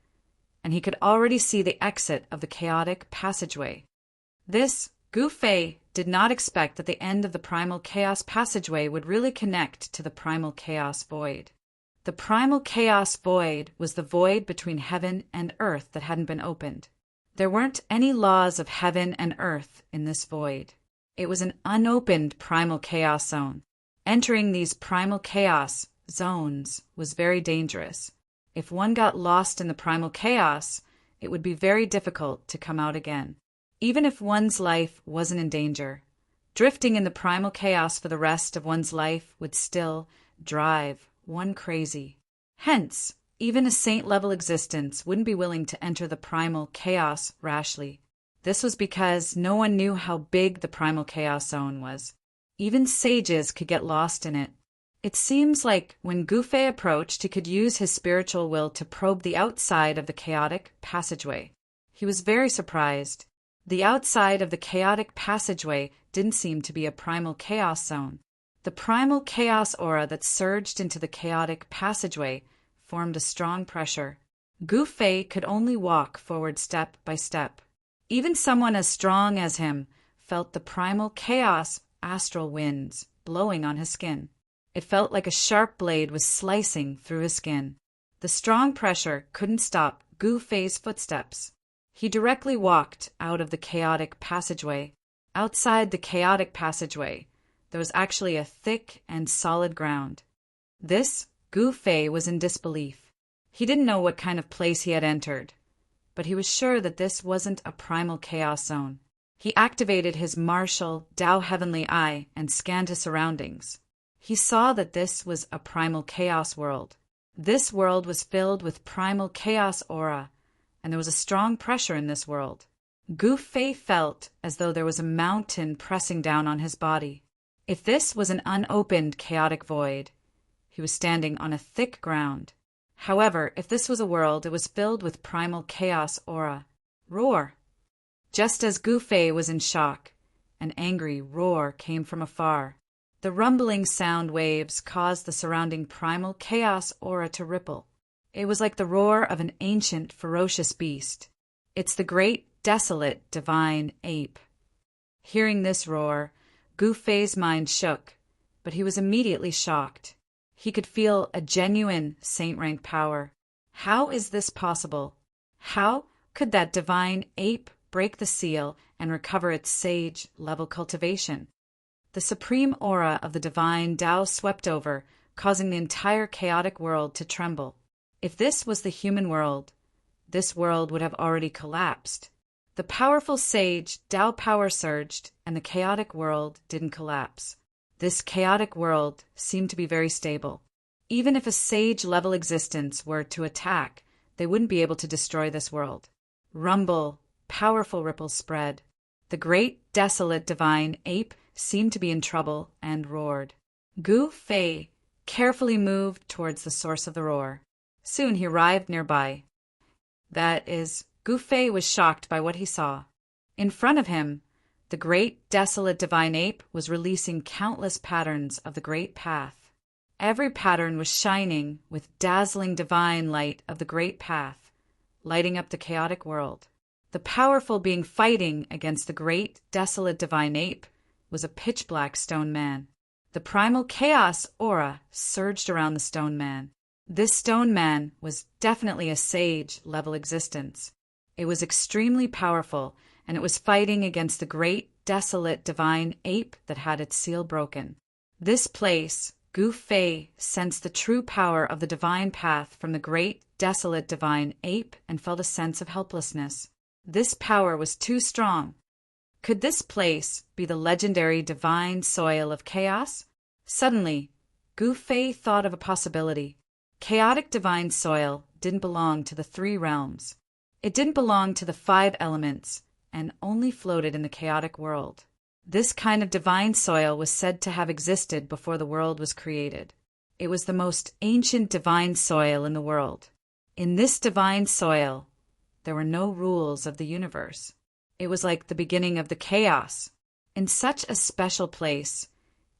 and he could already see the exit of the chaotic passageway. Gu Fei did not expect that the end of the primal chaos passageway would really connect to the primal chaos void. The primal chaos void was the void between heaven and earth that hadn't been opened. There weren't any laws of heaven and earth in this void. It was an unopened primal chaos zone. Entering these primal chaos zones was very dangerous. If one got lost in the primal chaos, it would be very difficult to come out again. Even if one's life wasn't in danger, drifting in the primal chaos for the rest of one's life would still drive one crazy. Hence, even a saint-level existence wouldn't be willing to enter the primal chaos rashly. This was because no one knew how big the primal chaos zone was. Even sages could get lost in it. It seems like when Gu Fei approached, he could use his spiritual will to probe the outside of the chaotic passageway. He was very surprised. The outside of the chaotic passageway didn't seem to be a primal chaos zone. The primal chaos aura that surged into the chaotic passageway formed a strong pressure. Gu Fei could only walk forward step by step. Even someone as strong as him felt the primal chaos astral winds blowing on his skin. It felt like a sharp blade was slicing through his skin. The strong pressure couldn't stop Gu Fei's footsteps. He directly walked out of the chaotic passageway. Outside the chaotic passageway, there was actually a thick and solid ground. Gu Fei was in disbelief. He didn't know what kind of place he had entered, but he was sure that this wasn't a primal chaos zone. He activated his martial Tao Heavenly Eye and scanned his surroundings. He saw that this was a primal chaos world. This world was filled with primal chaos aura, and there was a strong pressure in this world. Gu Fei felt as though there was a mountain pressing down on his body. If this was an unopened chaotic void, he was standing on a thick ground. However, if this was a world, it was filled with primal chaos aura. Roar! Just as Gu Fei was in shock, an angry roar came from afar. The rumbling sound waves caused the surrounding primal chaos aura to ripple. It was like the roar of an ancient, ferocious beast. It's the great, desolate, divine ape. Hearing this roar, Gu Fei's mind shook, but he was immediately shocked. He could feel a genuine saint-rank power. How is this possible? How could that divine ape break the seal and recover its sage-level cultivation? The supreme aura of the divine Tao swept over, causing the entire chaotic world to tremble. If this was the human world, this world would have already collapsed. The powerful sage Tao power surged, and the chaotic world didn't collapse. This chaotic world seemed to be very stable. Even if a sage-level existence were to attack, they wouldn't be able to destroy this world. Rumble, powerful ripples spread. The great, desolate divine ape seemed to be in trouble and roared. Gu Fei carefully moved towards the source of the roar. Soon he arrived nearby. That is, Gu Fei was shocked by what he saw. In front of him, the great, desolate divine ape was releasing countless patterns of the great path. Every pattern was shining with dazzling divine light of the great path, lighting up the chaotic world. The powerful being fighting against the great, desolate divine ape was a pitch-black stone man. The primal chaos aura surged around the stone man. This stone man was definitely a sage-level existence. It was extremely powerful, and it was fighting against the great, desolate divine ape that had its seal broken. This place, Gu Fei sensed the true power of the divine path from the great, desolate divine ape and felt a sense of helplessness. This power was too strong. Could this place be the legendary divine soil of chaos? Suddenly, Gu Fei thought of a possibility. Chaotic divine soil didn't belong to the 3 realms. It didn't belong to the 5 elements and only floated in the chaotic world. This kind of divine soil was said to have existed before the world was created. It was the most ancient divine soil in the world. In this divine soil, there were no rules of the universe. It was like the beginning of the chaos. In such a special place,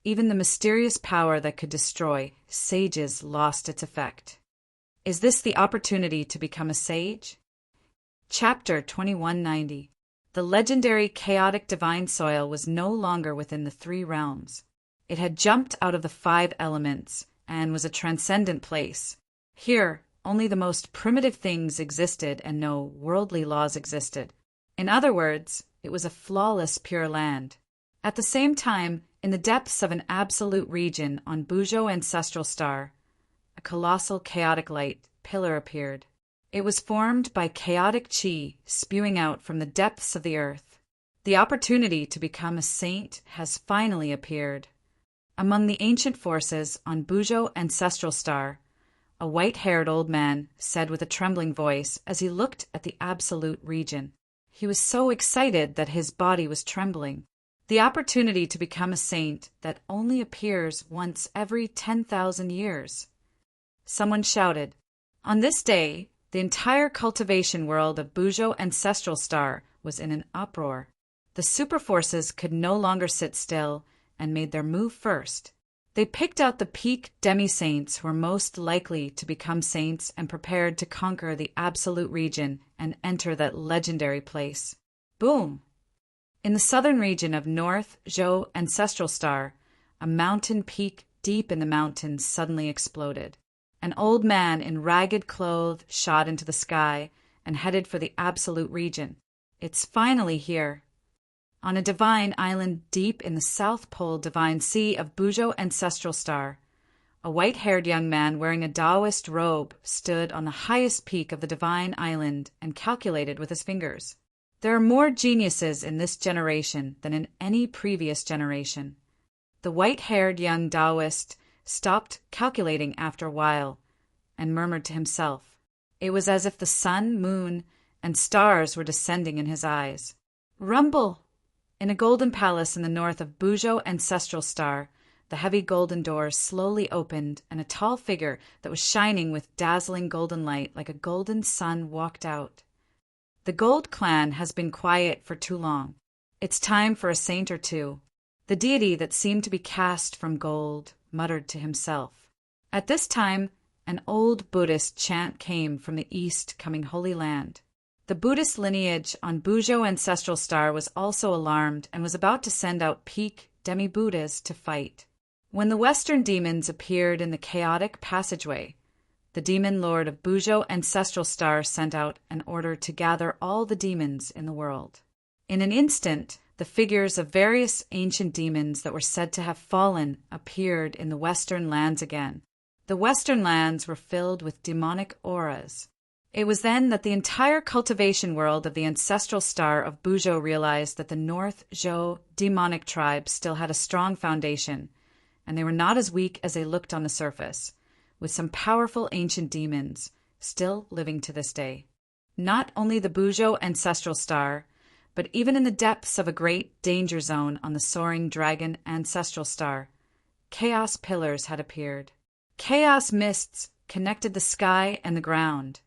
even the mysterious power that could destroy sages lost its effect. Is this the opportunity to become a sage? Chapter 2190. The legendary chaotic divine soil was no longer within the 3 realms. It had jumped out of the 5 elements and was a transcendent place. Here, only the most primitive things existed and no worldly laws existed. In other words, it was a flawless pure land. At the same time, in the depths of an absolute region on Bujo Ancestral Star, a colossal chaotic light pillar appeared. It was formed by chaotic chi spewing out from the depths of the earth. The opportunity to become a saint has finally appeared. Among the ancient forces on Bujo Ancestral Star, a white-haired old man said with a trembling voice as he looked at the absolute region. He was so excited that his body was trembling. The opportunity to become a saint that only appears once every 10,000 years. Someone shouted. On this day, the entire cultivation world of Bujo Ancestral Star was in an uproar. The superforces could no longer sit still and made their move first. They picked out the peak demi-saints who were most likely to become saints and prepared to conquer the absolute region and enter that legendary place. Boom! In the southern region of North Zhou Ancestral Star, a mountain peak deep in the mountains suddenly exploded. An old man in ragged clothes shot into the sky and headed for the absolute region. It's finally here. On a divine island deep in the South Pole Divine Sea of Bujo Ancestral Star, a white-haired young man wearing a Taoist robe stood on the highest peak of the divine island and calculated with his fingers. There are more geniuses in this generation than in any previous generation. The white-haired young Taoist stopped calculating after a while and murmured to himself. It was as if the sun, moon, and stars were descending in his eyes. Rumble! In a golden palace in the north of Bujo Ancestral Star, the heavy golden doors slowly opened and a tall figure that was shining with dazzling golden light like a golden sun walked out. The Gold Clan has been quiet for too long. It's time for a saint or two. The deity that seemed to be cast from gold muttered to himself. At this time, an old Buddhist chant came from the east coming Holy Land. The Buddhist lineage on Bujo Ancestral Star was also alarmed and was about to send out peak demi-Buddhas to fight. When the Western demons appeared in the chaotic passageway, the demon lord of Bujo Ancestral Star sent out an order to gather all the demons in the world. In an instant, the figures of various ancient demons that were said to have fallen appeared in the Western lands again. The Western lands were filled with demonic auras. It was then that the entire cultivation world of the ancestral star of Bujo realized that the North Zhou demonic tribe still had a strong foundation, and they were not as weak as they looked on the surface, with some powerful ancient demons still living to this day. Not only the Bujo ancestral star, but even in the depths of a great danger zone on the soaring dragon ancestral star, chaos pillars had appeared. Chaos mists connected the sky and the ground,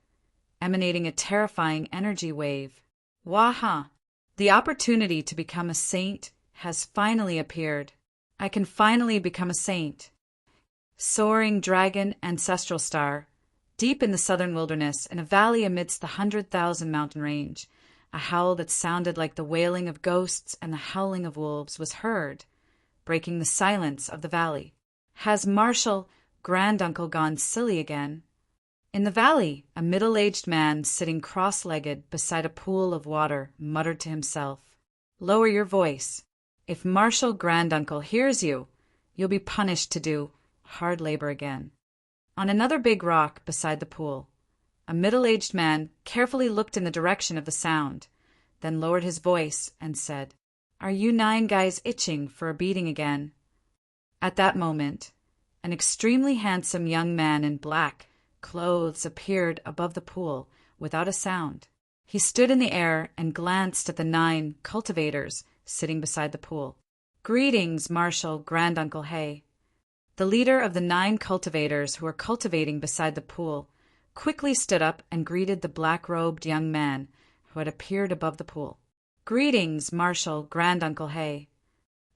emanating a terrifying energy wave. Waha! The opportunity to become a saint has finally appeared. I can finally become a saint. Soaring dragon ancestral star, deep in the southern wilderness, in a valley amidst the 100,000 mountain range, a howl that sounded like the wailing of ghosts and the howling of wolves was heard, breaking the silence of the valley. Has Marshall, Granduncle, gone silly again? In the valley, a middle-aged man sitting cross-legged beside a pool of water muttered to himself, "Lower your voice. If Marshall Granduncle hears you, you'll be punished to do hard labor again." On another big rock beside the pool, a middle-aged man carefully looked in the direction of the sound, then lowered his voice and said, "Are you 9 guys itching for a beating again?" At that moment, an extremely handsome young man in black clothes appeared above the pool without a sound. He stood in the air and glanced at the 9 cultivators sitting beside the pool. "Greetings, Marshall Granduncle Hay." The leader of the 9 cultivators who were cultivating beside the pool quickly stood up and greeted the black-robed young man who had appeared above the pool. "Greetings, Marshall Granduncle Hay."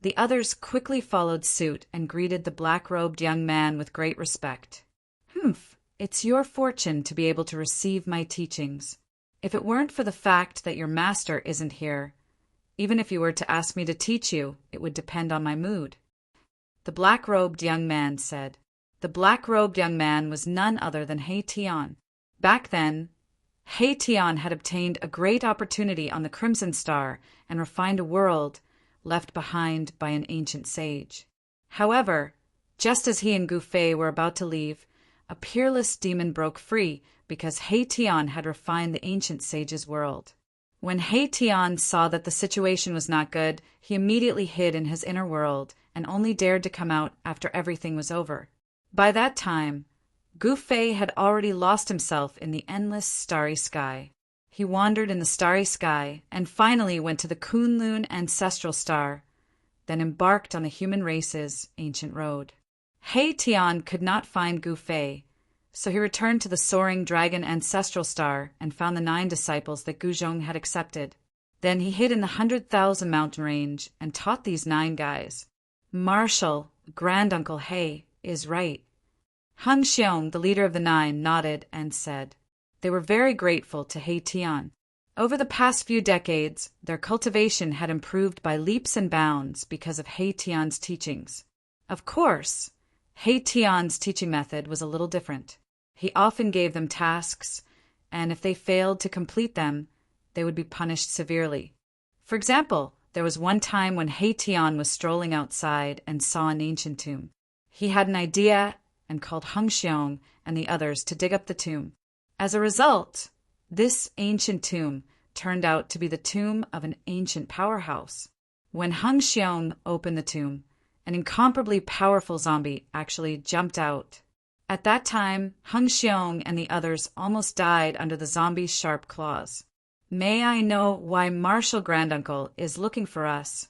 The others quickly followed suit and greeted the black-robed young man with great respect. "Humph, it's your fortune to be able to receive my teachings. If it weren't for the fact that your master isn't here, even if you were to ask me to teach you, it would depend on my mood." The black-robed young man said. The black-robed young man was none other than Hei-Tian. Back then, Hei-Tian had obtained a great opportunity on the Crimson Star and refined a world left behind by an ancient sage. However, just as he and Gu Fei were about to leave, a peerless demon broke free because Hei-Tian had refined the ancient sage's world. When Hei-Tian saw that the situation was not good, he immediately hid in his inner world and only dared to come out after everything was over. By that time, Gu Fei had already lost himself in the endless starry sky. He wandered in the starry sky and finally went to the Kunlun ancestral star, then embarked on the human race's ancient road. Hei-Tian could not find Gu Fei, so he returned to the soaring dragon ancestral star and found the 9 disciples that Guzhong had accepted. Then he hid in the 100,000 mountain range and taught these 9 guys. Marshall, Granduncle Hay, is right. Hung Xiong, the leader of the 9, nodded and said they were very grateful to Hei-Tian. Over the past few decades, their cultivation had improved by leaps and bounds because of Hei-Tian's teachings. Of course, Hei-Tian's teaching method was a little different. He often gave them tasks, and if they failed to complete them, they would be punished severely. For example, there was one time when Hei-Tian was strolling outside and saw an ancient tomb. He had an idea and called Hung Xiong and the others to dig up the tomb. As a result, this ancient tomb turned out to be the tomb of an ancient powerhouse. When Hung Xiong opened the tomb, an incomparably powerful zombie actually jumped out. At that time, Hung Xiong and the others almost died under the zombie's sharp claws. "May I know why Marshall Granduncle is looking for us?"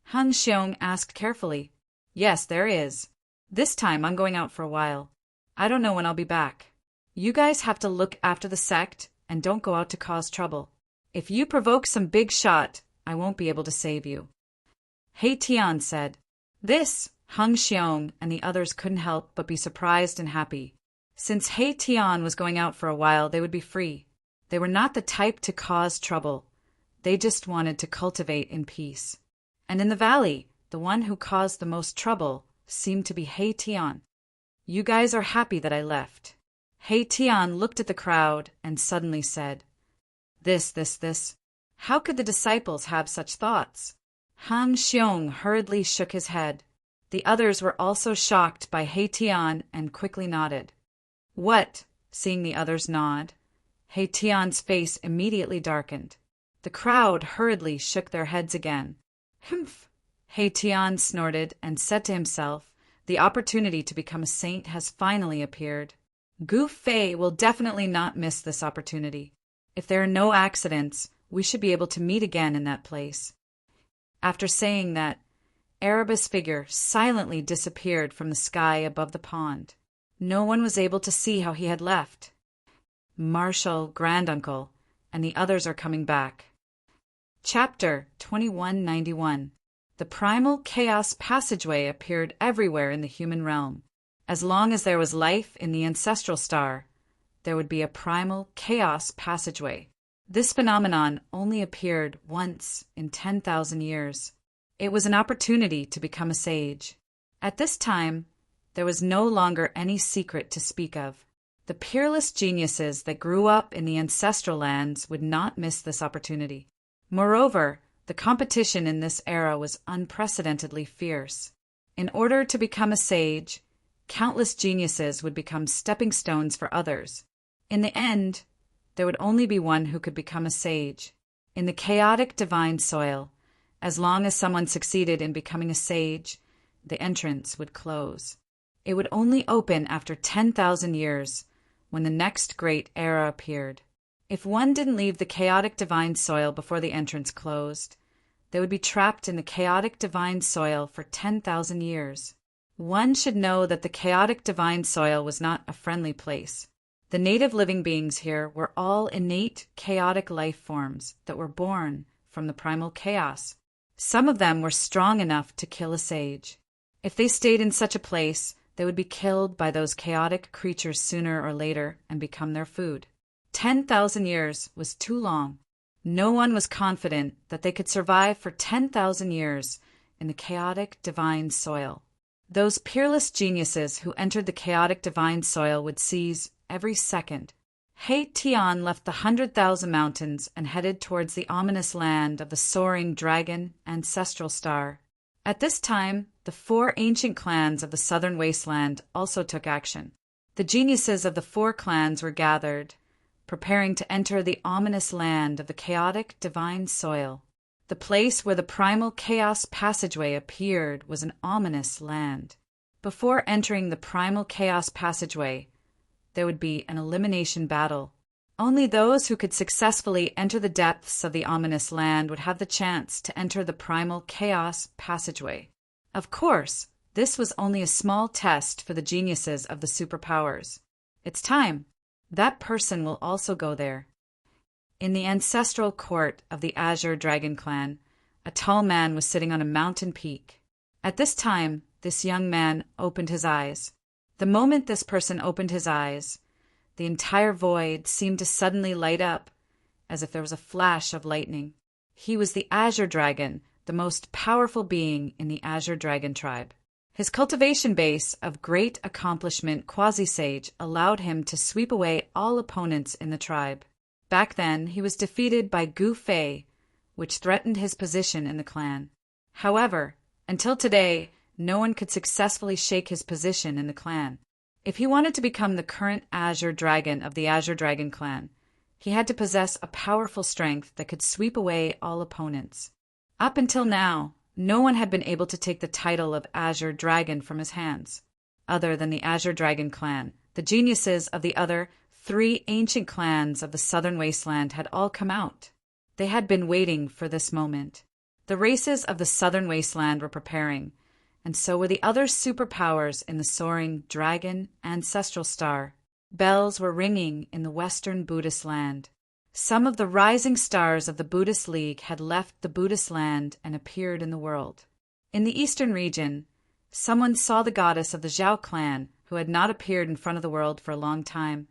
Hung Xiong asked carefully. "Yes, there is. This time I'm going out for a while. I don't know when I'll be back. You guys have to look after the sect and don't go out to cause trouble. If you provoke some big shot, I won't be able to save you." Hei-Tian said. This, Hung Xiong and the others couldn't help but be surprised and happy. Since Hei-Tian was going out for a while, they would be free. They were not the type to cause trouble. They just wanted to cultivate in peace. And in the valley, the one who caused the most trouble seemed to be Hei-Tian. "You guys are happy that I left." Hei-Tian looked at the crowd and suddenly said, This. How could the disciples have such thoughts?" Hung Xiong hurriedly shook his head. The others were also shocked by Hei-Tian and quickly nodded. "What?" Seeing the others nod, Hei-Tian's face immediately darkened. The crowd hurriedly shook their heads again. "Humph!" Hei-Tian snorted and said to himself, "The opportunity to become a saint has finally appeared. Gu Fei will definitely not miss this opportunity. If there are no accidents, we should be able to meet again in that place." After saying that, Erebus' figure silently disappeared from the sky above the pond. No one was able to see how he had left. Marshall Granduncle and the others are coming back. Chapter 2191. The primal chaos passageway appeared everywhere in the human realm. As long as there was life in the ancestral star, there would be a primal chaos passageway. This phenomenon only appeared once in 10,000 years. It was an opportunity to become a sage. At this time, there was no longer any secret to speak of. The peerless geniuses that grew up in the ancestral lands would not miss this opportunity. Moreover, the competition in this era was unprecedentedly fierce. In order to become a sage, countless geniuses would become stepping stones for others. In the end, there would only be one who could become a sage. In the chaotic divine soil, as long as someone succeeded in becoming a sage, the entrance would close. It would only open after 10,000 years, when the next great era appeared. If one didn't leave the chaotic divine soil before the entrance closed, they would be trapped in the chaotic divine soil for 10,000 years. One should know that the chaotic divine soil was not a friendly place. The native living beings here were all innate chaotic life forms that were born from the primal chaos. Some of them were strong enough to kill a sage. If they stayed in such a place, they would be killed by those chaotic creatures sooner or later and become their food. 10,000 years was too long. No one was confident that they could survive for 10,000 years in the chaotic divine soil. Those peerless geniuses who entered the chaotic divine soil would seize every second. He Tian left the 100,000 mountains and headed towards the ominous land of the soaring dragon ancestral star. At this time, the 4 ancient clans of the southern wasteland also took action. The geniuses of the 4 clans were gathered, preparing to enter the ominous land of the chaotic divine soil. The place where the primal chaos passageway appeared was an ominous land. Before entering the primal chaos passageway, there would be an elimination battle. Only those who could successfully enter the depths of the ominous land would have the chance to enter the primal chaos passageway. Of course, this was only a small test for the geniuses of the superpowers. It's time. That person will also go there. In the ancestral court of the Azure Dragon Clan, a tall man was sitting on a mountain peak. At this time, this young man opened his eyes. The moment this person opened his eyes, the entire void seemed to suddenly light up, as if there was a flash of lightning. He was the Azure Dragon, the most powerful being in the Azure Dragon tribe. His cultivation base of great accomplishment quasi-sage allowed him to sweep away all opponents in the tribe. Back then, he was defeated by Gu Fei, which threatened his position in the clan. However, until today, no one could successfully shake his position in the clan. If he wanted to become the current Azure Dragon of the Azure Dragon Clan, he had to possess a powerful strength that could sweep away all opponents. Up until now, no one had been able to take the title of Azure Dragon from his hands. Other than the Azure Dragon Clan, the geniuses of the other 3 ancient clans of the southern wasteland had all come out. They had been waiting for this moment. The races of the southern wasteland were preparing, and so were the other superpowers in the soaring dragon ancestral star. Bells were ringing in the western Buddhist land. Some of the rising stars of the Buddhist League had left the Buddhist land and appeared in the world. In the eastern region, someone saw the goddess of the Zhao clan, who had not appeared in front of the world for a long time,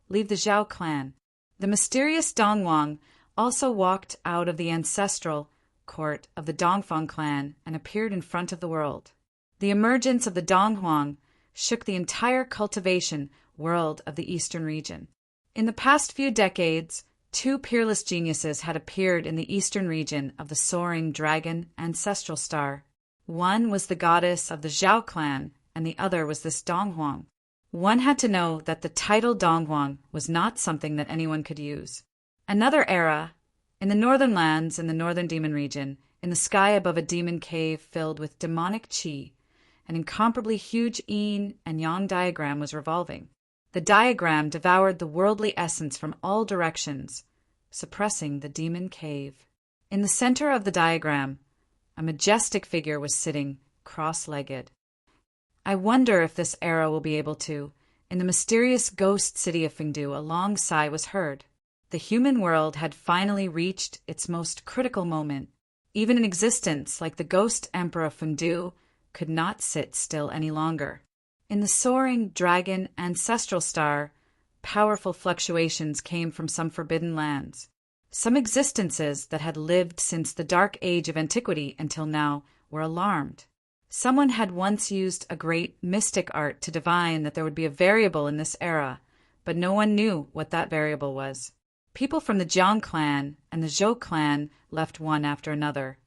leave the Zhao clan. The mysterious Dongwang also walked out of the ancestral court of the Dongfang clan and appeared in front of the world. The emergence of the Donghuang shook the entire cultivation world of the eastern region. In the past few decades, 2 peerless geniuses had appeared in the eastern region of the soaring dragon ancestral star. One was the goddess of the Zhao clan, and the other was this Donghuang. One had to know that the title Donghuang was not something that anyone could use. Another era, in the northern lands in the northern demon region, in the sky above a demon cave filled with demonic qi, an incomparably huge yin and yang diagram was revolving. The diagram devoured the worldly essence from all directions, suppressing the demon cave. In the center of the diagram, a majestic figure was sitting, cross-legged. I wonder if this era will be able to. In the mysterious ghost city of Fengdu, a long sigh was heard. The human world had finally reached its most critical moment. Even an existence like the ghost emperor of Fengdu could not sit still any longer. In the soaring dragon ancestral star, powerful fluctuations came from some forbidden lands. Some existences that had lived since the dark age of antiquity until now were alarmed. Someone had once used a great mystic art to divine that there would be a variable in this era, but no one knew what that variable was. People from the Jiang clan and the Zhou clan left one after another,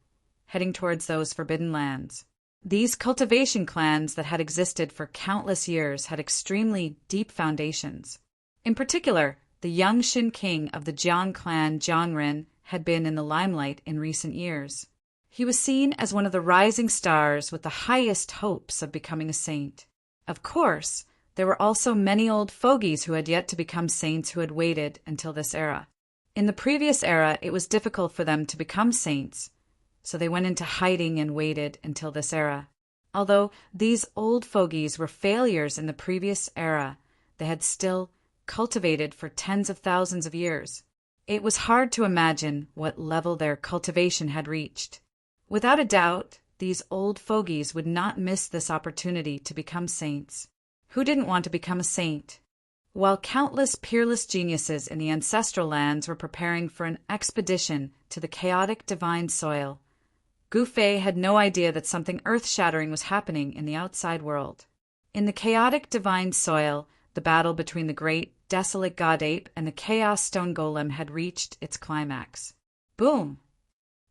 heading towards those forbidden lands. These cultivation clans that had existed for countless years had extremely deep foundations. In particular, the young Shin king of the Jiang clan, Jiangren, had been in the limelight in recent years. He was seen as one of the rising stars with the highest hopes of becoming a saint. Of course, there were also many old fogies who had yet to become saints who had waited until this era. In the previous era, it was difficult for them to become saints, so they went into hiding and waited until this era. Although these old fogies were failures in the previous era, they had still cultivated for tens of thousands of years. It was hard to imagine what level their cultivation had reached. Without a doubt, these old fogies would not miss this opportunity to become saints. Who didn't want to become a saint? While countless peerless geniuses in the ancestral lands were preparing for an expedition to the chaotic divine soil, Gu Fei had no idea that something earth-shattering was happening in the outside world. In the chaotic divine soil, the battle between the great, desolate god ape and the chaos stone golem had reached its climax. Boom!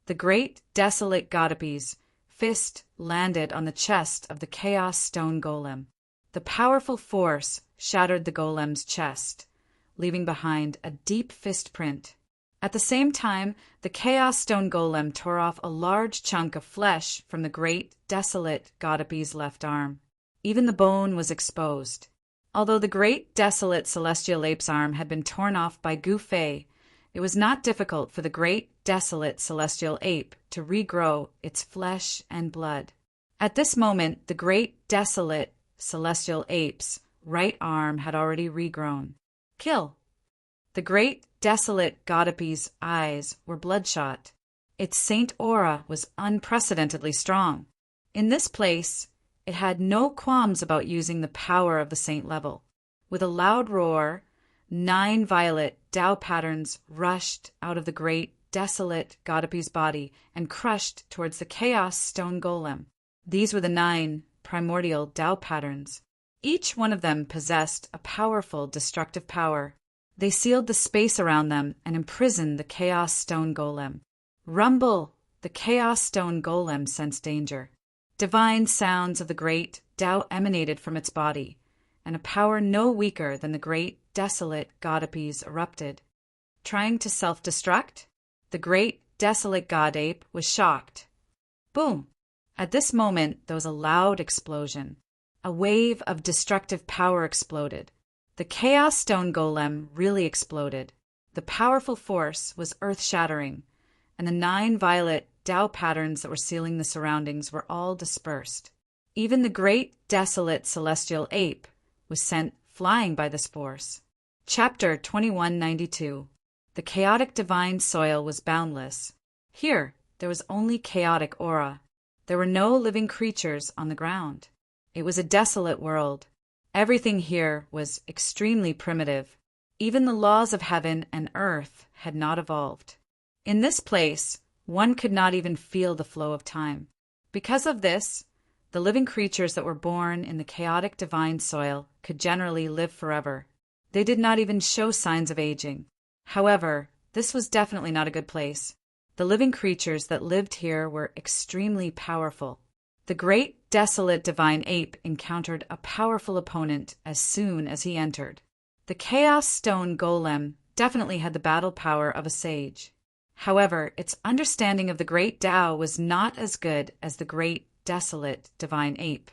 The great, desolate god ape's fist landed on the chest of the chaos stone golem. The powerful force shattered the golem's chest, leaving behind a deep fist print. At the same time, the Chaos Stone Golem tore off a large chunk of flesh from the great, desolate Godapi's left arm. Even the bone was exposed. Although the great, desolate Celestial Ape's arm had been torn off by Gu Fei, it was not difficult for the great, desolate Celestial Ape to regrow its flesh and blood. At this moment, the great, desolate Celestial Ape's right arm had already regrown. Kill! The great, desolate Godapi's eyes were bloodshot. Its saint aura was unprecedentedly strong. In this place, it had no qualms about using the power of the saint level. With a loud roar, 9 violet Tao patterns rushed out of the great, desolate Godapi's body and crushed towards the Chaos Stone Golem. These were the 9 primordial Tao patterns. Each one of them possessed a powerful destructive power. They sealed the space around them and imprisoned the Chaos Stone Golem. Rumble! The Chaos Stone Golem sensed danger. Divine sounds of the great Tao emanated from its body, and a power no weaker than the great, desolate Godapi's erupted. Trying to self-destruct? The great, desolate God Ape was shocked. Boom! At this moment, there was a loud explosion. A wave of destructive power exploded. The Chaos Stone Golem really exploded. The powerful force was earth-shattering, and the 9 violet Tao patterns that were sealing the surroundings were all dispersed. Even the great, desolate Celestial Ape was sent flying by this force. Chapter 2192. The chaotic divine soil was boundless. Here, there was only chaotic aura. There were no living creatures on the ground. It was a desolate world. Everything here was extremely primitive. Even the laws of heaven and earth had not evolved. In this place, one could not even feel the flow of time. Because of this, the living creatures that were born in the chaotic divine soil could generally live forever. They did not even show signs of aging. However, this was definitely not a good place. The living creatures that lived here were extremely powerful. The great, desolate divine ape encountered a powerful opponent as soon as he entered. The Chaos Stone Golem definitely had the battle power of a sage. However, its understanding of the great Tao was not as good as the great, desolate divine ape.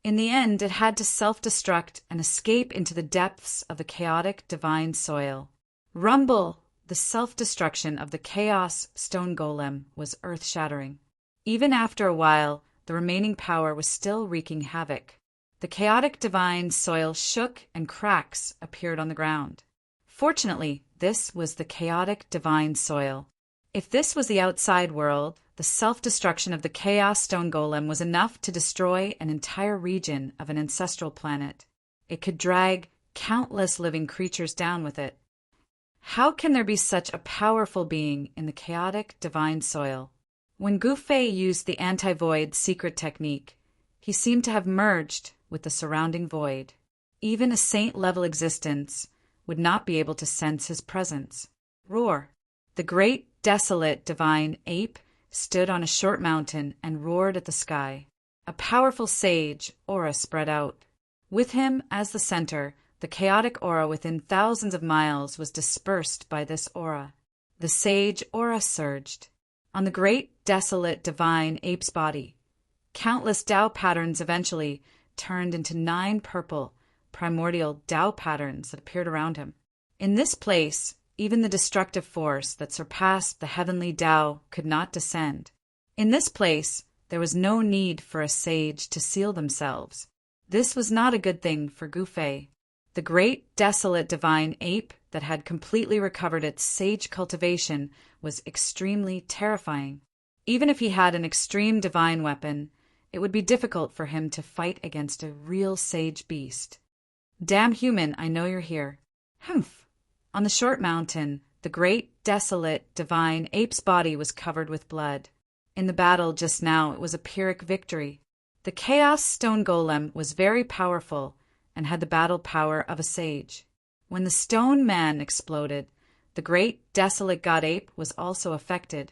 In the end, it had to self-destruct and escape into the depths of the chaotic divine soil. Rumble! The self-destruction of the Chaos Stone Golem was earth-shattering. Even after a while, the remaining power was still wreaking havoc. The chaotic divine soil shook and cracks appeared on the ground. Fortunately, this was the chaotic divine soil. If this was the outside world, the self-destruction of the Chaos Stone Golem was enough to destroy an entire region of an ancestral planet. It could drag countless living creatures down with it. How can there be such a powerful being in the chaotic divine soil? When Gu Fei used the anti-void secret technique, he seemed to have merged with the surrounding void. Even a saint-level existence would not be able to sense his presence. Roar! The great, desolate, divine ape stood on a short mountain and roared at the sky. A powerful sage aura spread out. With him as the center, the chaotic aura within thousands of miles was dispersed by this aura. The sage aura surged. On the great, desolate, divine ape's body, countless Tao patterns eventually turned into 9 purple, primordial Tao patterns that appeared around him. In this place, even the destructive force that surpassed the heavenly Tao could not descend. In this place, there was no need for a sage to seal themselves. This was not a good thing for Gu Fei. The great, desolate, divine ape that had completely recovered its sage cultivation was extremely terrifying. Even if he had an extreme divine weapon, it would be difficult for him to fight against a real sage beast. Damn human, I know you're here. Humph! On the short mountain, the great, desolate, divine ape's body was covered with blood. In the battle just now, it was a Pyrrhic victory. The Chaos Stone Golem was very powerful and had the battle power of a sage. When the Stone Man exploded, the great, desolate god ape was also affected.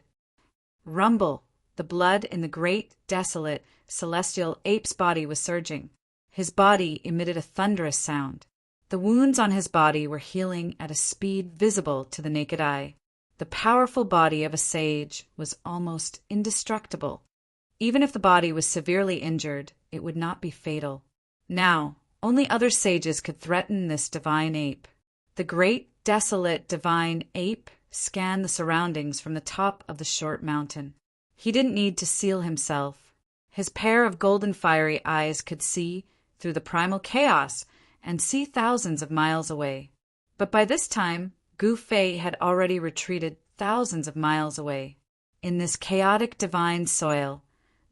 Rumble! The blood in the great, desolate, celestial ape's body was surging. His body emitted a thunderous sound. The wounds on his body were healing at a speed visible to the naked eye. The powerful body of a sage was almost indestructible. Even if the body was severely injured, it would not be fatal. Now, only other sages could threaten this divine ape. The great, desolate, divine ape scanned the surroundings from the top of the short mountain. He didn't need to seal himself. His pair of golden fiery eyes could see through the primal chaos and see thousands of miles away. But by this time, Gu Fei had already retreated thousands of miles away. In this chaotic divine soil,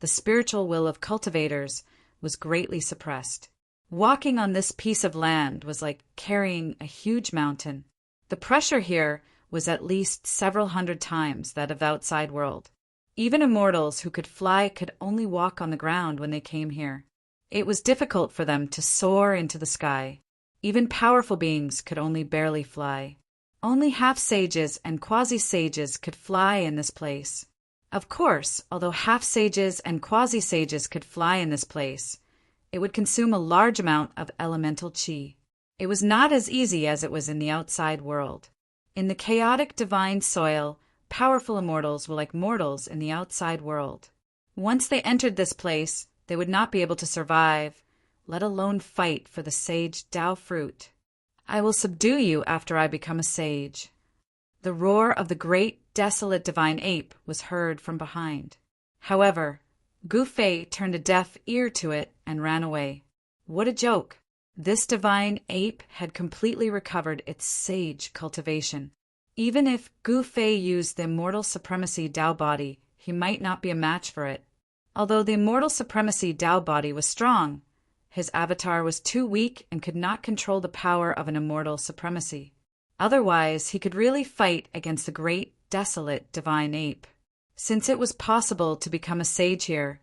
the spiritual will of cultivators was greatly suppressed. Walking on this piece of land was like carrying a huge mountain. The pressure here was at least several hundred times that of the outside world. Even immortals who could fly could only walk on the ground when they came here. It was difficult for them to soar into the sky. Even powerful beings could only barely fly. Only half-sages and quasi-sages could fly in this place. Of course, although half-sages and quasi-sages could fly in this place, it would consume a large amount of elemental chi. It was not as easy as it was in the outside world. In the chaotic divine soil, powerful immortals were like mortals in the outside world. Once they entered this place, they would not be able to survive, let alone fight for the sage Tao fruit. I will subdue you after I become a sage. The roar of the great, desolate divine ape was heard from behind. However, Gu Fei turned a deaf ear to it and ran away. What a joke! This divine ape had completely recovered its sage cultivation. Even if Gu Fei used the immortal supremacy Tao body, he might not be a match for it. Although the immortal supremacy Tao body was strong, his avatar was too weak and could not control the power of an immortal supremacy. Otherwise, he could really fight against the great, desolate divine ape. Since it was possible to become a sage here,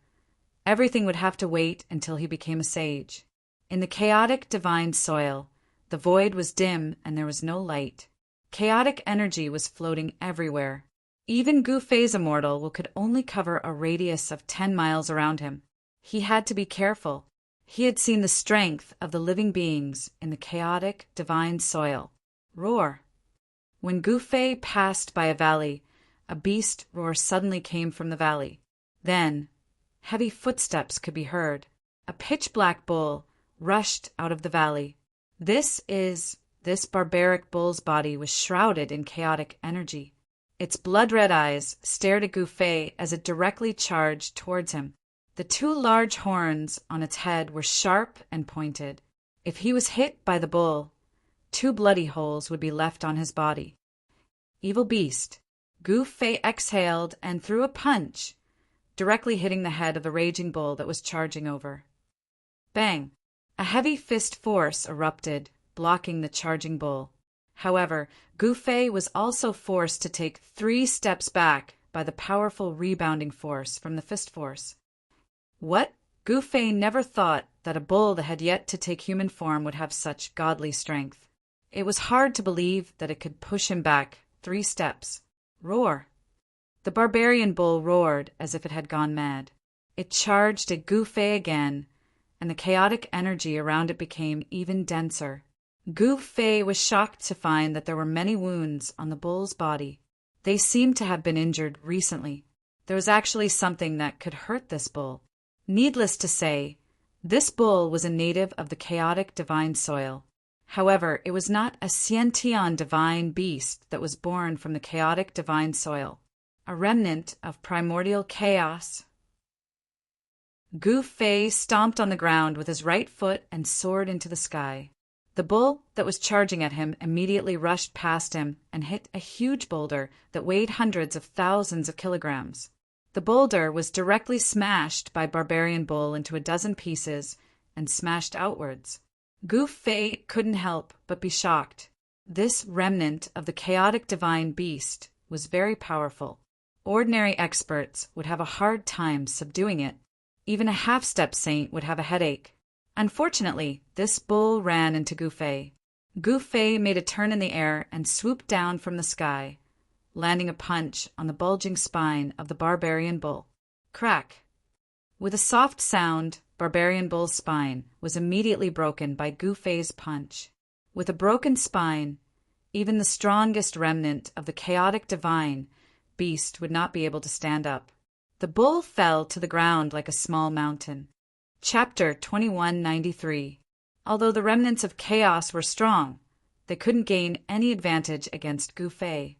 everything would have to wait until he became a sage. In the chaotic divine soil, the void was dim and there was no light. Chaotic energy was floating everywhere. Even Gu Fei's immortal could only cover a radius of 10 miles around him. He had to be careful. He had seen the strength of the living beings in the chaotic divine soil. Roar! When Gu Fei passed by a valley, a beast roar suddenly came from the valley. Then, heavy footsteps could be heard. A pitch-black bull rushed out of the valley. This barbaric bull's body was shrouded in chaotic energy. Its blood-red eyes stared at Gu Fei as it directly charged towards him. The 2 large horns on its head were sharp and pointed. If he was hit by the bull, 2 bloody holes would be left on his body. Evil beast! Gu Fei exhaled and threw a punch, directly hitting the head of the raging bull that was charging over. Bang! A heavy fist force erupted, blocking the charging bull. However, Gu Fei was also forced to take 3 steps back by the powerful rebounding force from the fist force. What? Gu Fei never thought that a bull that had yet to take human form would have such godly strength. It was hard to believe that it could push him back 3 steps. Roar! The barbarian bull roared as if it had gone mad. It charged at Gu Fei again, and the chaotic energy around it became even denser. Gu Fei was shocked to find that there were many wounds on the bull's body. They seemed to have been injured recently. There was actually something that could hurt this bull. Needless to say, this bull was a native of the chaotic divine soil. However, it was not a sentient divine beast that was born from the chaotic divine soil, a remnant of primordial chaos. Gu Fei stomped on the ground with his right foot and soared into the sky. The bull that was charging at him immediately rushed past him and hit a huge boulder that weighed hundreds of thousands of kilograms. The boulder was directly smashed by Barbarian Bull into a dozen pieces and smashed outwards. Gu Fei couldn't help but be shocked. This remnant of the chaotic divine beast was very powerful. Ordinary experts would have a hard time subduing it. Even a half-step saint would have a headache. Unfortunately, this bull ran into Gu Fei. Gu Fei made a turn in the air and swooped down from the sky, landing a punch on the bulging spine of the Barbarian Bull. Crack! With a soft sound, Barbarian Bull's spine was immediately broken by Gu Fei's punch. With a broken spine, even the strongest remnant of the chaotic divine beast would not be able to stand up. The bull fell to the ground like a small mountain. Chapter 2193. Although the remnants of chaos were strong, they couldn't gain any advantage against Gu Fei.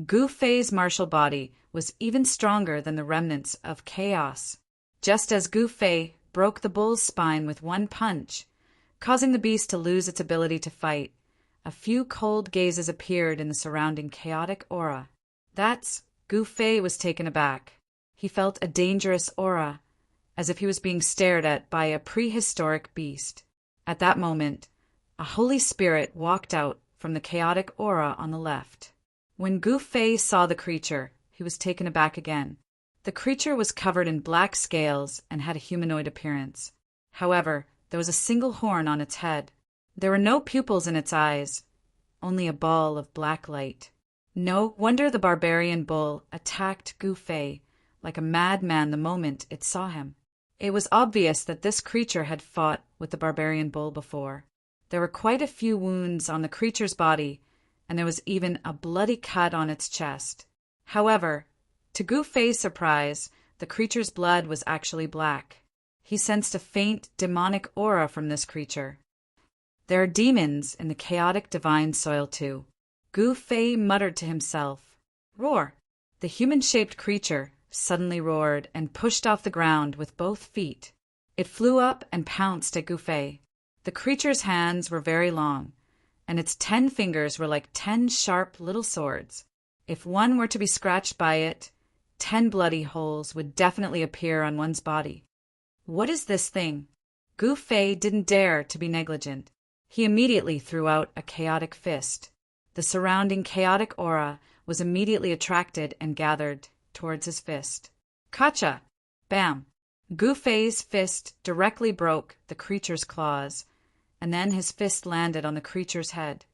Gu Fei's martial body was even stronger than the remnants of chaos. Just as Gu Fei broke the bull's spine with one punch, causing the beast to lose its ability to fight, a few cold gazes appeared in the surrounding chaotic aura. Gu Fei was taken aback. He felt a dangerous aura, as if he was being stared at by a prehistoric beast. At that moment, a holy spirit walked out from the chaotic aura on the left. When Gu Fei saw the creature, he was taken aback again. The creature was covered in black scales and had a humanoid appearance. However, there was a single horn on its head. There were no pupils in its eyes, only a ball of black light. No wonder the barbarian bull attacked Gu Fei like a madman the moment it saw him. It was obvious that this creature had fought with the barbarian bull before. There were quite a few wounds on the creature's body, and there was even a bloody cut on its chest. However, to Gu Fei's surprise, the creature's blood was actually black. He sensed a faint demonic aura from this creature. There are demons in the chaotic divine soil too. Gu Fei muttered to himself. Roar! The human-shaped creature suddenly roared and pushed off the ground with both feet. It flew up and pounced at Gu Fei. The creature's hands were very long, and its 10 fingers were like 10 sharp little swords. If one were to be scratched by it, 10 bloody holes would definitely appear on one's body. What is this thing? Gu Fei didn't dare to be negligent. He immediately threw out a chaotic fist. The surrounding chaotic aura was immediately attracted and gathered towards his fist. Kacha! Bam! Gu Fei's fist directly broke the creature's claws, and then his fist landed on the creature's head.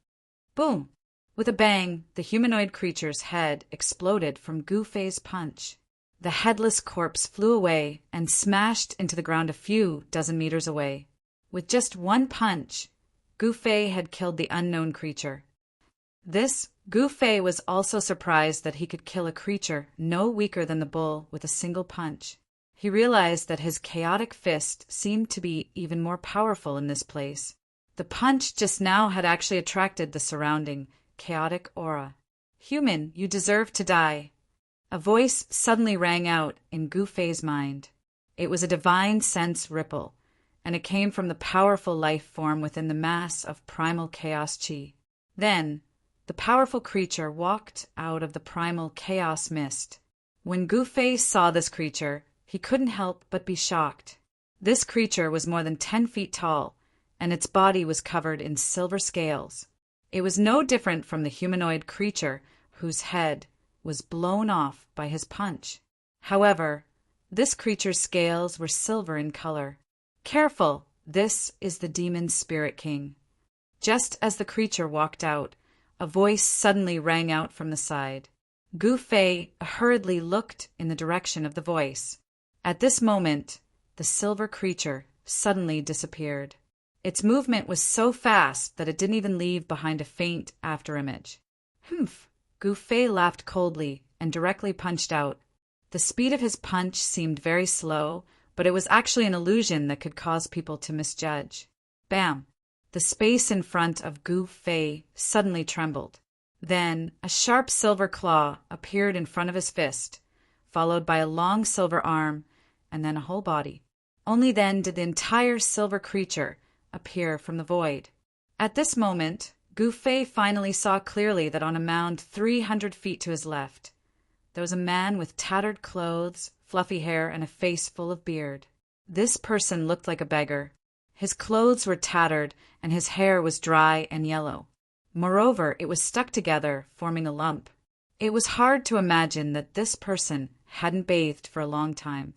Boom! With a bang, the humanoid creature's head exploded from Gu Fei's punch. The headless corpse flew away and smashed into the ground a few dozen meters away. With just one punch, Gu Fei had killed the unknown creature. Gu Fei was also surprised that he could kill a creature no weaker than the bull with a single punch. He realized that his chaotic fist seemed to be even more powerful in this place. The punch just now had actually attracted the surrounding chaotic aura. Human, you deserve to die. A voice suddenly rang out in Gu Fei's mind. It was a divine sense ripple, and it came from the powerful life form within the mass of primal chaos chi. Then, the powerful creature walked out of the primal chaos mist. When Gu Fei saw this creature, he couldn't help but be shocked. This creature was more than 10 feet tall, and its body was covered in silver scales. It was no different from the humanoid creature whose head was blown off by his punch. However, this creature's scales were silver in color. Careful, this is the demon spirit king. Just as the creature walked out, a voice suddenly rang out from the side. Gu Fei hurriedly looked in the direction of the voice. At this moment, the silver creature suddenly disappeared. Its movement was so fast that it didn't even leave behind a faint afterimage. Humph! Gu Fei laughed coldly and directly punched out. The speed of his punch seemed very slow, but it was actually an illusion that could cause people to misjudge. Bam! The space in front of Gu Fei suddenly trembled. Then a sharp silver claw appeared in front of his fist, followed by a long silver arm, and then a whole body. Only then did the entire silver creature appear from the void. At this moment, Gu Fei finally saw clearly that on a mound 300 feet to his left, there was a man with tattered clothes, fluffy hair, and a face full of beard. This person looked like a beggar. His clothes were tattered, and his hair was dry and yellow. Moreover, it was stuck together, forming a lump. It was hard to imagine that this person hadn't bathed for a long time.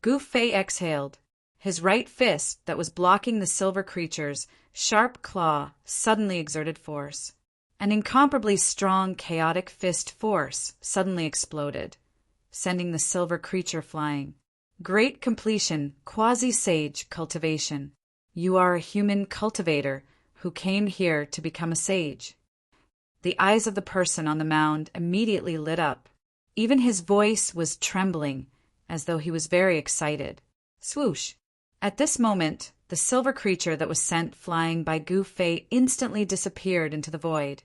Gu Fei exhaled. His right fist, that was blocking the silver creature's sharp claw, suddenly exerted force. An incomparably strong chaotic fist force suddenly exploded, sending the silver creature flying. Great completion, quasi-sage cultivation. You are a human cultivator who came here to become a sage. The eyes of the person on the mound immediately lit up. Even his voice was trembling, as though he was very excited. Swoosh! At this moment, the silver creature that was sent flying by Gu Fei instantly disappeared into the void,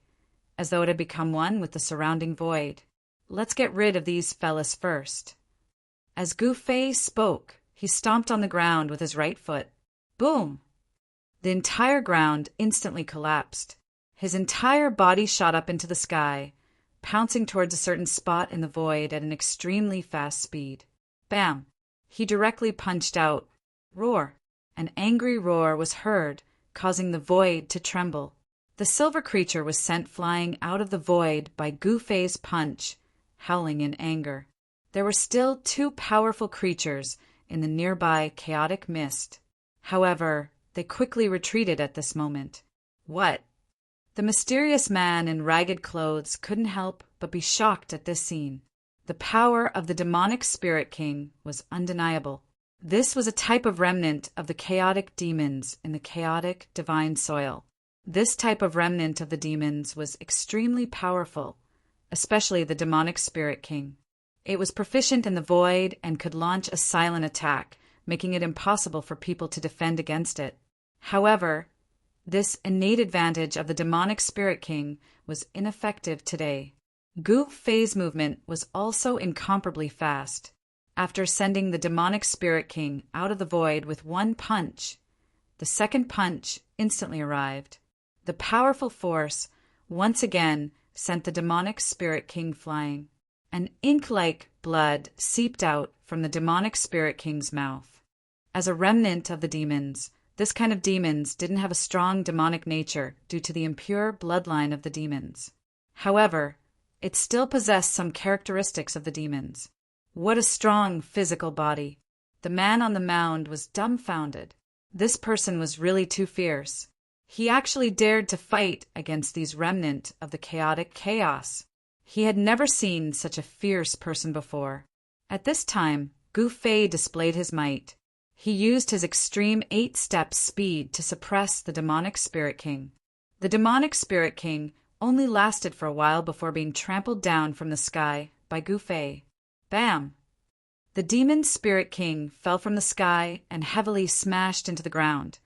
as though it had become one with the surrounding void. Let's get rid of these fellas first. As Gu Fei spoke, he stomped on the ground with his right foot. Boom! The entire ground instantly collapsed. His entire body shot up into the sky, pouncing towards a certain spot in the void at an extremely fast speed. Bam! He directly punched out. Roar! An angry roar was heard, causing the void to tremble. The silver creature was sent flying out of the void by Gu Fei's punch, howling in anger. There were still two powerful creatures in the nearby chaotic mist. However, they quickly retreated at this moment. What? The mysterious man in ragged clothes couldn't help but be shocked at this scene. The power of the demonic spirit king was undeniable. This was a type of remnant of the chaotic demons in the chaotic divine soil. This type of remnant of the demons was extremely powerful, especially the demonic spirit king. It was proficient in the void and could launch a silent attack, making it impossible for people to defend against it. However, this innate advantage of the demonic spirit king was ineffective today. Gu Fei's movement was also incomparably fast. After sending the demonic spirit king out of the void with one punch, the second punch instantly arrived. The powerful force once again sent the demonic spirit king flying. An ink-like blood seeped out from the demonic spirit king's mouth. As a remnant of the demons, this kind of demons didn't have a strong demonic nature due to the impure bloodline of the demons. However, it still possessed some characteristics of the demons. What a strong physical body! The man on the mound was dumbfounded. This person was really too fierce. He actually dared to fight against these remnant of the chaotic chaos. He had never seen such a fierce person before. At this time, Gu Fei displayed his might. He used his extreme 8-step speed to suppress the demonic spirit king. The demonic spirit king only lasted for a while before being trampled down from the sky by Gu Fei. Bam! The demon spirit king fell from the sky and heavily smashed into the ground,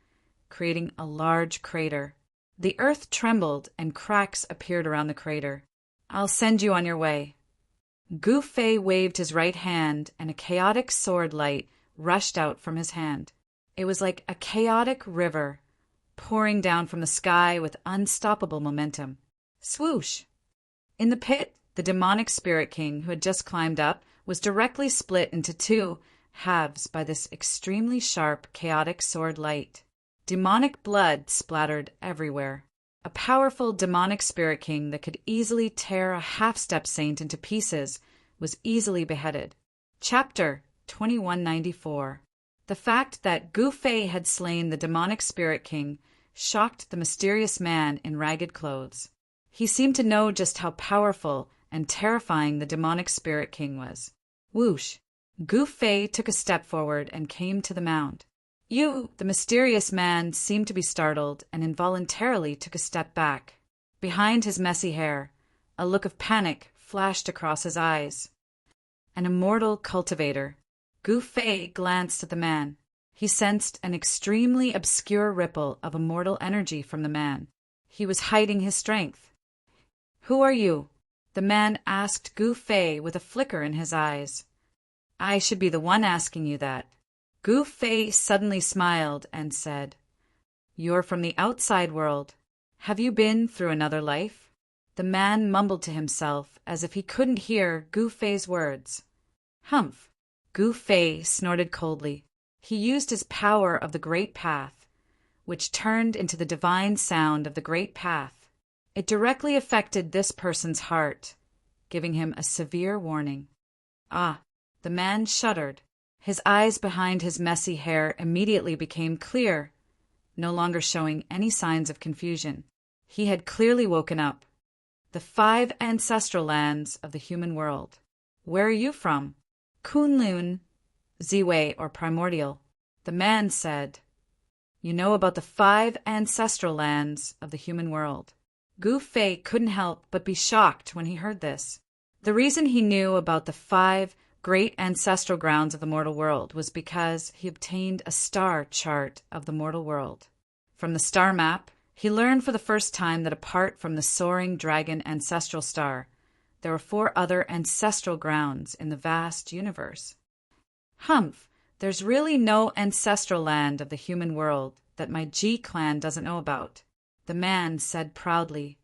creating a large crater. The earth trembled and cracks appeared around the crater. I'll send you on your way. Gu Fei waved his right hand and a chaotic sword light rushed out from his hand. It was like a chaotic river pouring down from the sky with unstoppable momentum. Swoosh! In the pit, the demonic spirit king who had just climbed up was directly split into two halves by this extremely sharp chaotic sword light. Demonic blood splattered everywhere. A powerful demonic spirit king that could easily tear a half-step saint into pieces was easily beheaded. Chapter 2194. The fact that Gu Fei had slain the demonic spirit king shocked the mysterious man in ragged clothes. He seemed to know just how powerful and terrifying the demonic spirit king was. Whoosh! Gu Fei took a step forward and came to the mound. You! The mysterious man seemed to be startled and involuntarily took a step back. Behind his messy hair, a look of panic flashed across his eyes. An immortal cultivator. Gu Fei glanced at the man. He sensed an extremely obscure ripple of immortal energy from the man. He was hiding his strength. Who are you? The man asked Gu Fei with a flicker in his eyes. I should be the one asking you that. Gu Fei suddenly smiled and said, You're from the outside world. Have you been through another life? The man mumbled to himself as if he couldn't hear Gu Fei's words. Humph! Gu Fei snorted coldly. He used his power of the Great Path, which turned into the divine sound of the Great Path. It directly affected this person's heart, giving him a severe warning. Ah! The man shuddered. His eyes behind his messy hair immediately became clear, no longer showing any signs of confusion. He had clearly woken up. The 5 ancestral lands of the human world. Where are you from? Kunlun, Ziwei, or Primordial. The man said, You know about the 5 ancestral lands of the human world. Gu Fei couldn't help but be shocked when he heard this. The reason he knew about the 5 great ancestral grounds of the mortal world was because he obtained a star chart of the mortal world. From the star map, he learned for the first time that apart from the soaring dragon ancestral star, there were 4 other ancestral grounds in the vast universe. Humph! There's really no ancestral land of the human world that my Ji clan doesn't know about, the man said proudly.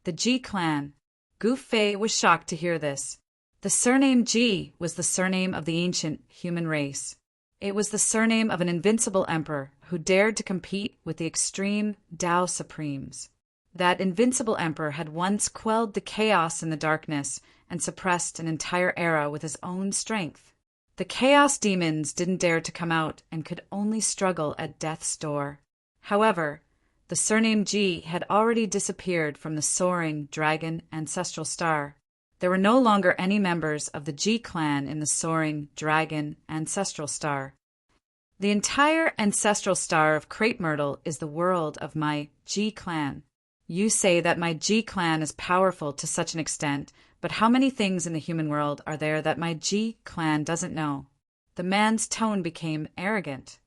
The Ji clan. Gu Fei was shocked to hear this. The surname Ji was the surname of the ancient human race. It was the surname of an invincible emperor who dared to compete with the extreme Tao Supremes. That invincible emperor had once quelled the chaos in the darkness and suppressed an entire era with his own strength. The chaos demons didn't dare to come out and could only struggle at death's door. However, the surname Ji had already disappeared from the soaring dragon ancestral star. There were no longer any members of the Ji clan in the soaring dragon ancestral star. The entire ancestral star of Crepe Myrtle is the world of my Ji clan. You say that my Ji clan is powerful to such an extent, but how many things in the human world are there that my Ji clan doesn't know? The man's tone became arrogant.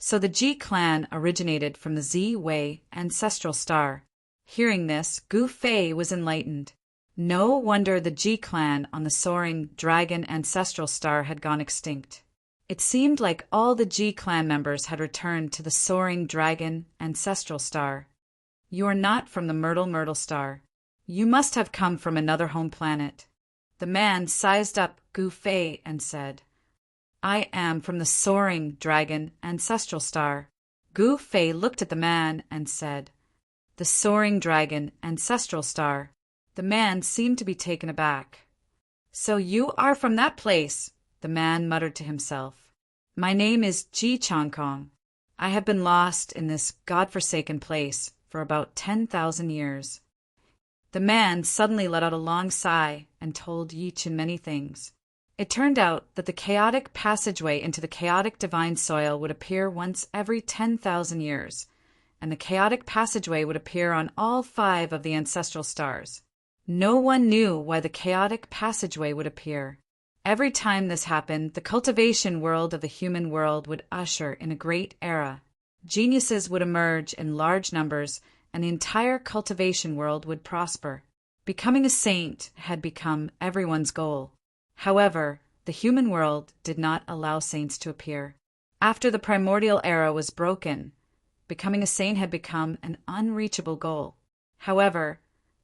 So the Ji clan originated from the Ziwei ancestral star. Hearing this, Gu Fei was enlightened. No wonder the Ji clan on the soaring dragon ancestral star had gone extinct. It seemed like all the Ji clan members had returned to the soaring dragon ancestral star. You are not from the Myrtle star. You must have come from another home planet. The man sized up Gu Fei and said, I am from the soaring dragon ancestral star. Gu Fei looked at the man and said, The soaring dragon ancestral star. The man seemed to be taken aback. So you are from that place, the man muttered to himself. My name is Ji Changkong. I have been lost in this God-forsaken place for about 10,000 years. The man suddenly let out a long sigh and told Yi Chen many things. It turned out that the chaotic passageway into the chaotic divine soil would appear once every 10,000 years, and the chaotic passageway would appear on all 5 of the ancestral stars. No one knew why the chaotic passageway would appear. Every time this happened, the cultivation world of the human world would usher in a great era. Geniuses would emerge in large numbers, and the entire cultivation world would prosper. Becoming a saint had become everyone's goal. However, the human world did not allow saints to appear. After the primordial era was broken, becoming a saint had become an unreachable goal. However,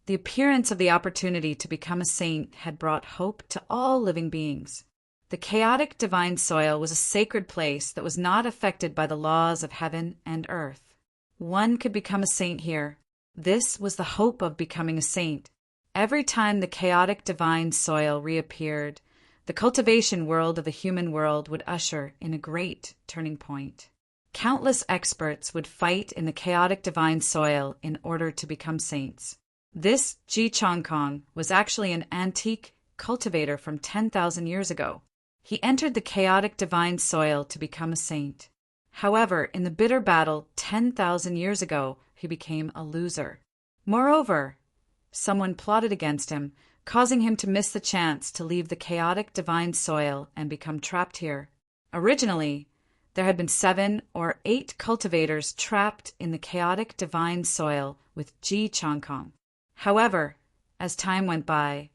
the appearance of the opportunity to become a saint had brought hope to all living beings. The chaotic divine soil was a sacred place that was not affected by the laws of heaven and earth. One could become a saint here. This was the hope of becoming a saint. Every time the chaotic divine soil reappeared, the cultivation world of the human world would usher in a great turning point. Countless experts would fight in the chaotic divine soil in order to become saints. This Ji Chongkong was actually an antique cultivator from 10,000 years ago. He entered the chaotic divine soil to become a saint. However, in the bitter battle 10,000 years ago, he became a loser. Moreover, someone plotted against him, causing him to miss the chance to leave the chaotic divine soil and become trapped here. Originally, there had been 7 or 8 cultivators trapped in the chaotic divine soil with Ji Chongkong. However, as time went by,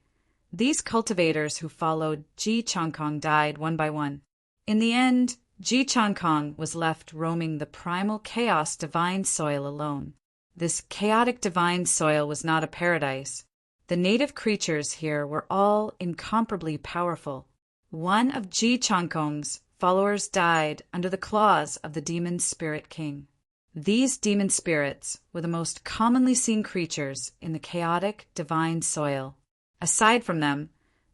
these cultivators who followed Ji Chongkong died one by one. In the end, Ji Chongkong was left roaming the primal chaos divine soil alone. This chaotic divine soil was not a paradise. The native creatures here were all incomparably powerful. One of Ji Chongkong's followers died under the claws of the demon spirit king. These demon spirits were the most commonly seen creatures in the chaotic divine soil. Aside from them,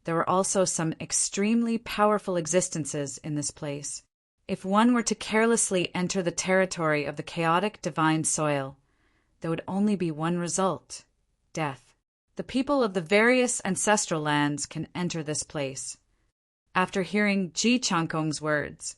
there were also some extremely powerful existences in this place. If one were to carelessly enter the territory of the chaotic divine soil, there would only be one result: death. The people of the various ancestral lands can enter this place. After hearing Ji Chongkong's words,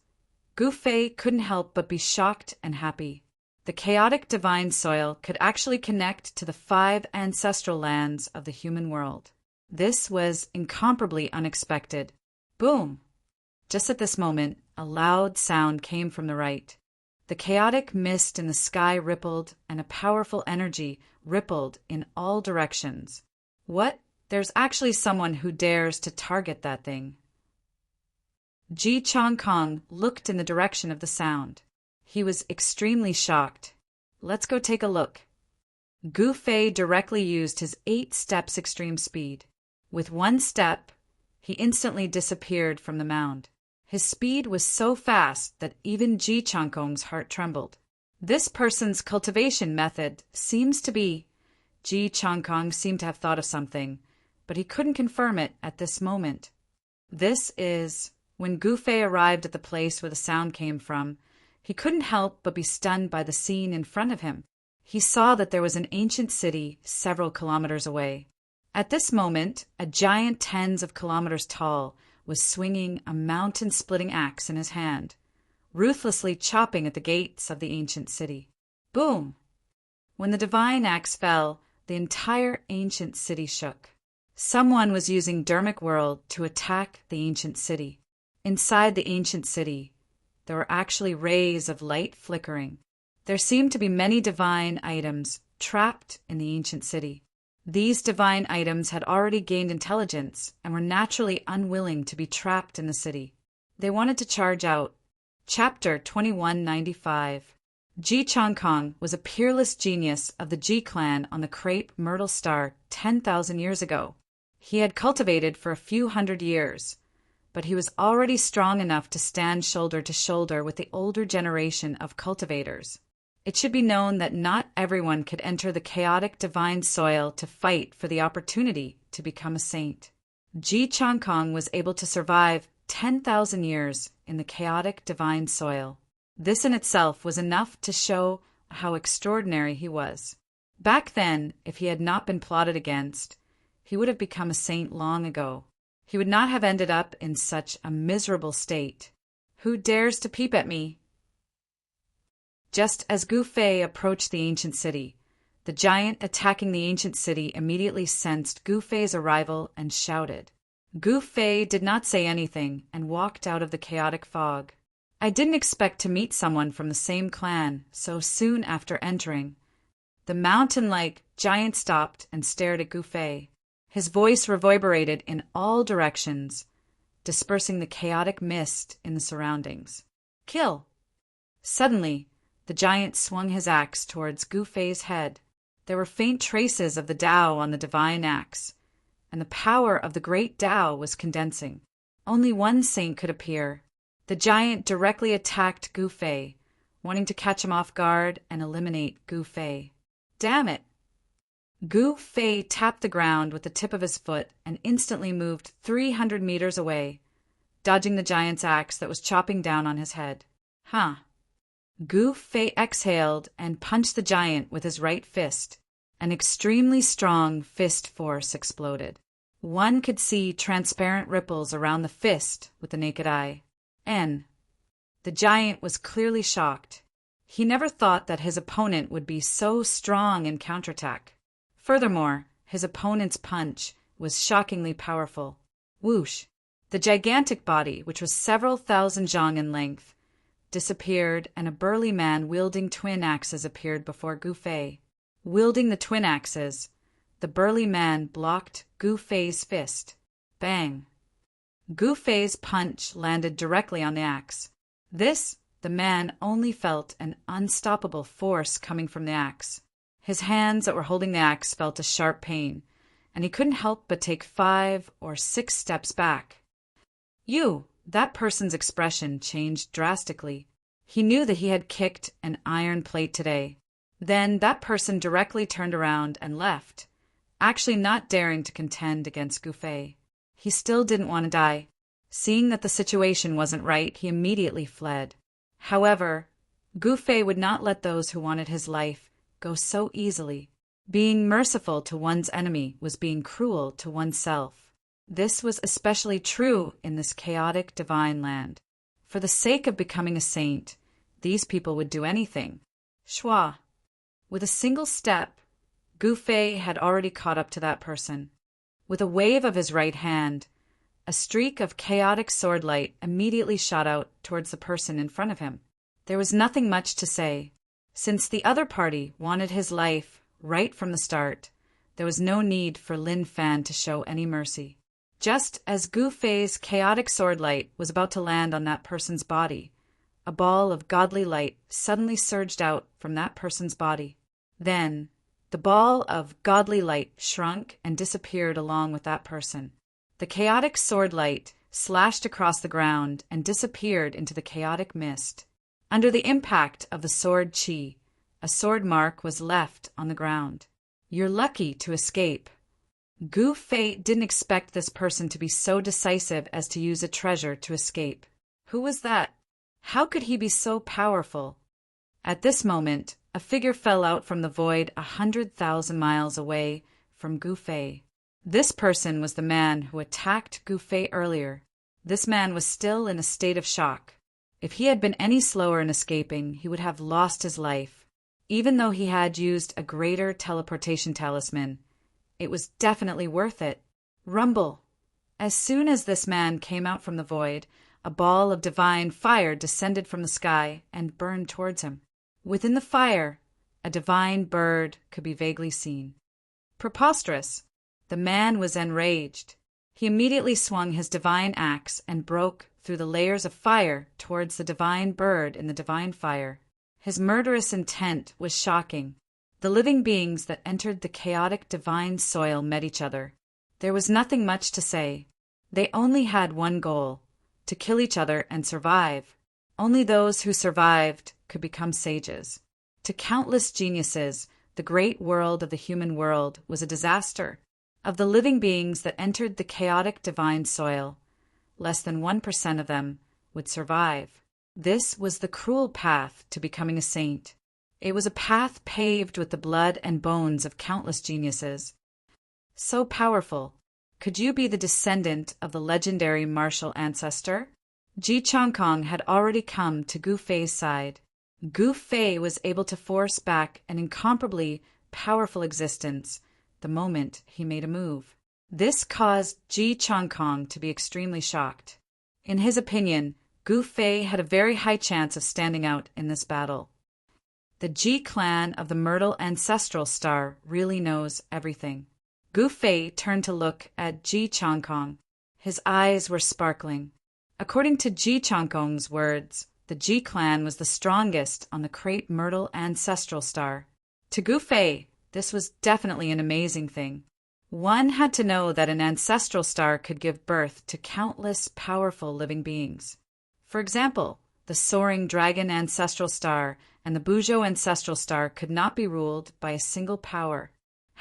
Gu Fei couldn't help but be shocked and happy. The chaotic divine soil could actually connect to the 5 ancestral lands of the human world. This was incomparably unexpected. Boom! Just at this moment, a loud sound came from the right. The chaotic mist in the sky rippled, and a powerful energy rippled in all directions. What? There's actually someone who dares to target that thing. Ji Chongkong looked in the direction of the sound. He was extremely shocked. Let's go take a look. Gu Fei directly used his 8 steps extreme speed. With 1 step, he instantly disappeared from the mound. His speed was so fast that even Ji Chongkong's heart trembled. This person's cultivation method seems to be... Ji Chongkong seemed to have thought of something, but he couldn't confirm it at this moment. This is... When Gu Fei arrived at the place where the sound came from, he couldn't help but be stunned by the scene in front of him. He saw that there was an ancient city several kilometers away. At this moment, a giant tens of kilometers tall was swinging a mountain-splitting axe in his hand, ruthlessly chopping at the gates of the ancient city. Boom! When the divine axe fell, the entire ancient city shook. Someone was using Dermic World to attack the ancient city. Inside the ancient city, there were actually rays of light flickering. There seemed to be many divine items trapped in the ancient city. These divine items had already gained intelligence and were naturally unwilling to be trapped in the city. They wanted to charge out. Chapter 2195. Ji Chongkong was a peerless genius of the Ji clan on the Crepe Myrtle Star 10,000 years ago. He had cultivated for a few hundred years, but he was already strong enough to stand shoulder to shoulder with the older generation of cultivators. It should be known that not everyone could enter the chaotic divine soil to fight for the opportunity to become a saint. Ji Chongkong was able to survive 10,000 years in the chaotic divine soil. This in itself was enough to show how extraordinary he was. Back then, if he had not been plotted against, he would have become a saint long ago. He would not have ended up in such a miserable state. Who dares to peep at me? Just as Gu Fei approached the ancient city, the giant attacking the ancient city immediately sensed Gu Fei's arrival and shouted. Gu Fei did not say anything and walked out of the chaotic fog. I didn't expect to meet someone from the same clan so soon after entering. The mountain-like giant stopped and stared at Gu Fei. His voice reverberated in all directions, dispersing the chaotic mist in the surroundings. Kill! Suddenly, the giant swung his axe towards Gu Fei's head. There were faint traces of the Tao on the divine axe, and the power of the great Tao was condensing. Only one saint could appear. The giant directly attacked Gu Fei, wanting to catch him off guard and eliminate Gu Fei. Damn it! Gu Fei tapped the ground with the tip of his foot and instantly moved 300 meters away, dodging the giant's axe that was chopping down on his head. Huh. Gu Fei exhaled and punched the giant with his right fist. An extremely strong fist force exploded. One could see transparent ripples around the fist with the naked eye. The giant was clearly shocked. He never thought that his opponent would be so strong in counterattack. Furthermore, his opponent's punch was shockingly powerful. Whoosh! The gigantic body, which was several thousand zhang in length, disappeared, and a burly man wielding twin axes appeared before Gu Fei. Wielding the twin axes, the burly man blocked Gu Fei's fist. Bang! Gu Fei's punch landed directly on the axe. The man only felt an unstoppable force coming from the axe. His hands that were holding the axe felt a sharp pain, and he couldn't help but take 5 or 6 steps back. That person's expression changed drastically. He knew that he had kicked an iron plate today. Then that person directly turned around and left, actually not daring to contend against Gu Fei. He still didn't want to die. Seeing that the situation wasn't right, he immediately fled. However, Gu Fei would not let those who wanted his life go so easily. Being merciful to one's enemy was being cruel to oneself. This was especially true in this chaotic divine land. For the sake of becoming a saint, these people would do anything. Shua. With a single step, Gu Fei had already caught up to that person. With a wave of his right hand, a streak of chaotic sword light immediately shot out towards the person in front of him. There was nothing much to say. Since the other party wanted his life right from the start, there was no need for Lin Fan to show any mercy. Just as Gu Fei's chaotic sword light was about to land on that person's body, a ball of godly light suddenly surged out from that person's body. Then, the ball of godly light shrunk and disappeared along with that person. The chaotic sword light slashed across the ground and disappeared into the chaotic mist. Under the impact of the sword chi, a sword mark was left on the ground. You're lucky to escape. Gu Fei didn't expect this person to be so decisive as to use a treasure to escape. Who was that? How could he be so powerful? At this moment, a figure fell out from the void 100,000 miles away from Gu Fei. This person was the man who attacked Gu Fei earlier. This man was still in a state of shock. If he had been any slower in escaping, he would have lost his life. Even though he had used a greater teleportation talisman, it was definitely worth it. Rumble! As soon as this man came out from the void, a ball of divine fire descended from the sky and burned towards him. Within the fire, a divine bird could be vaguely seen. Preposterous! The man was enraged. He immediately swung his divine axe and broke through the layers of fire towards the divine bird in the divine fire. His murderous intent was shocking. The living beings that entered the chaotic divine soil met each other. There was nothing much to say. They only had one goal: to kill each other and survive. Only those who survived could become sages. To countless geniuses, the great world of the human world was a disaster. Of the living beings that entered the chaotic divine soil, less than 1% of them would survive. This was the cruel path to becoming a saint. It was a path paved with the blood and bones of countless geniuses. So powerful. Could you be the descendant of the legendary martial ancestor? Ji Changkong had already come to Gu Fei's side. Gu Fei was able to force back an incomparably powerful existence the moment he made a move. This caused Ji Changkong to be extremely shocked. In his opinion, Gu Fei had a very high chance of standing out in this battle. The Ji clan of the Myrtle ancestral star really knows everything. Gu Fei turned to look at Ji Changkong. His eyes were sparkling. According to Ji Changkong's words, the Ji clan was the strongest on the Great Myrtle ancestral star. To Gu Fei, this was definitely an amazing thing. One had to know that an ancestral star could give birth to countless powerful living beings. For example, the soaring dragon ancestral star and the Bujo ancestral star could not be ruled by a single power.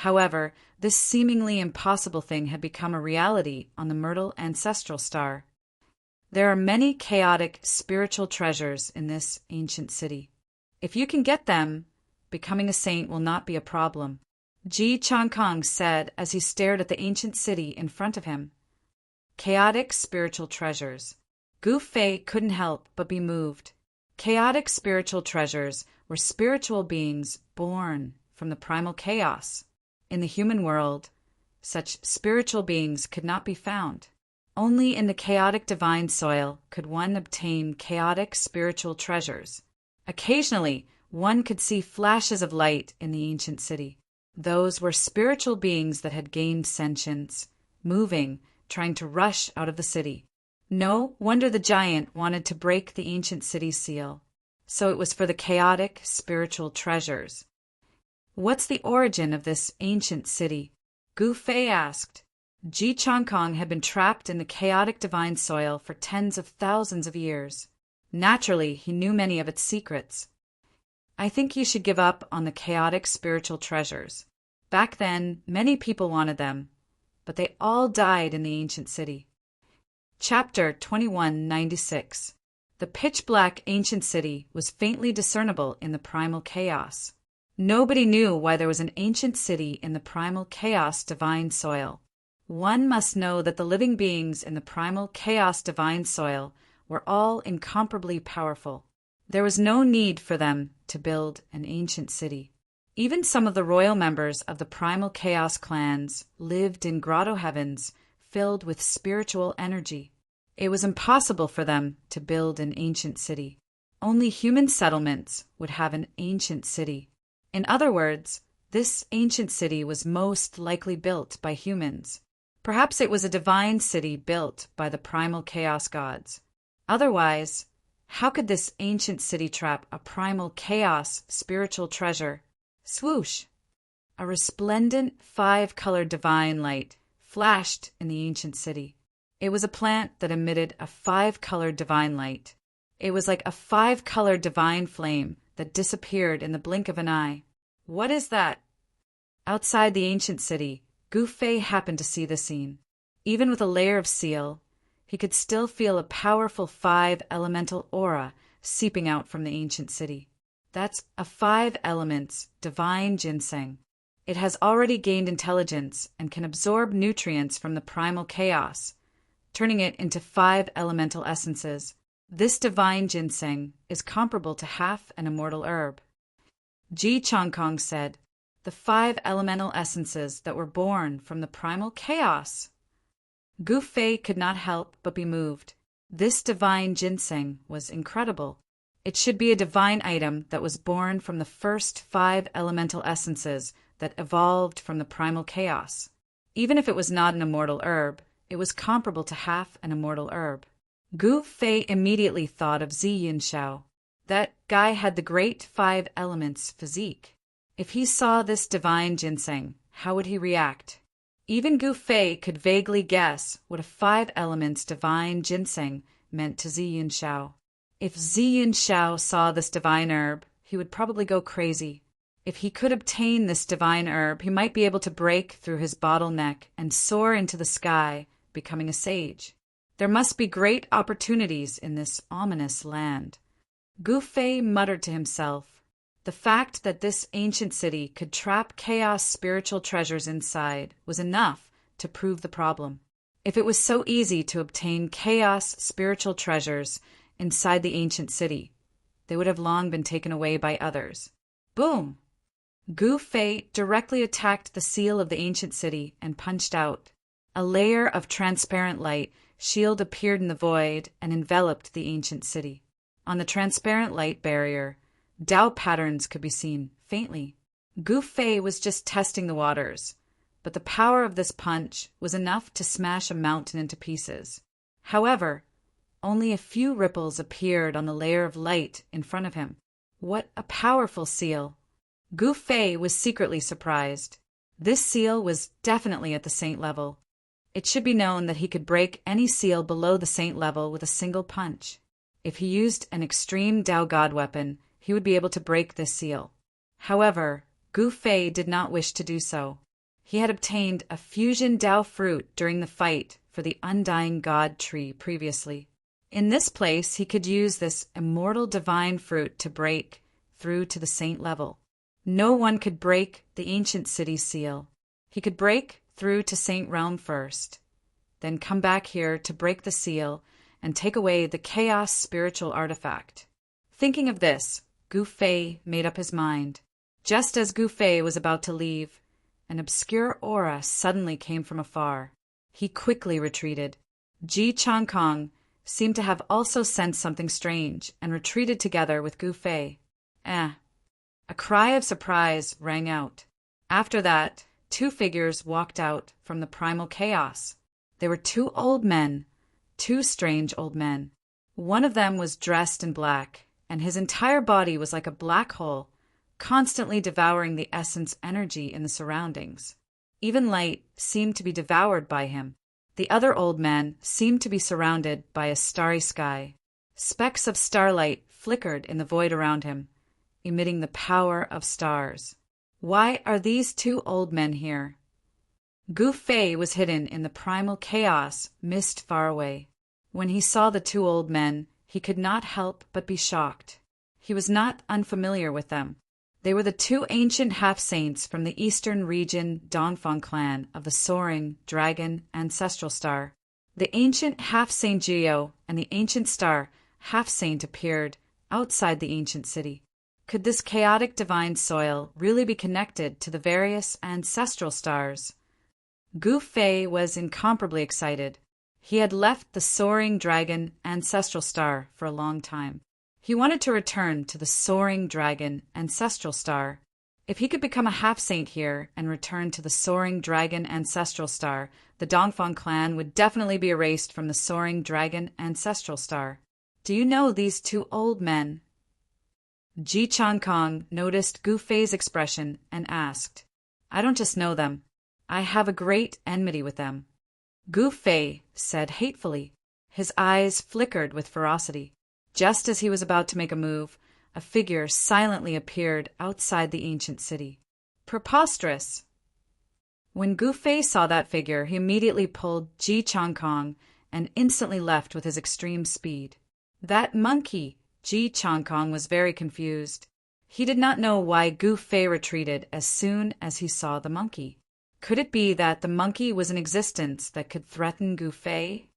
However, this seemingly impossible thing had become a reality on the Myrtle ancestral star. There are many chaotic spiritual treasures in this ancient city. If you can get them, becoming a saint will not be a problem, Ji Changkong said as he stared at the ancient city in front of him. Chaotic spiritual treasures. Gu Fei couldn't help but be moved. Chaotic spiritual treasures were spiritual beings born from the primal chaos. In the human world, such spiritual beings could not be found. Only in the chaotic divine soil could one obtain chaotic spiritual treasures. Occasionally, one could see flashes of light in the ancient city. Those were spiritual beings that had gained sentience, moving, trying to rush out of the city. No wonder the giant wanted to break the ancient city's seal. So it was for the chaotic spiritual treasures. What's the origin of this ancient city? Gu Fei asked. Ji Changkong had been trapped in the chaotic divine soil for tens of thousands of years. Naturally, he knew many of its secrets. I think you should give up on the chaotic spiritual treasures. Back then, many people wanted them, but they all died in the ancient city. Chapter 2196. The pitch-black ancient city was faintly discernible in the primal chaos. Nobody knew why there was an ancient city in the primal chaos divine soil. One must know that the living beings in the primal chaos divine soil were all incomparably powerful. There was no need for them to build an ancient city. Even some of the royal members of the primal chaos clans lived in grotto heavens filled with spiritual energy. It was impossible for them to build an ancient city. Only human settlements would have an ancient city. In other words, this ancient city was most likely built by humans. Perhaps it was a divine city built by the primal chaos gods. Otherwise, how could this ancient city trap a primal chaos spiritual treasure? Swoosh! A resplendent 5-colored divine light flashed in the ancient city. It was a plant that emitted a 5-colored divine light. It was like a 5-colored divine flame that disappeared in the blink of an eye. What is that? Outside the ancient city, Gu Fei happened to see the scene. Even with a layer of seal, he could still feel a powerful 5-elemental aura seeping out from the ancient city. That's a 5 elements divine ginseng. It has already gained intelligence and can absorb nutrients from the primal chaos, turning it into 5 elemental essences. This divine ginseng is comparable to half an immortal herb. Ji Changkong said, the 5 elemental essences that were born from the primal chaos. Gu Fei could not help but be moved. This divine ginseng was incredible. It should be a divine item that was born from the first 5 elemental essences that evolved from the primal chaos. Even if it was not an immortal herb, it was comparable to half an immortal herb. Gu Fei immediately thought of Zi Yinshao. That guy had the great 5 elements physique. If he saw this divine ginseng, how would he react? Even Gu Fei could vaguely guess what a 5 elements divine ginseng meant to Zi Yinshao. If Zi Yinshao saw this divine herb, he would probably go crazy. If he could obtain this divine herb, he might be able to break through his bottleneck and soar into the sky, becoming a sage. There must be great opportunities in this ominous land. Gu Fei muttered to himself. The fact that this ancient city could trap chaos spiritual treasures inside was enough to prove the problem. If it was so easy to obtain chaos spiritual treasures inside the ancient city, they would have long been taken away by others. Boom! Gu Fei directly attacked the seal of the ancient city and punched out. A layer of transparent light shield appeared in the void and enveloped the ancient city. On the transparent light barrier, Tao patterns could be seen, faintly. Gu Fei was just testing the waters, but the power of this punch was enough to smash a mountain into pieces. However, only a few ripples appeared on the layer of light in front of him. What a powerful seal! Gu Fei was secretly surprised. This seal was definitely at the saint level. It should be known that he could break any seal below the saint level with a single punch. If he used an extreme Tao God weapon, he would be able to break this seal. However, Gu Fei did not wish to do so. He had obtained a fusion Dao fruit during the fight for the undying God tree previously. In this place, he could use this immortal divine fruit to break through to the saint level. No one could break the ancient city's seal. He could break through to Saint Realm first, then come back here to break the seal and take away the chaos spiritual artifact. Thinking of this, Gu Fei made up his mind. Just as Gu Fei was about to leave, an obscure aura suddenly came from afar. He quickly retreated. Ji Changkong seemed to have also sensed something strange and retreated together with Gu Fei. A cry of surprise rang out. After that, two figures walked out from the primal chaos. They were two old men, two strange old men. One of them was dressed in black, and his entire body was like a black hole, constantly devouring the essence energy in the surroundings. Even light seemed to be devoured by him. The other old man seemed to be surrounded by a starry sky. Specks of starlight flickered in the void around him, emitting the power of stars. Why are these two old men here? Gu Fei was hidden in the primal chaos mist far away. When he saw the two old men, he could not help but be shocked. He was not unfamiliar with them. They were the two ancient half-saints from the eastern region Dongfang clan of the soaring dragon ancestral star. The ancient half-saint Jiao and the ancient star half-saint appeared outside the ancient city. Could this chaotic divine soil really be connected to the various ancestral stars? Gu Fei was incomparably excited. He had left the soaring dragon ancestral star for a long time. He wanted to return to the soaring dragon ancestral star. If he could become a half-saint here and return to the soaring dragon ancestral star, the Dongfang clan would definitely be erased from the soaring dragon ancestral star. Do you know these two old men? Ji Changkong noticed Gu Fei's expression and asked, I don't just know them. I have a great enmity with them. Gu Fei said hatefully. His eyes flickered with ferocity. Just as he was about to make a move, a figure silently appeared outside the ancient city. Preposterous! When Gu Fei saw that figure, he immediately pulled Ji Changkong and instantly left with his extreme speed. That monkey! Ji Changkong was very confused. He did not know why Gu Fei retreated as soon as he saw the monkey. Could it be that the monkey was an existence that could threaten Gu Fei?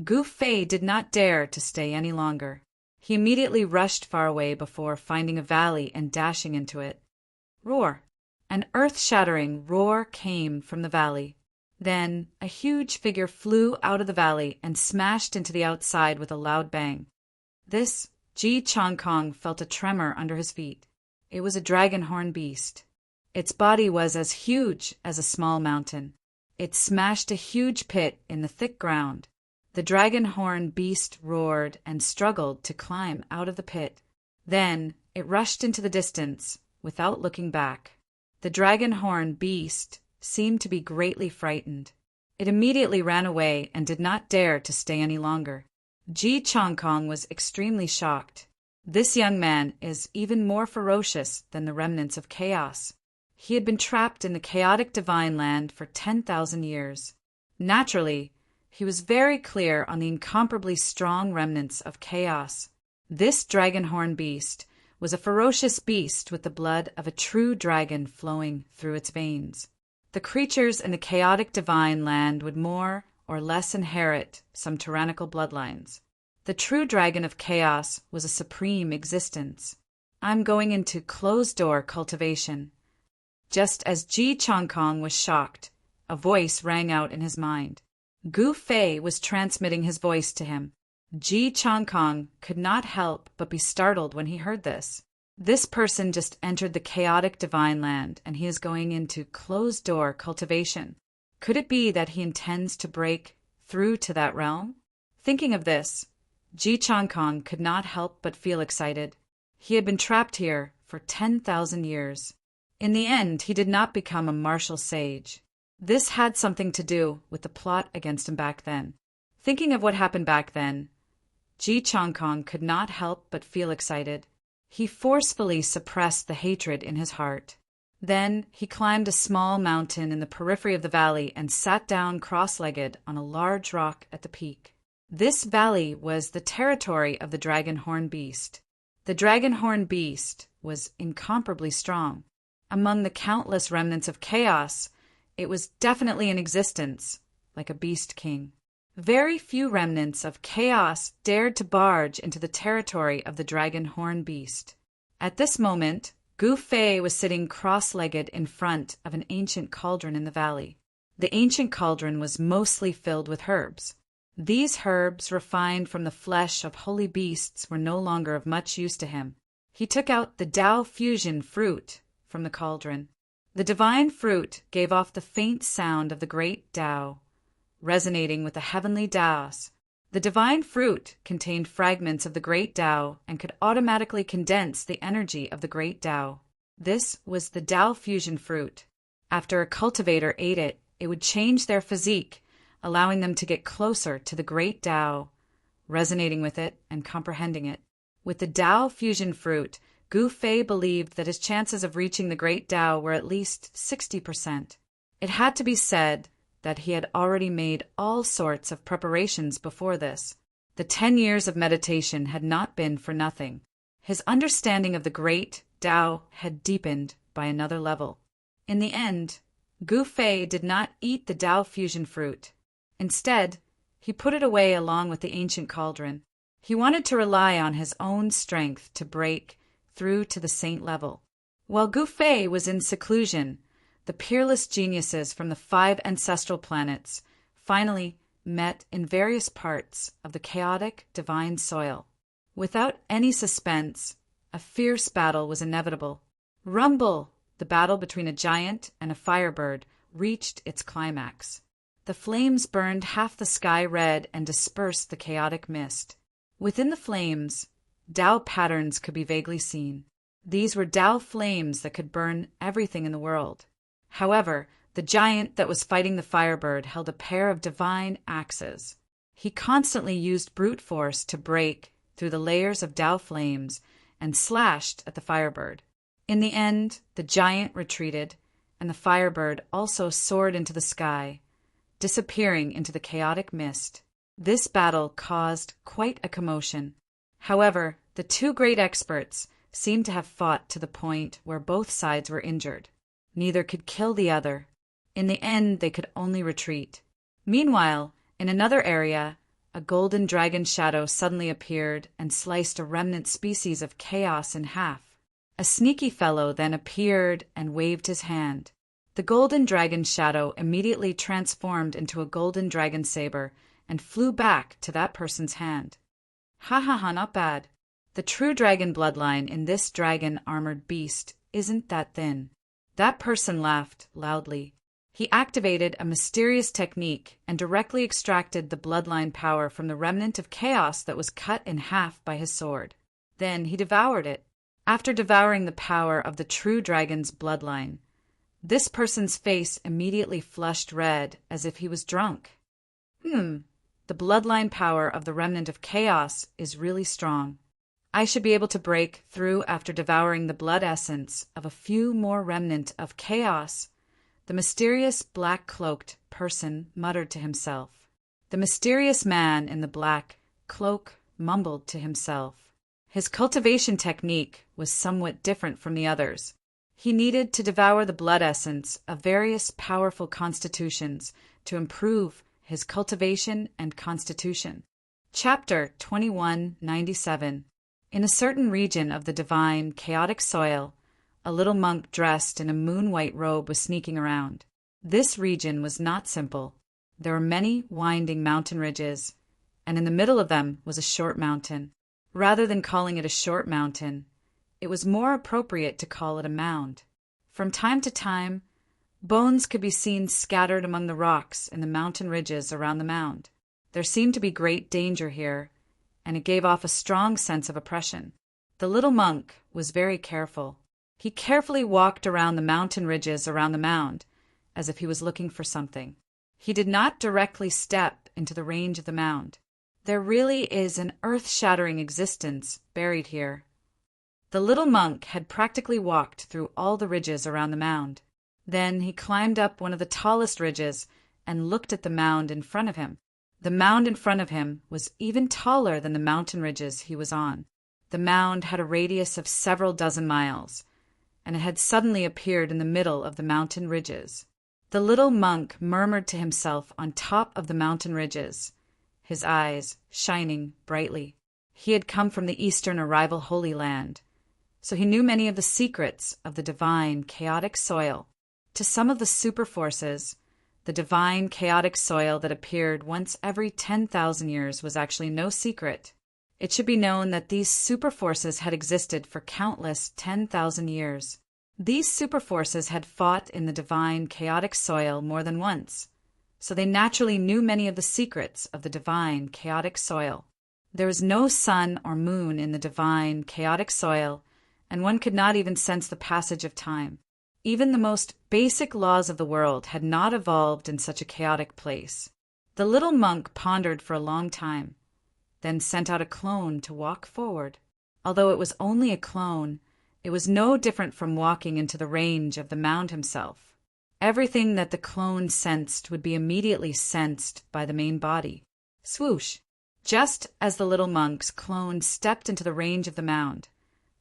Gu Fei did not dare to stay any longer. He immediately rushed far away before finding a valley and dashing into it. Roar! An earth-shattering roar came from the valley. Then a huge figure flew out of the valley and smashed into the outside with a loud bang. This, Ji Changkong felt a tremor under his feet. It was a dragon-horn beast. Its body was as huge as a small mountain. It smashed a huge pit in the thick ground. The dragon-horn beast roared and struggled to climb out of the pit. Then it rushed into the distance without looking back. The dragon-horn beast seemed to be greatly frightened. It immediately ran away and did not dare to stay any longer. Ji Changkong was extremely shocked. This young man is even more ferocious than the remnants of chaos. He had been trapped in the chaotic divine land for 10,000 years. Naturally, he was very clear on the incomparably strong remnants of chaos. This dragon-horn beast was a ferocious beast with the blood of a true dragon flowing through its veins. The creatures in the chaotic divine land would more or less inherit some tyrannical bloodlines. The true dragon of chaos was a supreme existence. I'm going into closed-door cultivation. Just as Ji Changkong was shocked, a voice rang out in his mind. Gu Fei was transmitting his voice to him. Ji Changkong could not help but be startled when he heard this. This person just entered the chaotic divine land, and he is going into closed-door cultivation. Could it be that he intends to break through to that realm? Thinking of this, Ji Changkong could not help but feel excited. He had been trapped here for 10,000 years. In the end, he did not become a martial sage. This had something to do with the plot against him back then. Thinking of what happened back then, Ji Changkong could not help but feel excited. He forcefully suppressed the hatred in his heart. Then he climbed a small mountain in the periphery of the valley and sat down cross-legged on a large rock at the peak. This valley was the territory of the dragon-horn beast. The dragon-horn beast was incomparably strong. Among the countless remnants of chaos, it was definitely in existence, like a beast king. Very few remnants of chaos dared to barge into the territory of the dragon-horn beast. At this moment, Gu Fei was sitting cross-legged in front of an ancient cauldron in the valley. The ancient cauldron was mostly filled with herbs. These herbs, refined from the flesh of holy beasts, were no longer of much use to him. He took out the Tao fusion fruit from the cauldron. The divine fruit gave off the faint sound of the great Tao, resonating with the heavenly Taos. The divine fruit contained fragments of the great Tao and could automatically condense the energy of the great Tao. This was the Tao fusion fruit. After a cultivator ate it, it would change their physique, allowing them to get closer to the great Tao, resonating with it and comprehending it. With the Tao fusion fruit, Gu Fei believed that his chances of reaching the great Tao were at least 60%. It had to be said that he had already made all sorts of preparations before this. The 10 years of meditation had not been for nothing. His understanding of the great Tao had deepened by another level. In the end, Gu Fei did not eat the Tao fusion fruit. Instead, he put it away along with the ancient cauldron. He wanted to rely on his own strength to break through to the saint level. While Gu Fei was in seclusion, the peerless geniuses from the 5 ancestral planets finally met in various parts of the chaotic divine soil. Without any suspense, a fierce battle was inevitable. Rumble! The battle between a giant and a firebird reached its climax. The flames burned half the sky red and dispersed the chaotic mist. Within the flames, Tao patterns could be vaguely seen. These were Tao flames that could burn everything in the world. However, the giant that was fighting the firebird held a pair of divine axes. He constantly used brute force to break through the layers of Tao flames and slashed at the firebird. In the end, the giant retreated, and the firebird also soared into the sky, disappearing into the chaotic mist. This battle caused quite a commotion. However, the two great experts seemed to have fought to the point where both sides were injured. Neither could kill the other. In the end, they could only retreat. Meanwhile, in another area, a golden dragon shadow suddenly appeared and sliced a remnant species of chaos in half. A sneaky fellow then appeared and waved his hand. The golden dragon shadow immediately transformed into a golden dragon saber and flew back to that person's hand. Ha ha ha, not bad. The true dragon bloodline in this dragon-armored beast isn't that thin. That person laughed loudly. He activated a mysterious technique and directly extracted the bloodline power from the remnant of chaos that was cut in half by his sword. Then he devoured it. After devouring the power of the true dragon's bloodline, this person's face immediately flushed red as if he was drunk. The bloodline power of the remnant of chaos is really strong. I should be able to break through after devouring the blood essence of a few more remnant of chaos, the mysterious black-cloaked person muttered to himself. The mysterious man in the black cloak mumbled to himself. His cultivation technique was somewhat different from the others. He needed to devour the blood essence of various powerful constitutions to improve his cultivation and constitution. Chapter 2197. In a certain region of the divine, chaotic soil, a little monk dressed in a moon-white robe was sneaking around. This region was not simple. There were many winding mountain ridges, and in the middle of them was a short mountain. Rather than calling it a short mountain, it was more appropriate to call it a mound. From time to time, bones could be seen scattered among the rocks in the mountain ridges around the mound. There seemed to be great danger here, and it gave off a strong sense of oppression. The little monk was very careful. He carefully walked around the mountain ridges around the mound, as if he was looking for something. He did not directly step into the range of the mound. There really is an earth-shattering existence buried here. The little monk had practically walked through all the ridges around the mound. Then he climbed up one of the tallest ridges and looked at the mound in front of him. The mound in front of him was even taller than the mountain ridges he was on. The mound had a radius of several dozen miles, and it had suddenly appeared in the middle of the mountain ridges. The little monk murmured to himself on top of the mountain ridges, his eyes shining brightly. He had come from the Eastern Arrival Holy Land, so he knew many of the secrets of the divine chaotic soil. To some of the super forces, the divine chaotic soil that appeared once every 10,000 years was actually no secret. It should be known that these super forces had existed for countless 10,000 years. These super forces had fought in the divine chaotic soil more than once, so they naturally knew many of the secrets of the divine chaotic soil. There was no sun or moon in the divine chaotic soil, and one could not even sense the passage of time. Even the most basic laws of the world had not evolved in such a chaotic place. The little monk pondered for a long time, then sent out a clone to walk forward. Although it was only a clone, it was no different from walking into the range of the mound himself. Everything that the clone sensed would be immediately sensed by the main body. Swoosh! Just as the little monk's clone stepped into the range of the mound,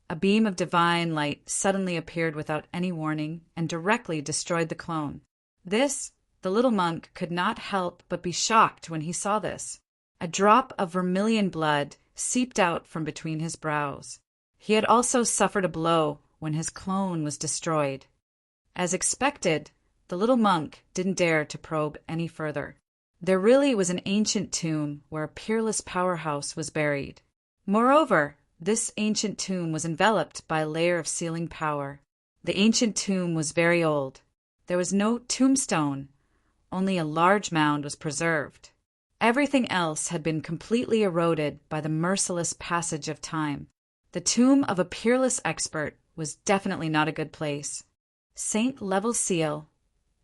a beam of divine light suddenly appeared without any warning and directly destroyed the clone. The little monk could not help but be shocked when he saw this. A drop of vermilion blood seeped out from between his brows. He had also suffered a blow when his clone was destroyed. As expected, the little monk didn't dare to probe any further. There really was an ancient tomb where a peerless powerhouse was buried. Moreover, this ancient tomb was enveloped by a layer of sealing power. The ancient tomb was very old. There was no tombstone, only a large mound was preserved. Everything else had been completely eroded by the merciless passage of time. The tomb of a peerless expert was definitely not a good place. Saint Level Seal,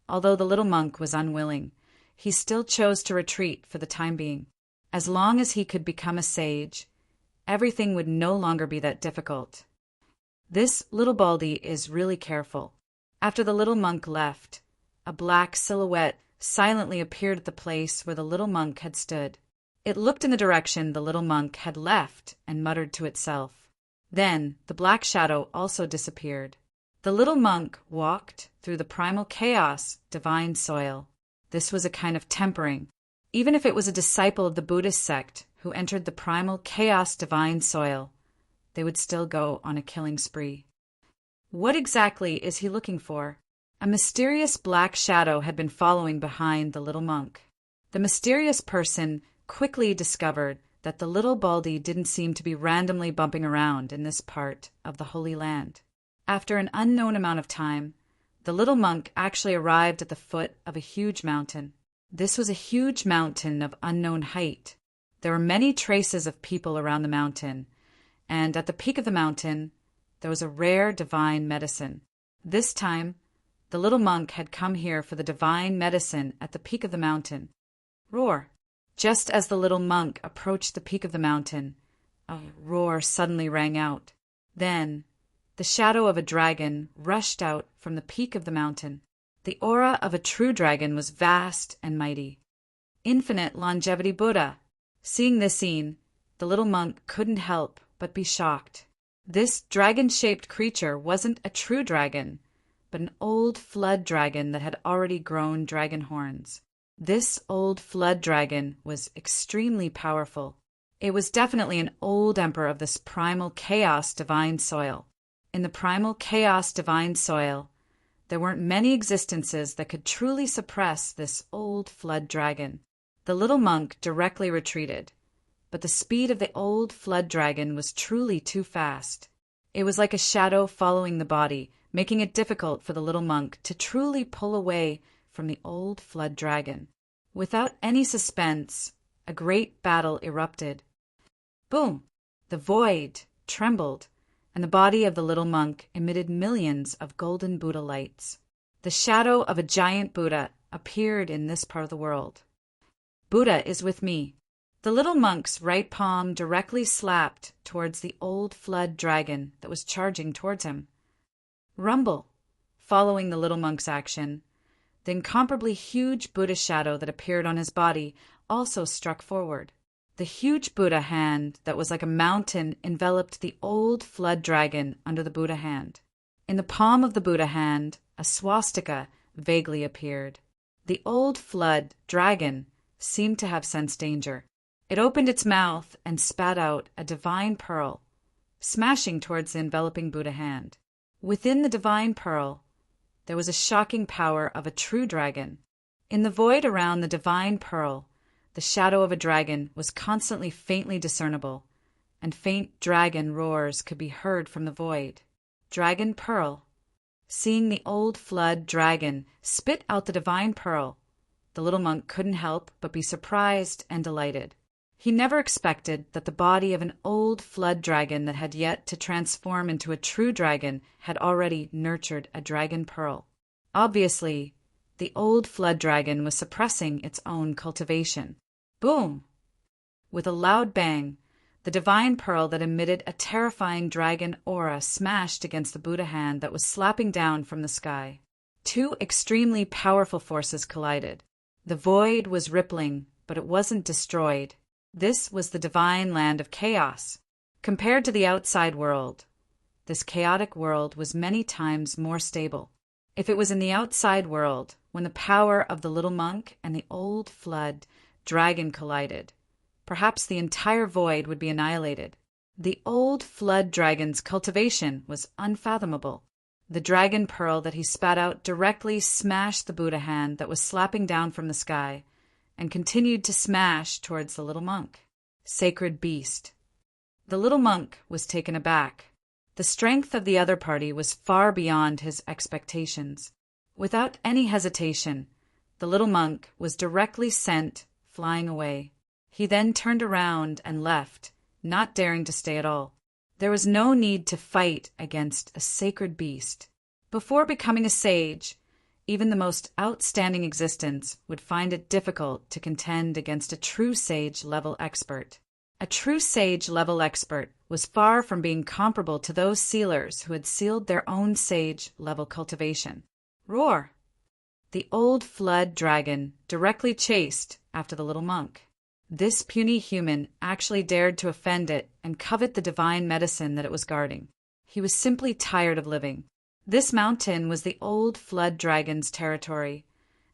although the little monk was unwilling, he still chose to retreat for the time being. As long as he could become a sage, everything would no longer be that difficult. This little baldy is really careful. After the little monk left, a black silhouette silently appeared at the place where the little monk had stood. It looked in the direction the little monk had left and muttered to itself. Then the black shadow also disappeared. The little monk walked through the primal chaos divine soil. This was a kind of tempering. Even if it was a disciple of the Buddhist sect who entered the primal chaos divine soil, they would still go on a killing spree. What exactly is he looking for? A mysterious black shadow had been following behind the little monk. The mysterious person quickly discovered that the little baldy didn't seem to be randomly bumping around in this part of the Holy Land. After an unknown amount of time, the little monk actually arrived at the foot of a huge mountain. This was a huge mountain of unknown height. There were many traces of people around the mountain, and at the peak of the mountain, there was a rare divine medicine. This time, the little monk had come here for the divine medicine at the peak of the mountain. Roar! Just as the little monk approached the peak of the mountain, a roar suddenly rang out. Then, the shadow of a dragon rushed out from the peak of the mountain. The aura of a true dragon was vast and mighty. Infinite longevity Buddha! Seeing this scene, the little monk couldn't help but be shocked. This dragon-shaped creature wasn't a true dragon, but an old flood dragon that had already grown dragon horns. This old flood dragon was extremely powerful. It was definitely an old emperor of this primal chaos divine soil. In the primal chaos divine soil, there weren't many existences that could truly suppress this old flood dragon. The little monk directly retreated, but the speed of the old flood dragon was truly too fast. It was like a shadow following the body, making it difficult for the little monk to truly pull away from the old flood dragon. Without any suspense, a great battle erupted. Boom! The void trembled, and the body of the little monk emitted millions of golden Buddha lights. The shadow of a giant Buddha appeared in this part of the world. Buddha is with me. The little monk's right palm directly slapped towards the old flood dragon that was charging towards him. Rumble. Following the little monk's action, the incomparably huge Buddha shadow that appeared on his body also struck forward. The huge Buddha hand that was like a mountain enveloped the old flood dragon under the Buddha hand. In the palm of the Buddha hand, a swastika vaguely appeared. The old flood dragon seemed to have sensed danger. It opened its mouth and spat out a divine pearl, smashing towards the enveloping Buddha hand. Within the divine pearl, there was a shocking power of a true dragon. In the void around the divine pearl, the shadow of a dragon was constantly faintly discernible, and faint dragon roars could be heard from the void. Dragon pearl. Seeing the old flood dragon spit out the divine pearl, the little monk couldn't help but be surprised and delighted. He never expected that the body of an old flood dragon that had yet to transform into a true dragon had already nurtured a dragon pearl. Obviously, the old flood dragon was suppressing its own cultivation. Boom! With a loud bang, the divine pearl that emitted a terrifying dragon aura smashed against the Buddha hand that was slapping down from the sky. Two extremely powerful forces collided. The void was rippling, but it wasn't destroyed. This was the divine land of chaos. Compared to the outside world, this chaotic world was many times more stable. If it was in the outside world, when the power of the little monk and the old flood dragon collided, perhaps the entire void would be annihilated. The old flood dragon's cultivation was unfathomable. The dragon pearl that he spat out directly smashed the Buddha hand that was slapping down from the sky, and continued to smash towards the little monk. Sacred beast. The little monk was taken aback. The strength of the other party was far beyond his expectations. Without any hesitation, the little monk was directly sent flying away. He then turned around and left, not daring to stay at all. There was no need to fight against a sacred beast. Before becoming a sage, even the most outstanding existence would find it difficult to contend against a true sage-level expert. A true sage-level expert was far from being comparable to those sealers who had sealed their own sage-level cultivation. Roar! The old flood dragon directly chased after the little monk. This puny human actually dared to offend it and covet the divine medicine that it was guarding. He was simply tired of living. This mountain was the old flood dragon's territory,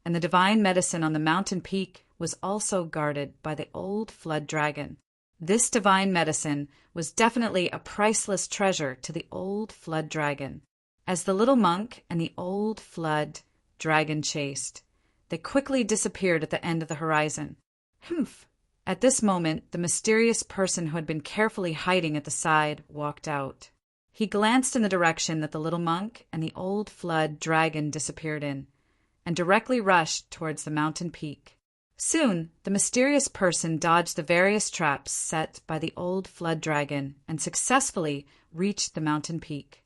and the divine medicine on the mountain peak was also guarded by the old flood dragon. This divine medicine was definitely a priceless treasure to the old flood dragon. As the little monk and the old flood dragon chased, they quickly disappeared at the end of the horizon. Humph! At this moment, the mysterious person who had been carefully hiding at the side walked out. He glanced in the direction that the little monk and the old flood dragon disappeared in, and directly rushed towards the mountain peak. Soon, the mysterious person dodged the various traps set by the old flood dragon and successfully reached the mountain peak.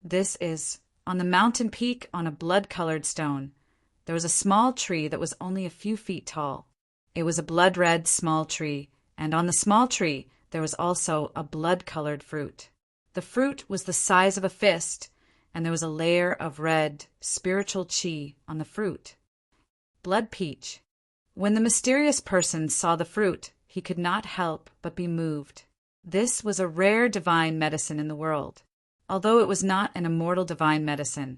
This is, on the mountain peak on a blood-colored stone, there was a small tree that was only a few feet tall. It was a blood-red small tree, and on the small tree there was also a blood-colored fruit. The fruit was the size of a fist, and there was a layer of red, spiritual chi on the fruit. Blood peach. When the mysterious person saw the fruit, he could not help but be moved. This was a rare divine medicine in the world. Although it was not an immortal divine medicine,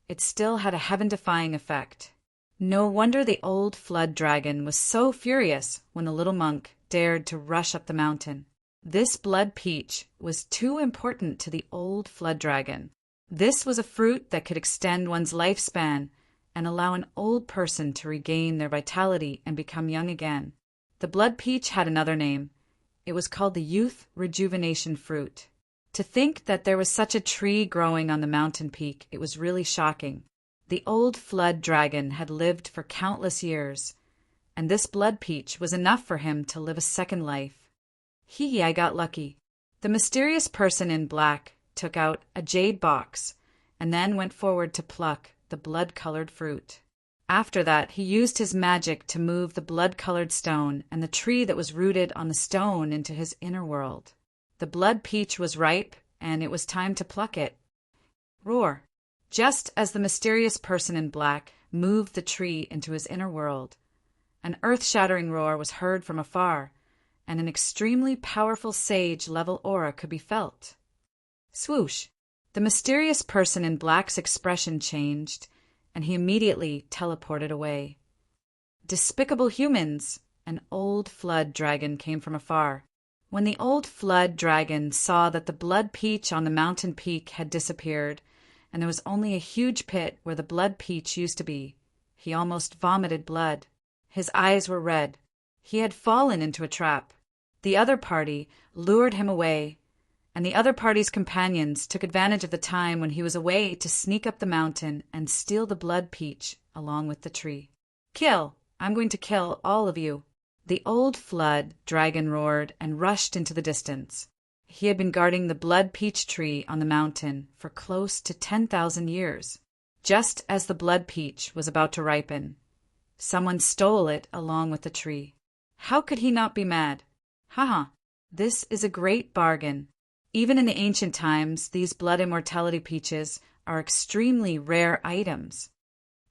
it still had a heaven-defying effect. No wonder the old flood dragon was so furious when the little monk dared to rush up the mountain. This blood peach was too important to the old flood dragon. This was a fruit that could extend one's lifespan and allow an old person to regain their vitality and become young again. The blood peach had another name. It was called the youth rejuvenation fruit. To think that there was such a tree growing on the mountain peak, it was really shocking. The old flood dragon had lived for countless years, and this blood peach was enough for him to live a second life. I got lucky. The mysterious person in black took out a jade box and then went forward to pluck the blood-colored fruit. After that, he used his magic to move the blood-colored stone and the tree that was rooted on the stone into his inner world. The blood peach was ripe, and it was time to pluck it. Roar! Just as the mysterious person in black moved the tree into his inner world, an earth-shattering roar was heard from afar, and an extremely powerful sage-level aura could be felt. Swoosh! The mysterious person in black's expression changed, and he immediately teleported away. Despicable humans! An old flood dragon came from afar. When the old flood dragon saw that the blood peach on the mountain peak had disappeared, and there was only a huge pit where the blood peach used to be, he almost vomited blood. His eyes were red. He had fallen into a trap. The other party lured him away, and the other party's companions took advantage of the time when he was away to sneak up the mountain and steal the blood peach along with the tree. Kill! I'm going to kill all of you! The old flood dragon roared and rushed into the distance. He had been guarding the blood peach tree on the mountain for close to 10,000 years. Just as the blood peach was about to ripen, someone stole it along with the tree. How could he not be mad? Haha, this is a great bargain. Even in the ancient times, these blood immortality peaches are extremely rare items.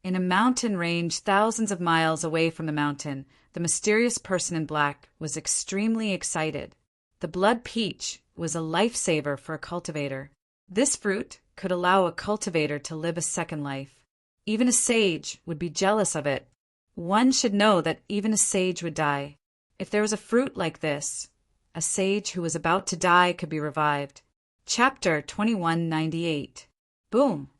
In a mountain range thousands of miles away from the mountain, the mysterious person in black was extremely excited. The blood peach was a lifesaver for a cultivator. This fruit could allow a cultivator to live a second life. Even a sage would be jealous of it. One should know that even a sage would die. If there was a fruit like this, a sage who was about to die could be revived. Chapter 2198. Boom!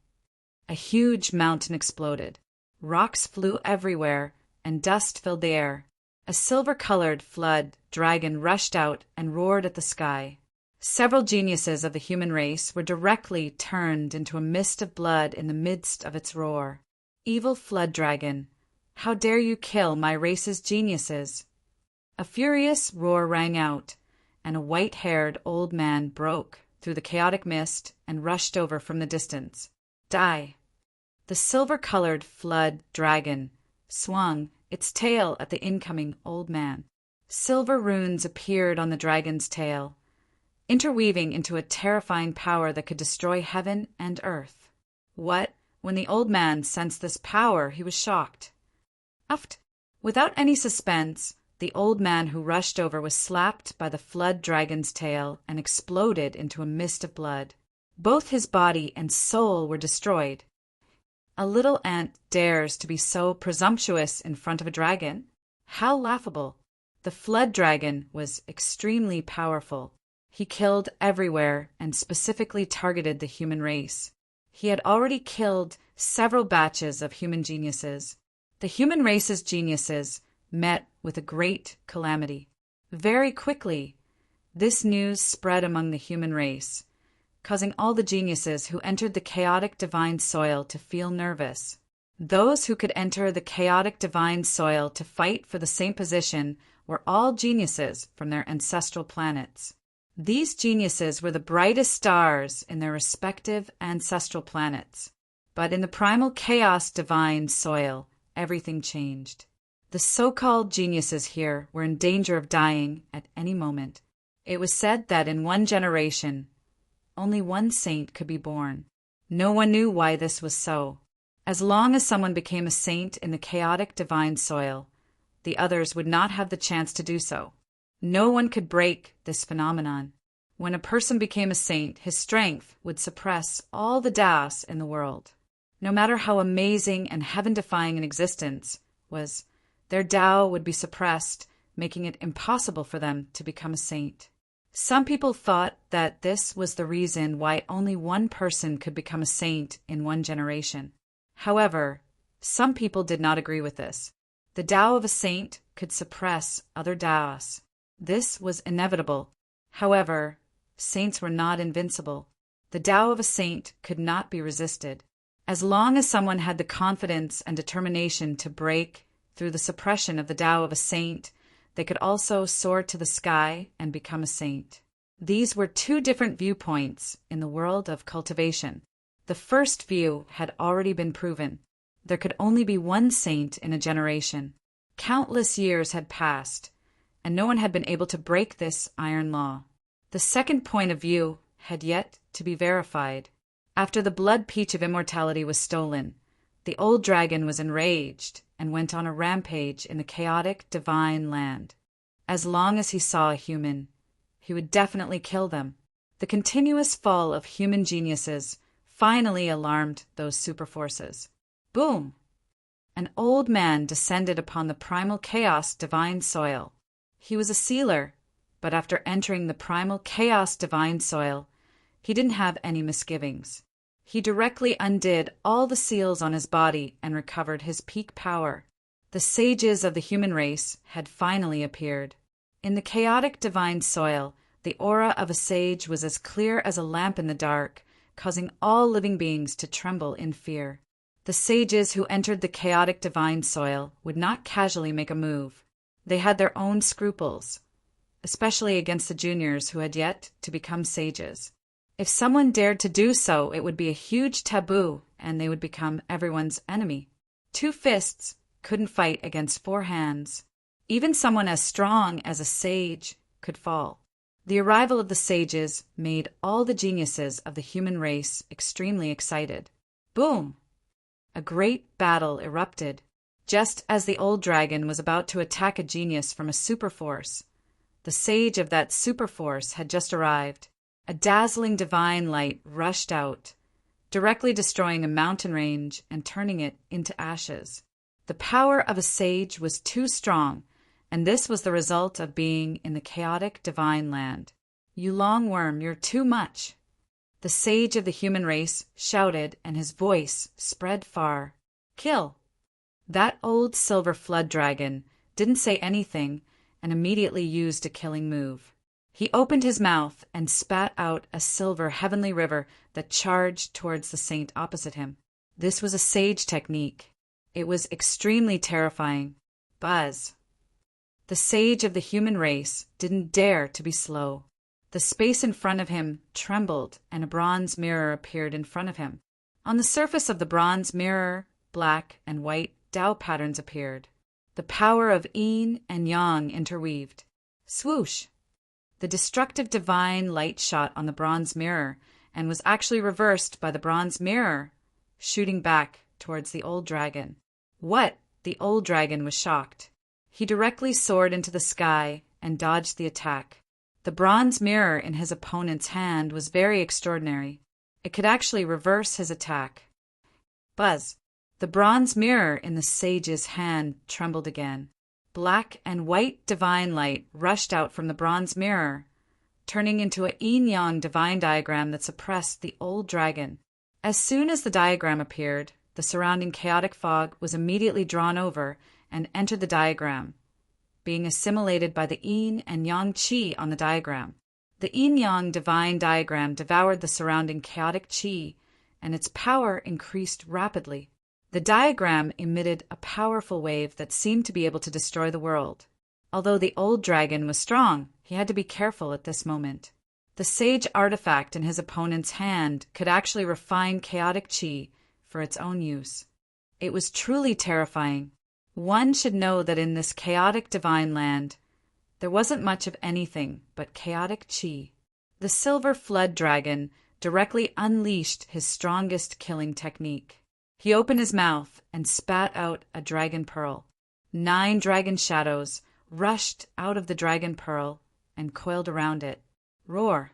A huge mountain exploded. Rocks flew everywhere, and dust filled the air. A silver-colored flood dragon rushed out and roared at the sky. Several geniuses of the human race were directly turned into a mist of blood in the midst of its roar. Evil flood dragon, how dare you kill my race's geniuses? A furious roar rang out, and a white-haired old man broke through the chaotic mist and rushed over from the distance. Die! The silver-colored flood dragon swung its tail at the incoming old man. Silver runes appeared on the dragon's tail, interweaving into a terrifying power that could destroy heaven and earth. What? When the old man sensed this power, he was shocked. Uft! Without any suspense, the old man who rushed over was slapped by the flood dragon's tail and exploded into a mist of blood. Both his body and soul were destroyed. A little ant dares to be so presumptuous in front of a dragon? How laughable! The flood dragon was extremely powerful. He killed everywhere and specifically targeted the human race. He had already killed several batches of human geniuses. The human race's geniuses met with a great calamity. Very quickly, this news spread among the human race, causing all the geniuses who entered the chaotic divine soil to feel nervous. Those who could enter the chaotic divine soil to fight for the same position were all geniuses from their ancestral planets. These geniuses were the brightest stars in their respective ancestral planets. But in the primal chaos divine soil, everything changed. The so-called geniuses here were in danger of dying at any moment. It was said that in one generation, only one saint could be born. No one knew why this was so. As long as someone became a saint in the chaotic divine soil, the others would not have the chance to do so. No one could break this phenomenon. When a person became a saint, his strength would suppress all the Daos in the world. No matter how amazing and heaven-defying an existence was, their Tao would be suppressed, making it impossible for them to become a saint. Some people thought that this was the reason why only one person could become a saint in one generation. However, some people did not agree with this. The Tao of a saint could suppress other Daos. This was inevitable. However, saints were not invincible. The Tao of a saint could not be resisted. As long as someone had the confidence and determination to break through the suppression of the Tao of a saint, they could also soar to the sky and become a saint. These were two different viewpoints in the world of cultivation. The first view had already been proven. there could only be one saint in a generation. Countless years had passed, and no one had been able to break this iron law. The second point of view had yet to be verified. After the blood peach of immortality was stolen, the old dragon was enraged and went on a rampage in the chaotic divine land. As long as he saw a human, he would definitely kill them. The continuous fall of human geniuses finally alarmed those superforces. Boom! An old man descended upon the primal chaos divine soil. He was a sealer, but after entering the primal chaos divine soil, he didn't have any misgivings. He directly undid all the seals on his body and recovered his peak power. The sages of the human race had finally appeared. In the chaotic divine soil, the aura of a sage was as clear as a lamp in the dark, causing all living beings to tremble in fear. The sages who entered the chaotic divine soil would not casually make a move. They had their own scruples, especially against the juniors who had yet to become sages. If someone dared to do so, it would be a huge taboo, and they would become everyone's enemy. 2 fists couldn't fight against 4 hands. Even someone as strong as a sage could fall. The arrival of the sages made all the geniuses of the human race extremely excited. Boom! A great battle erupted. Just as the old dragon was about to attack a genius from a superforce, the sage of that superforce had just arrived. A dazzling divine light rushed out, directly destroying a mountain range and turning it into ashes. The power of a sage was too strong, and this was the result of being in the chaotic divine land. "You long worm, you're too much!" The sage of the human race shouted, and his voice spread far. "Kill!" That old silver flood dragon didn't say anything and immediately used a killing move. He opened his mouth and spat out a silver heavenly river that charged towards the saint opposite him. This was a sage technique. It was extremely terrifying. Buzz! The sage of the human race didn't dare to be slow. The space in front of him trembled, and a bronze mirror appeared in front of him. On the surface of the bronze mirror, black and white Tao patterns appeared. The power of yin and yang interweaved. Swoosh! The destructive divine light shot on the bronze mirror and was actually reversed by the bronze mirror, shooting back towards the old dragon. What? The old dragon was shocked. He directly soared into the sky and dodged the attack. The bronze mirror in his opponent's hand was very extraordinary. It could actually reverse his attack. Buzz! The bronze mirror in the sage's hand trembled again. Black and white divine light rushed out from the bronze mirror, turning into a yin-yang divine diagram that suppressed the old dragon. As soon as the diagram appeared, the surrounding chaotic fog was immediately drawn over and entered the diagram, being assimilated by the yin and yang qi on the diagram. The yin-yang divine diagram devoured the surrounding chaotic qi, and its power increased rapidly. The diagram emitted a powerful wave that seemed to be able to destroy the world. Although the old dragon was strong, he had to be careful at this moment. The sage artifact in his opponent's hand could actually refine chaotic qi for its own use. It was truly terrifying. One should know that in this chaotic divine land, there wasn't much of anything but chaotic qi. The silver flood dragon directly unleashed his strongest killing technique. He opened his mouth and spat out a dragon pearl. 9 dragon shadows rushed out of the dragon pearl and coiled around it. Roar!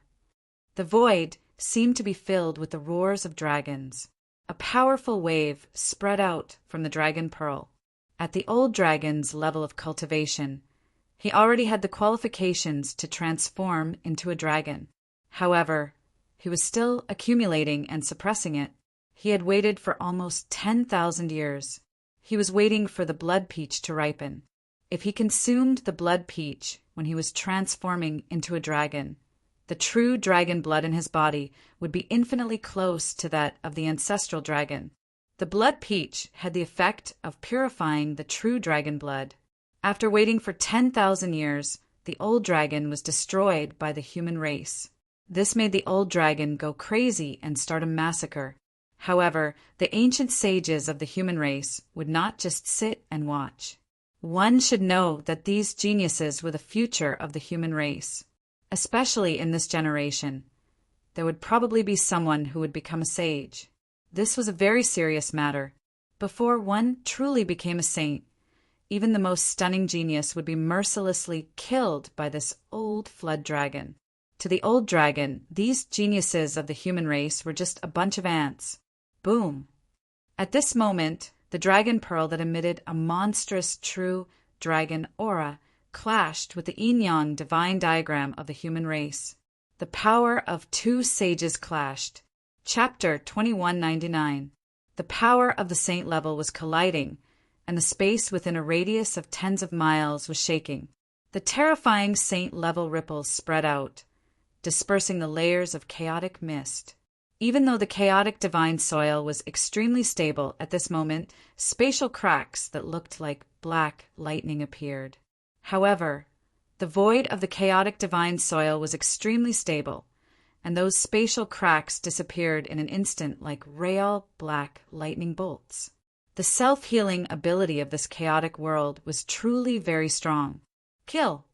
The void seemed to be filled with the roars of dragons. A powerful wave spread out from the dragon pearl. At the old dragon's level of cultivation, he already had the qualifications to transform into a dragon. However, he was still accumulating and suppressing it. He had waited for almost 10,000 years. He was waiting for the blood peach to ripen. If he consumed the blood peach when he was transforming into a dragon, the true dragon blood in his body would be infinitely close to that of the ancestral dragon. The blood peach had the effect of purifying the true dragon blood. After waiting for 10,000 years, the old dragon was destroyed by the human race. This made the old dragon go crazy and start a massacre. However, the ancient sages of the human race would not just sit and watch. One should know that these geniuses were the future of the human race. Especially in this generation, there would probably be someone who would become a sage. This was a very serious matter. Before one truly became a saint, even the most stunning genius would be mercilessly killed by this old flood dragon. To the old dragon, these geniuses of the human race were just a bunch of ants. Boom! At this moment, the dragon pearl that emitted a monstrous true dragon aura clashed with the yin-yang divine diagram of the human race. The power of two sages clashed. Chapter 2199. The power of the saint level was colliding, and the space within a radius of tens of miles was shaking. The terrifying saint level ripples spread out, dispersing the layers of chaotic mist. Even though the chaotic divine soil was extremely stable at this moment, spatial cracks that looked like black lightning appeared. However, the void of the chaotic divine soil was extremely stable, and those spatial cracks disappeared in an instant like real black lightning bolts. The self-healing ability of this chaotic world was truly very strong. Kill!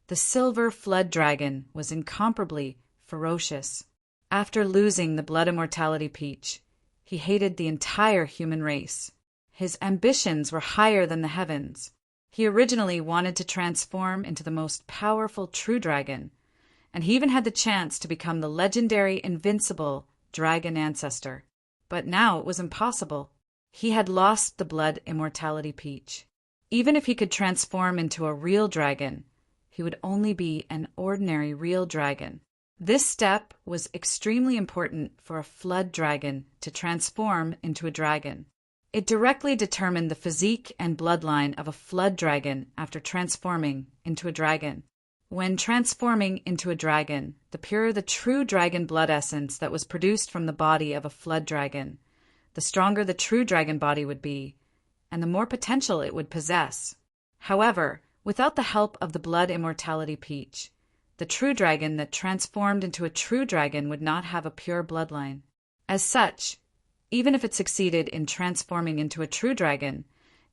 The silver flood dragon was incomparably ferocious. After losing the blood immortality peach, he hated the entire human race. His ambitions were higher than the heavens. He originally wanted to transform into the most powerful true dragon, and he even had the chance to become the legendary invincible dragon ancestor. But now it was impossible. He had lost the blood immortality peach. Even if he could transform into a real dragon, he would only be an ordinary real dragon. This step was extremely important for a flood dragon to transform into a dragon. It directly determined the physique and bloodline of a flood dragon after transforming into a dragon. When transforming into a dragon, the purer the true dragon blood essence that was produced from the body of a flood dragon, the stronger the true dragon body would be, and the more potential it would possess. However, without the help of the blood immortality peach, the true dragon that transformed into a true dragon would not have a pure bloodline. As such, even if it succeeded in transforming into a true dragon,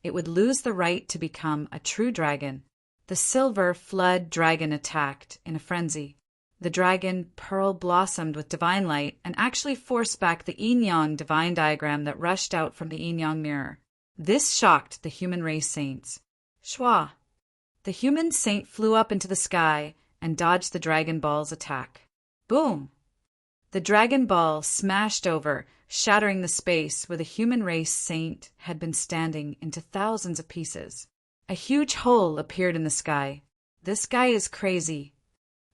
it would lose the right to become a true dragon. The silver flood dragon attacked in a frenzy. The dragon pearl blossomed with divine light and actually forced back the yin-yang divine diagram that rushed out from the yin-yang mirror. This shocked the human race saints. Shwa! The human saint flew up into the sky and dodged the dragon ball's attack. Boom! The dragon ball smashed over, shattering the space where the human race saint had been standing into thousands of pieces. A huge hole appeared in the sky. This guy is crazy.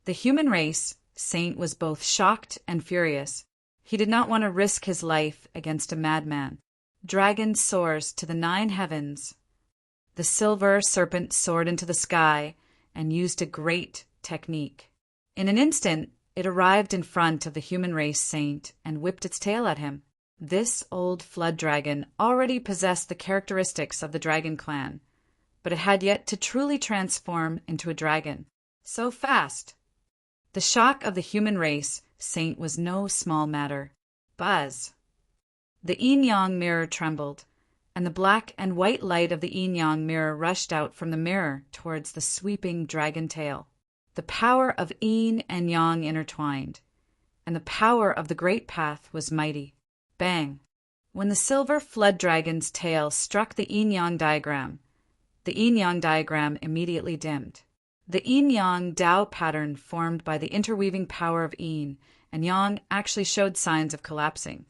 The human race saint was both shocked and furious. He did not want to risk his life against a madman. Dragon soars to the 9 heavens. The silver serpent soared into the sky and used a great technique. In an instant, it arrived in front of the human race saint and whipped its tail at him. This old flood dragon already possessed the characteristics of the dragon clan, but it had yet to truly transform into a dragon. So fast! The shock of the human race saint was no small matter. Buzz! The yin-yang mirror trembled, and the black and white light of the yin-yang mirror rushed out from the mirror towards the sweeping dragon tail. The power of yin and yang intertwined, and the power of the great path was mighty. Bang! When the silver flood dragon's tail struck the yin-yang diagram, the yin-yang diagram immediately dimmed. The yin-yang Dao pattern formed by the interweaving power of yin and yang actually showed signs of collapsing.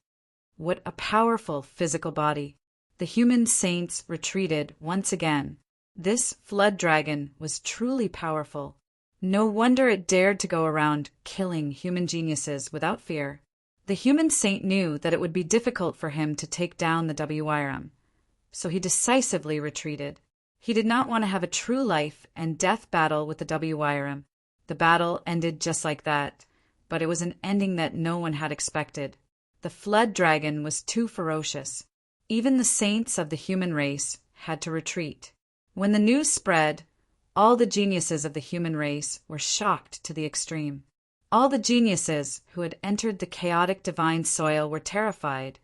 What a powerful physical body! The human saints retreated once again. This flood dragon was truly powerful. No wonder it dared to go around killing human geniuses without fear. The human saint knew that it would be difficult for him to take down the WYRM, so he decisively retreated. He did not want to have a true life and death battle with the WYRM. The battle ended just like that, but it was an ending that no one had expected. The flood dragon was too ferocious. Even the saints of the human race had to retreat. When the news spread, all the geniuses of the human race were shocked to the extreme. All the geniuses who had entered the chaotic divine soil were terrified.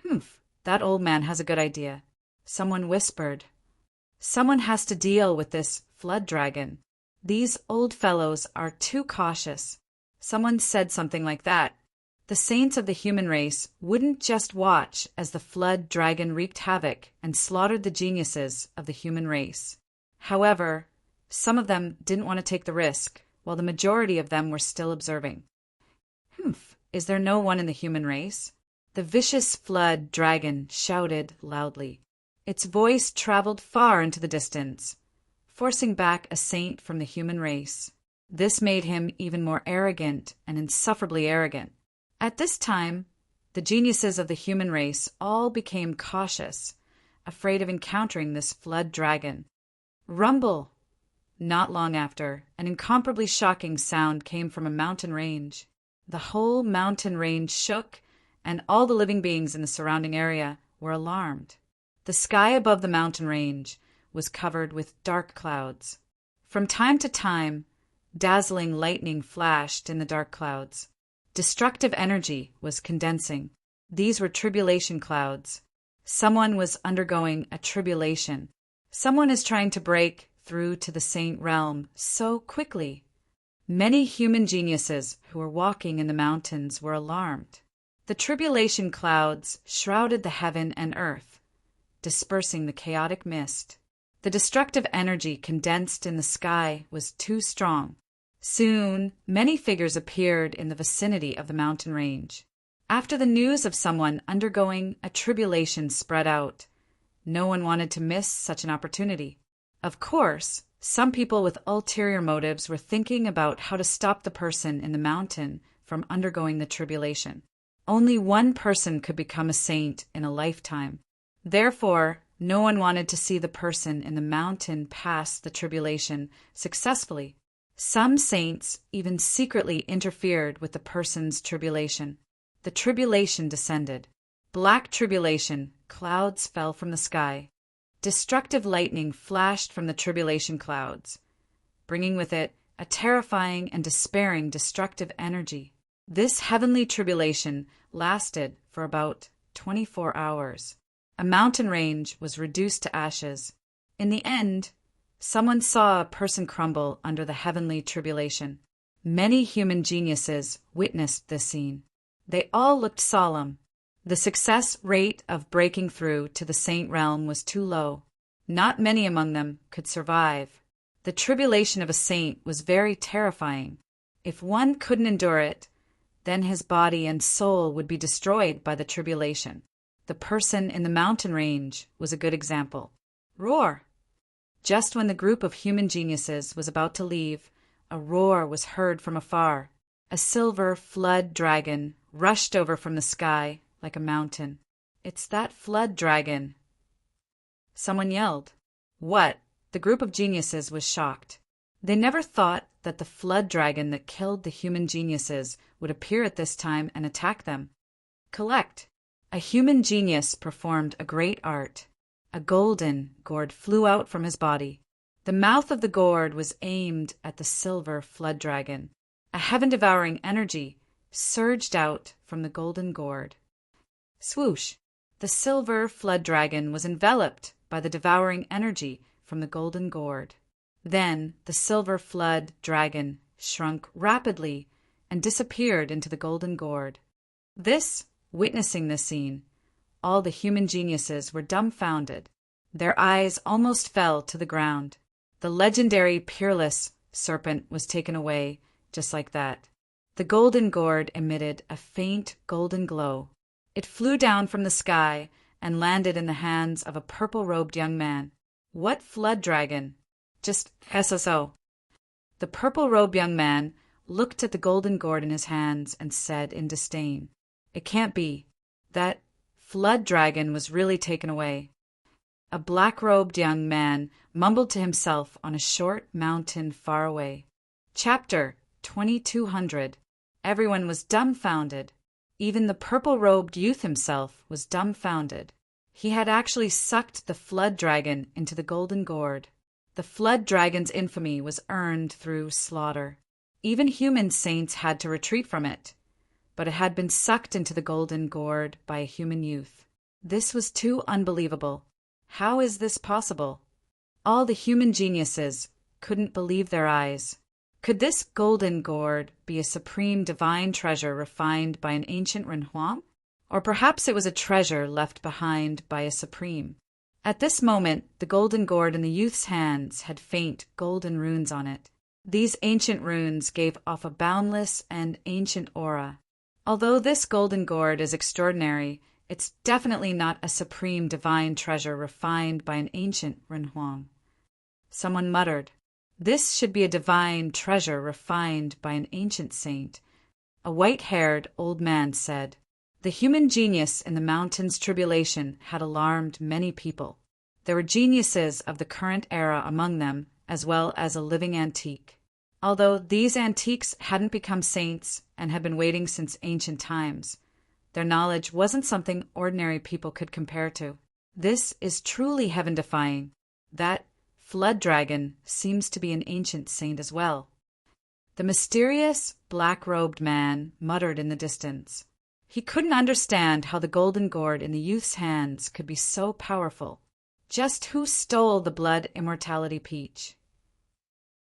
Humph, that old man has a good idea. Someone whispered. Someone has to deal with this flood dragon. These old fellows are too cautious. Someone said something like that. The saints of the human race wouldn't just watch as the flood dragon wreaked havoc and slaughtered the geniuses of the human race. However, some of them didn't want to take the risk, while the majority of them were still observing. Humph, is there no one in the human race? The vicious flood dragon shouted loudly. Its voice traveled far into the distance, forcing back a saint from the human race. This made him even more arrogant and insufferably arrogant. At this time, the geniuses of the human race all became cautious, afraid of encountering this flood dragon. Rumble! Not long after, an incomparably shocking sound came from a mountain range. The whole mountain range shook, and all the living beings in the surrounding area were alarmed. The sky above the mountain range was covered with dark clouds. From time to time, dazzling lightning flashed in the dark clouds. Destructive energy was condensing. These were tribulation clouds. Someone was undergoing a tribulation. Someone is trying to break through to the saint realm so quickly. Many human geniuses who were walking in the mountains were alarmed. The tribulation clouds shrouded the heaven and earth, dispersing the chaotic mist. The destructive energy condensed in the sky was too strong. Soon, many figures appeared in the vicinity of the mountain range. After the news of someone undergoing a tribulation spread out, no one wanted to miss such an opportunity. Of course, some people with ulterior motives were thinking about how to stop the person in the mountain from undergoing the tribulation. Only one person could become a saint in a lifetime. Therefore, no one wanted to see the person in the mountain pass the tribulation successfully. Some saints even secretly interfered with the person's tribulation. The tribulation descended. Black tribulation, clouds fell from the sky. Destructive lightning flashed from the tribulation clouds, bringing with it a terrifying and despairing destructive energy. This heavenly tribulation lasted for about 24 hours. A mountain range was reduced to ashes. In the end, someone saw a person crumble under the heavenly tribulation. Many human geniuses witnessed this scene. They all looked solemn. The success rate of breaking through to the saint realm was too low. Not many among them could survive. The tribulation of a saint was very terrifying. If one couldn't endure it, then his body and soul would be destroyed by the tribulation. The person in the mountain range was a good example. Roar! Just when the group of human geniuses was about to leave, a roar was heard from afar. A silver flood dragon rushed over from the sky like a mountain. It's that flood dragon! Someone yelled. What? The group of geniuses was shocked. They never thought that the flood dragon that killed the human geniuses would appear at this time and attack them. Collect! A human genius performed a great art. A golden gourd flew out from his body. The mouth of the gourd was aimed at the silver flood dragon. A heaven-devouring energy surged out from the golden gourd. Swoosh! The silver flood dragon was enveloped by the devouring energy from the golden gourd. Then the silver flood dragon shrunk rapidly and disappeared into the golden gourd. Witnessing this scene, all the human geniuses were dumbfounded. Their eyes almost fell to the ground. The legendary peerless serpent was taken away just like that. The golden gourd emitted a faint golden glow. It flew down from the sky and landed in the hands of a purple-robed young man. What flood dragon? Just SSO. The purple-robed young man looked at the golden gourd in his hands and said in disdain, It can't be. That flood dragon was really taken away. A black-robed young man mumbled to himself on a short mountain far away. Chapter 2200. Everyone was dumbfounded. Even the purple-robed youth himself was dumbfounded. He had actually sucked the flood dragon into the golden gourd. The flood dragon's infamy was earned through slaughter. Even human saints had to retreat from it, but it had been sucked into the golden gourd by a human youth. This was too unbelievable. How is this possible? All the human geniuses couldn't believe their eyes. Could this golden gourd be a supreme divine treasure refined by an ancient renhuang? Or perhaps it was a treasure left behind by a supreme. At this moment, the golden gourd in the youth's hands had faint golden runes on it. These ancient runes gave off a boundless and ancient aura. Although this golden gourd is extraordinary, it's definitely not a supreme divine treasure refined by an ancient renhuang. Someone muttered, "This should be a divine treasure refined by an ancient saint." A white-haired old man said, "The human genius in the mountain's tribulation had alarmed many people. There were geniuses of the current era among them, as well as a living antique. Although these antiques hadn't become saints and had been waiting since ancient times, their knowledge wasn't something ordinary people could compare to. This is truly heaven-defying. That flood dragon seems to be an ancient saint as well." The mysterious, black-robed man muttered in the distance. He couldn't understand how the golden gourd in the youth's hands could be so powerful. Just who stole the blood immortality peach?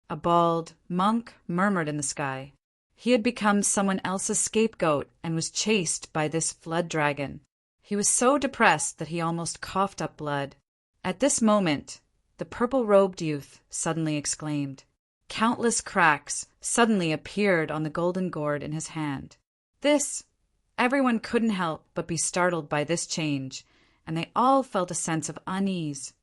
A bald monk murmured in the sky. He had become someone else's scapegoat and was chased by this flood dragon. He was so depressed that he almost coughed up blood. At this moment, the purple-robed youth suddenly exclaimed. Countless cracks suddenly appeared on the golden gourd in his hand. Everyone couldn't help but be startled by this change, and they all felt a sense of unease.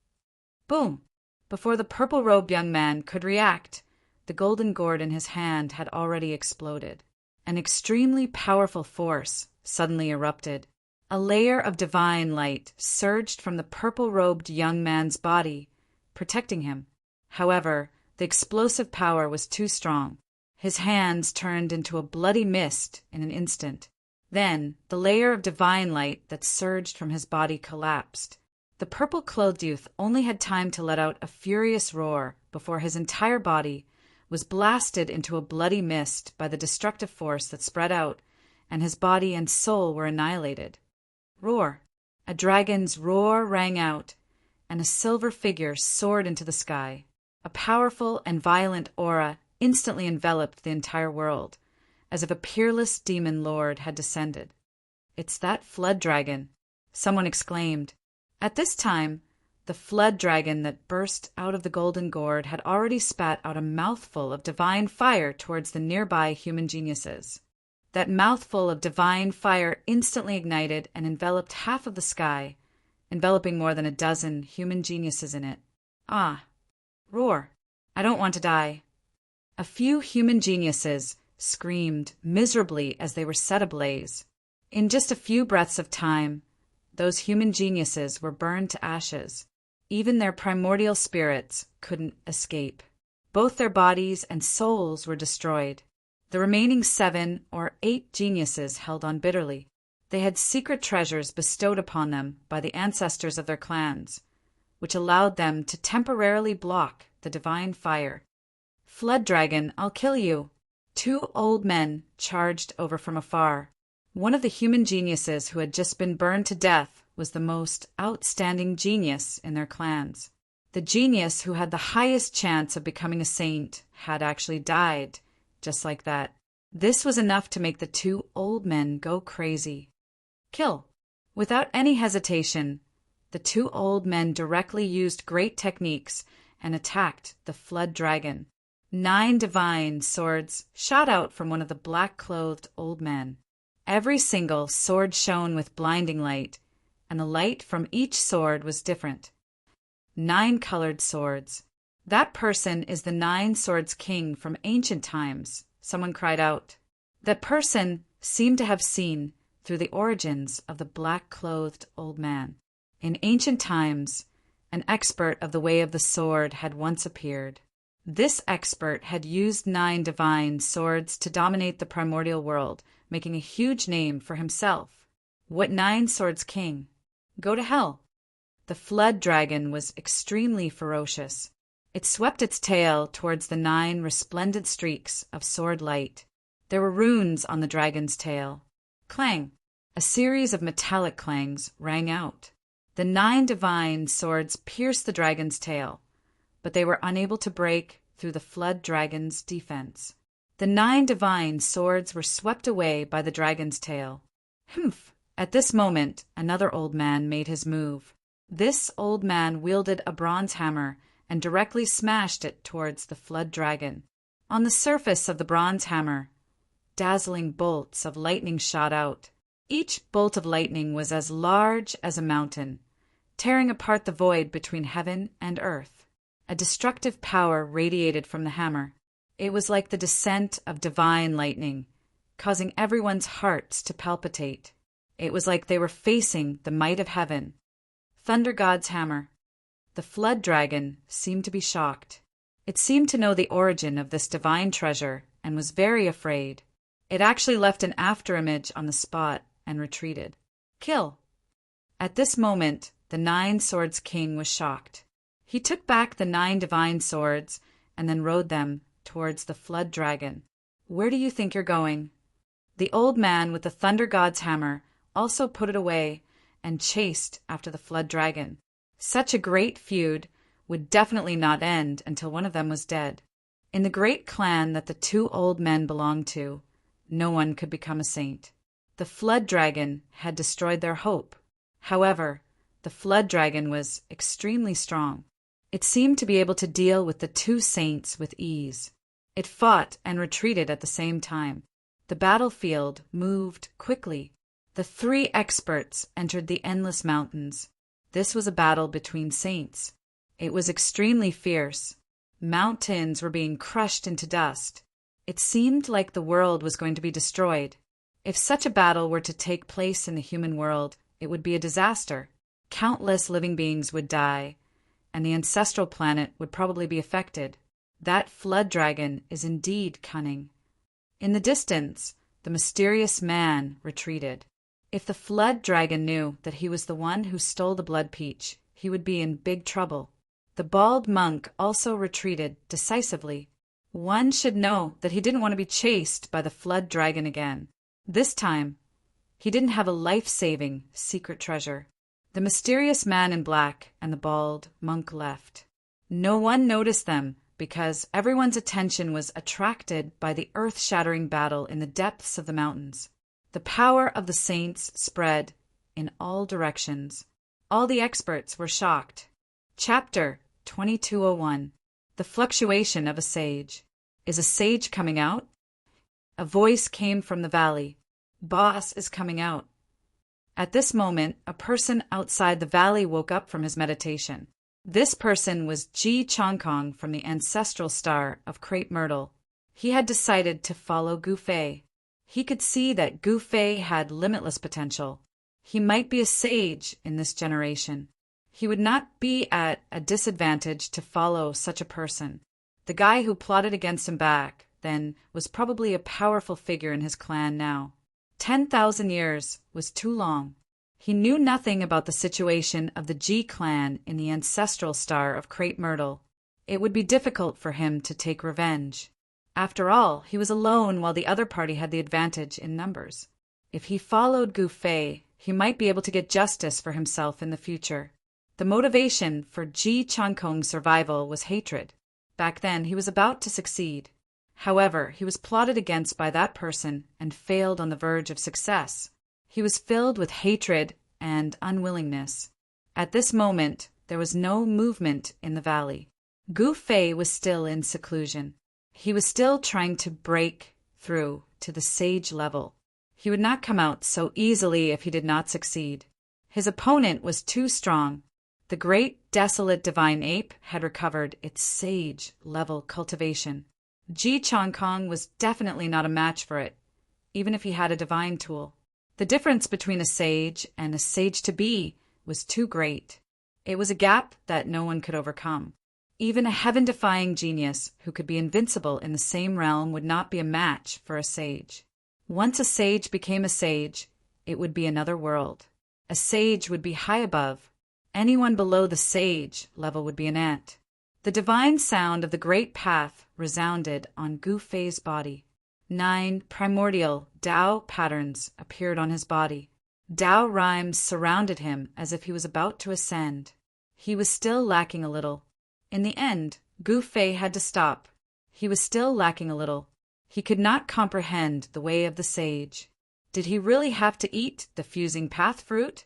Boom! Before the purple-robed young man could react, the golden gourd in his hand had already exploded. An extremely powerful force suddenly erupted. A layer of divine light surged from the purple-robed young man's body, protecting him. However, the explosive power was too strong. His hands turned into a bloody mist in an instant. Then, the layer of divine light that surged from his body collapsed. The purple-clothed youth only had time to let out a furious roar before his entire body was blasted into a bloody mist by the destructive force that spread out, and his body and soul were annihilated. Roar! A dragon's roar rang out, and a silver figure soared into the sky. A powerful and violent aura instantly enveloped the entire world, as if a peerless demon lord had descended. "It's that flood dragon," someone exclaimed. At this time, the flood dragon that burst out of the golden gourd had already spat out a mouthful of divine fire towards the nearby human geniuses. That mouthful of divine fire instantly ignited and enveloped half of the sky, enveloping more than a dozen human geniuses in it. Ah! Roar! I don't want to die. A few human geniuses screamed miserably as they were set ablaze. In just a few breaths of time, those human geniuses were burned to ashes. Even their primordial spirits couldn't escape. Both their bodies and souls were destroyed. The remaining 7 or 8 geniuses held on bitterly. They had secret treasures bestowed upon them by the ancestors of their clans, which allowed them to temporarily block the divine fire. "Flood dragon, I'll kill you!" 2 old men charged over from afar. One of the human geniuses who had just been burned to death was the most outstanding genius in their clans. The genius who had the highest chance of becoming a saint had actually died, just like that. This was enough to make the 2 old men go crazy. Kill! Without any hesitation, the 2 old men directly used great techniques and attacked the flood dragon. 9 divine swords shot out from one of the black-clothed old men. Every single sword shone with blinding light, and the light from each sword was different. 9 colored swords. "That person is the 9 Swords King from ancient times," someone cried out. That person seemed to have seen through the origins of the black-clothed old man. In ancient times, an expert of the way of the sword had once appeared. This expert had used 9 divine swords to dominate the primordial world, making a huge name for himself. What 9 Swords King? Go to hell. The flood dragon was extremely ferocious. It swept its tail towards the 9 resplendent streaks of sword light. There were runes on the dragon's tail. Clang! A series of metallic clangs rang out. The 9 divine swords pierced the dragon's tail, but they were unable to break through the flood dragon's defense. The 9 divine swords were swept away by the dragon's tail. Humph! At this moment, another old man made his move. This old man wielded a bronze hammer and directly smashed it towards the flood dragon. On the surface of the bronze hammer, dazzling bolts of lightning shot out. Each bolt of lightning was as large as a mountain, tearing apart the void between heaven and earth. A destructive power radiated from the hammer. It was like the descent of divine lightning, causing everyone's hearts to palpitate. It was like they were facing the might of heaven. Thunder God's hammer. The flood dragon seemed to be shocked. It seemed to know the origin of this divine treasure and was very afraid. It actually left an afterimage on the spot and retreated. Kill! At this moment, the 9 Swords King was shocked. He took back the 9 divine swords and then rode them towards the flood dragon. Where do you think you're going? The old man with the thunder god's hammer also put it away and chased after the flood dragon. Such a great feud would definitely not end until one of them was dead. In the great clan that the 2 old men belonged to, no one could become a saint. The flood dragon had destroyed their hope. However, the flood dragon was extremely strong. It seemed to be able to deal with the 2 saints with ease. It fought and retreated at the same time. The battlefield moved quickly. The 3 experts entered the endless mountains. This was a battle between saints. It was extremely fierce. Mountains were being crushed into dust. It seemed like the world was going to be destroyed. If such a battle were to take place in the human world, it would be a disaster. Countless living beings would die, and the ancestral planet would probably be affected. That flood dragon is indeed cunning. In the distance, the mysterious man retreated. If the flood dragon knew that he was the one who stole the blood peach, he would be in big trouble. The bald monk also retreated decisively. One should know that he didn't want to be chased by the flood dragon again. This time, he didn't have a life-saving secret treasure. The mysterious man in black and the bald monk left. No one noticed them because everyone's attention was attracted by the earth-shattering battle in the depths of the mountains. The power of the saints spread in all directions. All the experts were shocked. Chapter 2201. The Fluctuation of a Sage. Is a sage coming out? A voice came from the valley. Boss is coming out. At this moment, a person outside the valley woke up from his meditation. This person was Ji Chongkong from the ancestral star of Crepe Myrtle. He had decided to follow Gu Fei. He could see that Gu Fei had limitless potential. He might be a sage in this generation. He would not be at a disadvantage to follow such a person. The guy who plotted against him back then was probably a powerful figure in his clan now. 10,000 years was too long. He knew nothing about the situation of the Ji clan in the ancestral star of Crepe Myrtle. It would be difficult for him to take revenge. After all, he was alone while the other party had the advantage in numbers. If he followed Gu Fei, he might be able to get justice for himself in the future. The motivation for Ji Chongkong's survival was hatred. Back then, he was about to succeed. However, he was plotted against by that person and failed on the verge of success. He was filled with hatred and unwillingness. At this moment, there was no movement in the valley. Gu Fei was still in seclusion. He was still trying to break through to the sage level. He would not come out so easily if he did not succeed. His opponent was too strong. The great desolate divine ape had recovered its sage-level cultivation. Ji Chongkong was definitely not a match for it, even if he had a divine tool. The difference between a sage and a sage-to-be was too great. It was a gap that no one could overcome. Even a heaven-defying genius who could be invincible in the same realm would not be a match for a sage. Once a sage became a sage, it would be another world. A sage would be high above. Anyone below the sage level would be an ant. The divine sound of the great path resounded on Gu Fei's body. 9 primordial Tao patterns appeared on his body. Tao rhymes surrounded him as if he was about to ascend. He was still lacking a little. In the end, Gu Fei had to stop. He was still lacking a little. He could not comprehend the way of the sage. Did he really have to eat the fusing path fruit?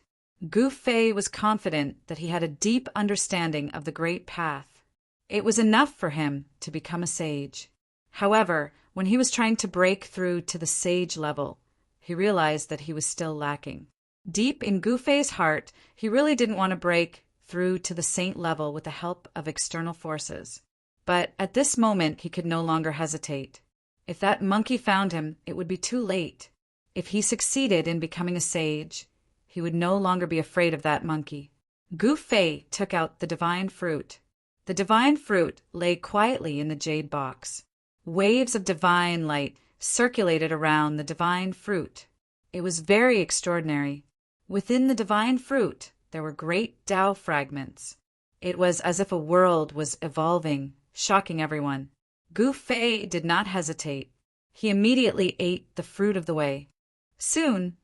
Gu Fei was confident that he had a deep understanding of the great path. It was enough for him to become a sage. However, when he was trying to break through to the sage level, he realized that he was still lacking. Deep in Gu Fei's heart, he really didn't want to break through to the saint level with the help of external forces. But at this moment, he could no longer hesitate. If that monkey found him, it would be too late. If he succeeded in becoming a sage, he would no longer be afraid of that monkey. Gu Fei took out the divine fruit. The divine fruit lay quietly in the jade box. Waves of divine light circulated around the divine fruit. It was very extraordinary. Within the divine fruit, there were great Tao fragments. It was as if a world was evolving, shocking everyone. Gu Fei did not hesitate. He immediately ate the fruit of the way. Soon,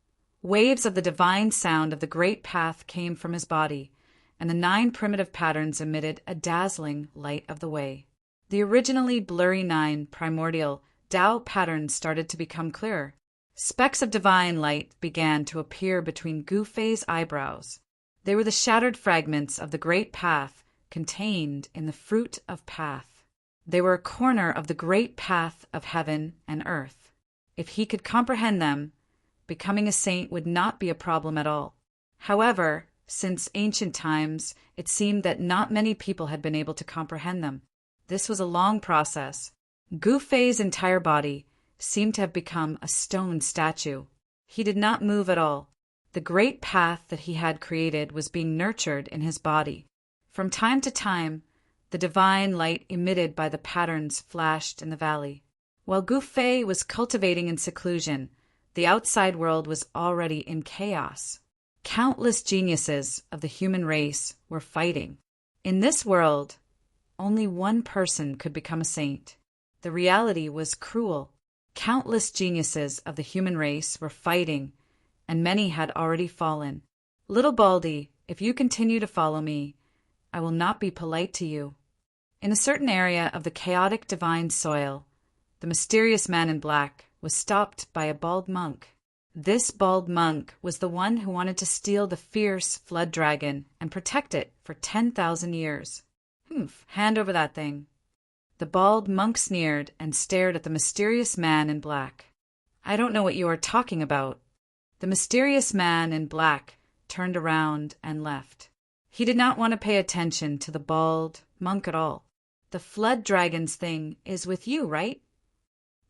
waves of the divine sound of the great path came from his body, and the 9 primitive patterns emitted a dazzling light of the way. The originally blurry 9 primordial Tao patterns started to become clearer. Specks of divine light began to appear between Gu Fei's eyebrows. They were the shattered fragments of the great path contained in the fruit of path. They were a corner of the great path of heaven and earth. If he could comprehend them, becoming a saint would not be a problem at all. However, since ancient times, it seemed that not many people had been able to comprehend them. This was a long process. Gu Fei's entire body seemed to have become a stone statue. He did not move at all. The great path that he had created was being nurtured in his body. From time to time, the divine light emitted by the patterns flashed in the valley. While Gu Fei was cultivating in seclusion, the outside world was already in chaos. Countless geniuses of the human race were fighting. In this world, only one person could become a saint. The reality was cruel. Countless geniuses of the human race were fighting, and many had already fallen. Little Baldy, if you continue to follow me, I will not be polite to you. In a certain area of the chaotic divine soil, the mysterious man in black was stopped by a bald monk. This bald monk was the one who wanted to steal the fierce flood dragon and protect it for 10,000 years. Hand over that thing. The bald monk sneered and stared at the mysterious man in black. I don't know what you are talking about. The mysterious man in black turned around and left. He did not want to pay attention to the bald monk at all. The flood dragon's thing is with you, right?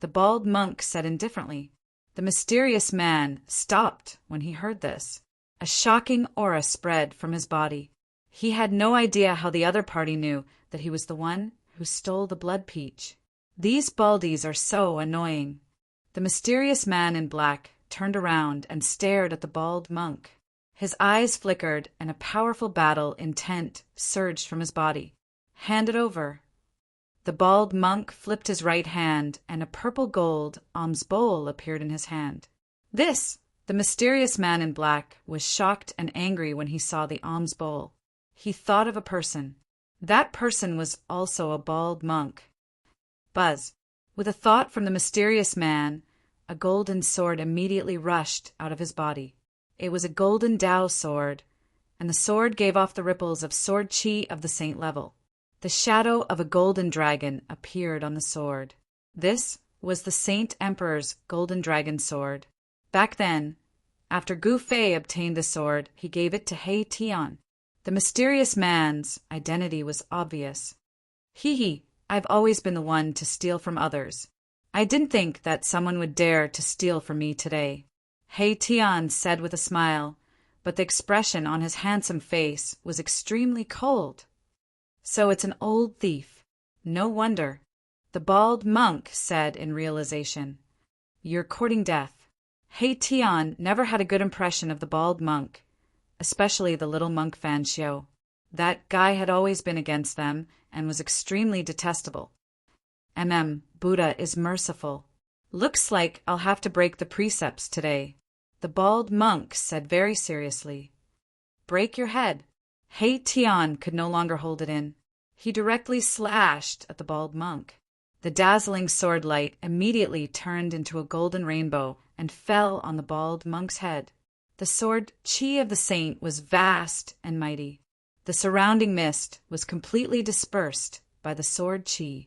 The bald monk said indifferently. The mysterious man stopped when he heard this. A shocking aura spread from his body. He had no idea how the other party knew that he was the one who stole the blood peach. These baldies are so annoying. The mysterious man in black turned around and stared at the bald monk. His eyes flickered and a powerful battle intent surged from his body. Hand it over. The bald monk flipped his right hand and a purple gold alms bowl appeared in his hand. The mysterious man in black was shocked and angry when he saw the alms bowl. He thought of a person. That person was also a bald monk. Buzz. With a thought from the mysterious man, a golden sword immediately rushed out of his body. It was a golden Tao sword, and the sword gave off the ripples of sword chi of the saint level. The shadow of a golden dragon appeared on the sword. This was the Saint Emperor's golden dragon sword. Back then, after Gu Fei obtained the sword, he gave it to He Tian. The mysterious man's identity was obvious. I've always been the one to steal from others. I didn't think that someone would dare to steal from me today. He Tian said with a smile, but the expression on his handsome face was extremely cold. So it's an old thief. No wonder. The bald monk said in realization, You're courting death. He Tian never had a good impression of the bald monk, especially the little monk Fan Xiu. That guy had always been against them and was extremely detestable. Buddha is merciful. Looks like I'll have to break the precepts today. The bald monk said very seriously, "Break your head." He Tian could no longer hold it in. He directly slashed at the bald monk. The dazzling sword light immediately turned into a golden rainbow and fell on the bald monk's head. The sword chi of the saint was vast and mighty. The surrounding mist was completely dispersed by the sword chi.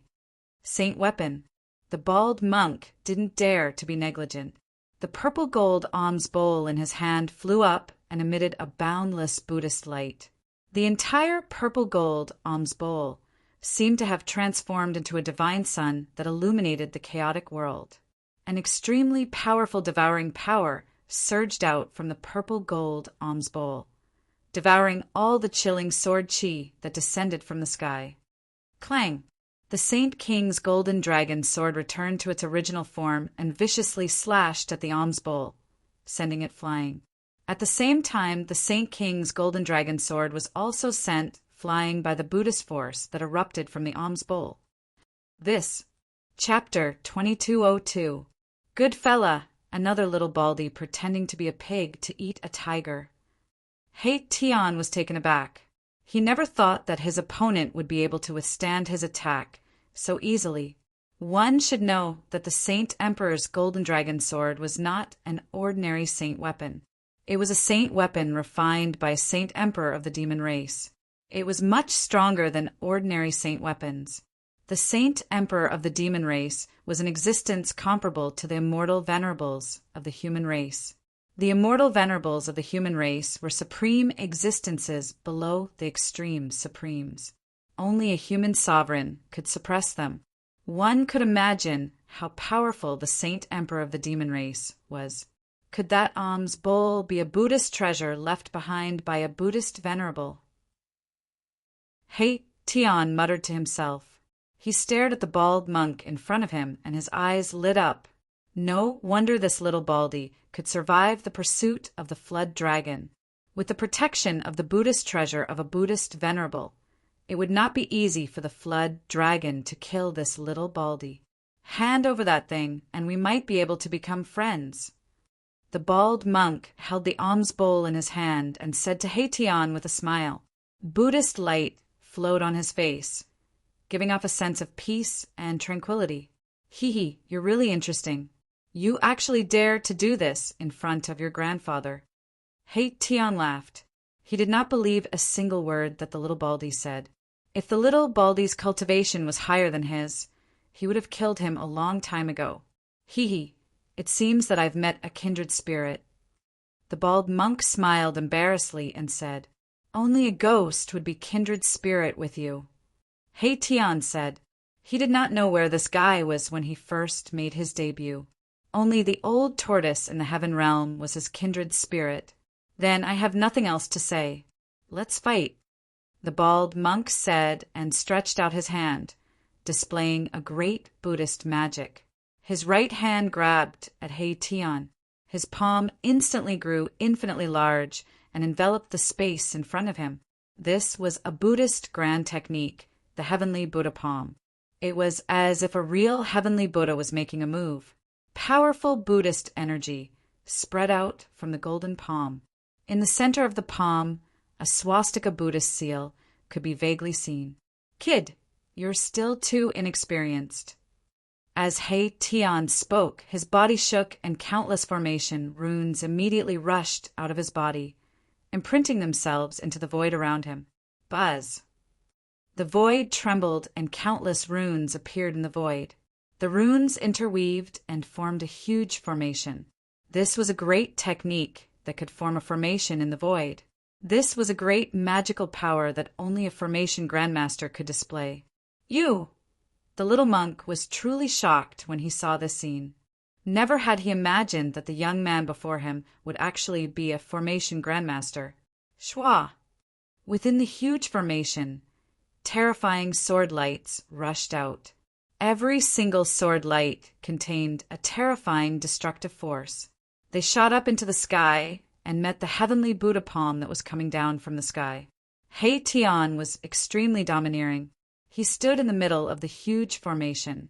Saint weapon. The bald monk didn't dare to be negligent. The purple gold alms bowl in his hand flew up and emitted a boundless Buddhist light. The entire purple gold alms bowl seemed to have transformed into a divine sun that illuminated the chaotic world. An extremely powerful devouring power surged out from the purple gold alms bowl, devouring all the chilling sword chi that descended from the sky. Clang! The Saint King's golden dragon sword returned to its original form and viciously slashed at the alms bowl, sending it flying. At the same time, the Saint King's golden dragon sword was also sent flying by the Buddhist force that erupted from the alms bowl. This, Chapter 2202. Good fella, another little baldy pretending to be a pig to eat a tiger. He Tian was taken aback. He never thought that his opponent would be able to withstand his attack so easily. One should know that the Saint Emperor's golden dragon sword was not an ordinary saint weapon. It was a saint weapon refined by a Saint Emperor of the demon race. It was much stronger than ordinary saint weapons. The Saint Emperor of the demon race was an existence comparable to the immortal Venerables of the human race. The immortal Venerables of the human race were supreme existences below the extreme supremes. Only a human sovereign could suppress them. One could imagine how powerful the Saint Emperor of the demon race was. Could that alms bowl be a Buddhist treasure left behind by a Buddhist venerable? He Tian muttered to himself. He stared at the bald monk in front of him, and his eyes lit up. No wonder this little baldy could survive the pursuit of the flood dragon. With the protection of the Buddhist treasure of a Buddhist venerable, it would not be easy for the flood dragon to kill this little baldy. Hand over that thing, and we might be able to become friends. The bald monk held the alms bowl in his hand and said to He Tian with a smile. Buddhist light flowed on his face, giving off a sense of peace and tranquility. Hee, you're really interesting. You actually dare to do this in front of your grandfather. He Tian laughed. He did not believe a single word that the little baldy said. If the little baldy's cultivation was higher than his, he would have killed him a long time ago. Hee, it seems that I've met a kindred spirit. The bald monk smiled embarrassedly and said, Only a ghost would be kindred spirit with you. He Tian said. He did not know where this guy was when he first made his debut. Only the old tortoise in the heaven realm was his kindred spirit. Then I have nothing else to say. Let's fight. The bald monk said and stretched out his hand, displaying a great Buddhist magic. His right hand grabbed at He Tian. His palm instantly grew infinitely large and enveloped the space in front of him. This was a Buddhist grand technique, the heavenly Buddha palm. It was as if a real heavenly Buddha was making a move. Powerful Buddhist energy spread out from the golden palm. In the center of the palm, a swastika Buddhist seal could be vaguely seen. Kid, you're still too inexperienced. As He Tian spoke, his body shook and countless formation runes immediately rushed out of his body, imprinting themselves into the void around him. Buzz. The void trembled and countless runes appeared in the void. The runes interweaved and formed a huge formation. This was a great technique that could form a formation in the void. This was a great magical power that only a formation grandmaster could display. You! The little monk was truly shocked when he saw this scene. Never had he imagined that the young man before him would actually be a formation grandmaster. Shwa! Within the huge formation, terrifying sword lights rushed out. Every single sword light contained a terrifying destructive force. They shot up into the sky and met the heavenly Buddha palm that was coming down from the sky. He Tian was extremely domineering. He stood in the middle of the huge formation,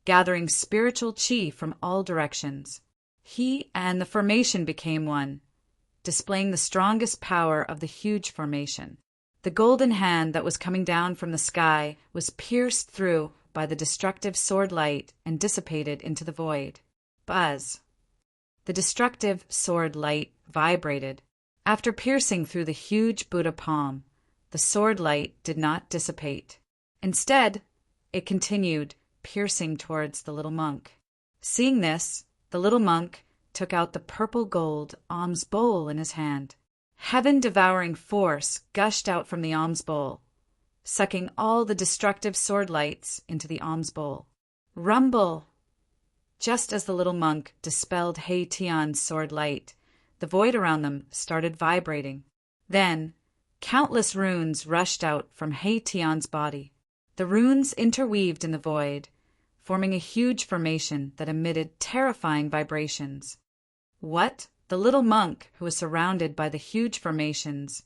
gathering spiritual chi from all directions. He and the formation became one, displaying the strongest power of the huge formation. The golden hand that was coming down from the sky was pierced through by the destructive sword light and dissipated into the void. Buzz. The destructive sword light vibrated. After piercing through the huge Buddha palm, the sword light did not dissipate. Instead, it continued, piercing towards the little monk. Seeing this, the little monk took out the purple gold alms bowl in his hand. Heaven-devouring force gushed out from the alms bowl, sucking all the destructive sword lights into the alms bowl. Rumble! Just as the little monk dispelled He Tian's sword light, the void around them started vibrating. Then, countless runes rushed out from He Tian's body. The runes interweaved in the void, forming a huge formation that emitted terrifying vibrations. What? The little monk, who was surrounded by the huge formations,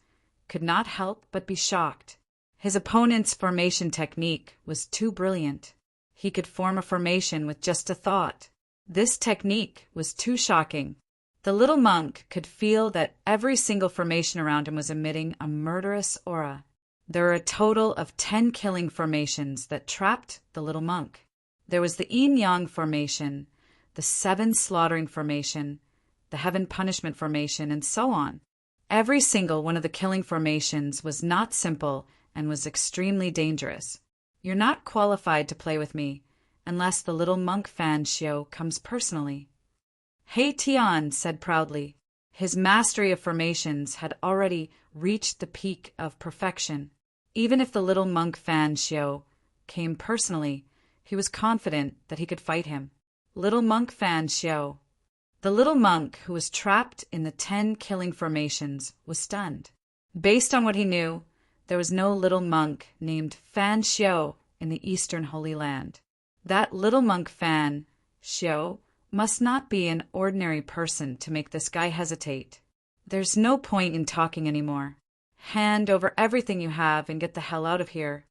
could not help but be shocked. His opponent's formation technique was too brilliant. He could form a formation with just a thought. This technique was too shocking. The little monk could feel that every single formation around him was emitting a murderous aura. There were a total of 10 killing formations that trapped the little monk. There was the yin-yang formation, the 7 slaughtering formation, the heaven punishment formation, and so on. Every single one of the killing formations was not simple and was extremely dangerous. You're not qualified to play with me unless the little monk Fan Xiao comes personally. He Tian said proudly. His mastery of formations had already reached the peak of perfection. Even if the little monk Fan Xiao came personally, he was confident that he could fight him. Little monk Fan Xiao. The little monk who was trapped in the 10 killing formations was stunned. Based on what he knew, there was no little monk named Fan Xiao in the Eastern Holy Land. That little monk Fan Xiao must not be an ordinary person to make this guy hesitate. There's no point in talking anymore. Hand over everything you have and get the hell out of here.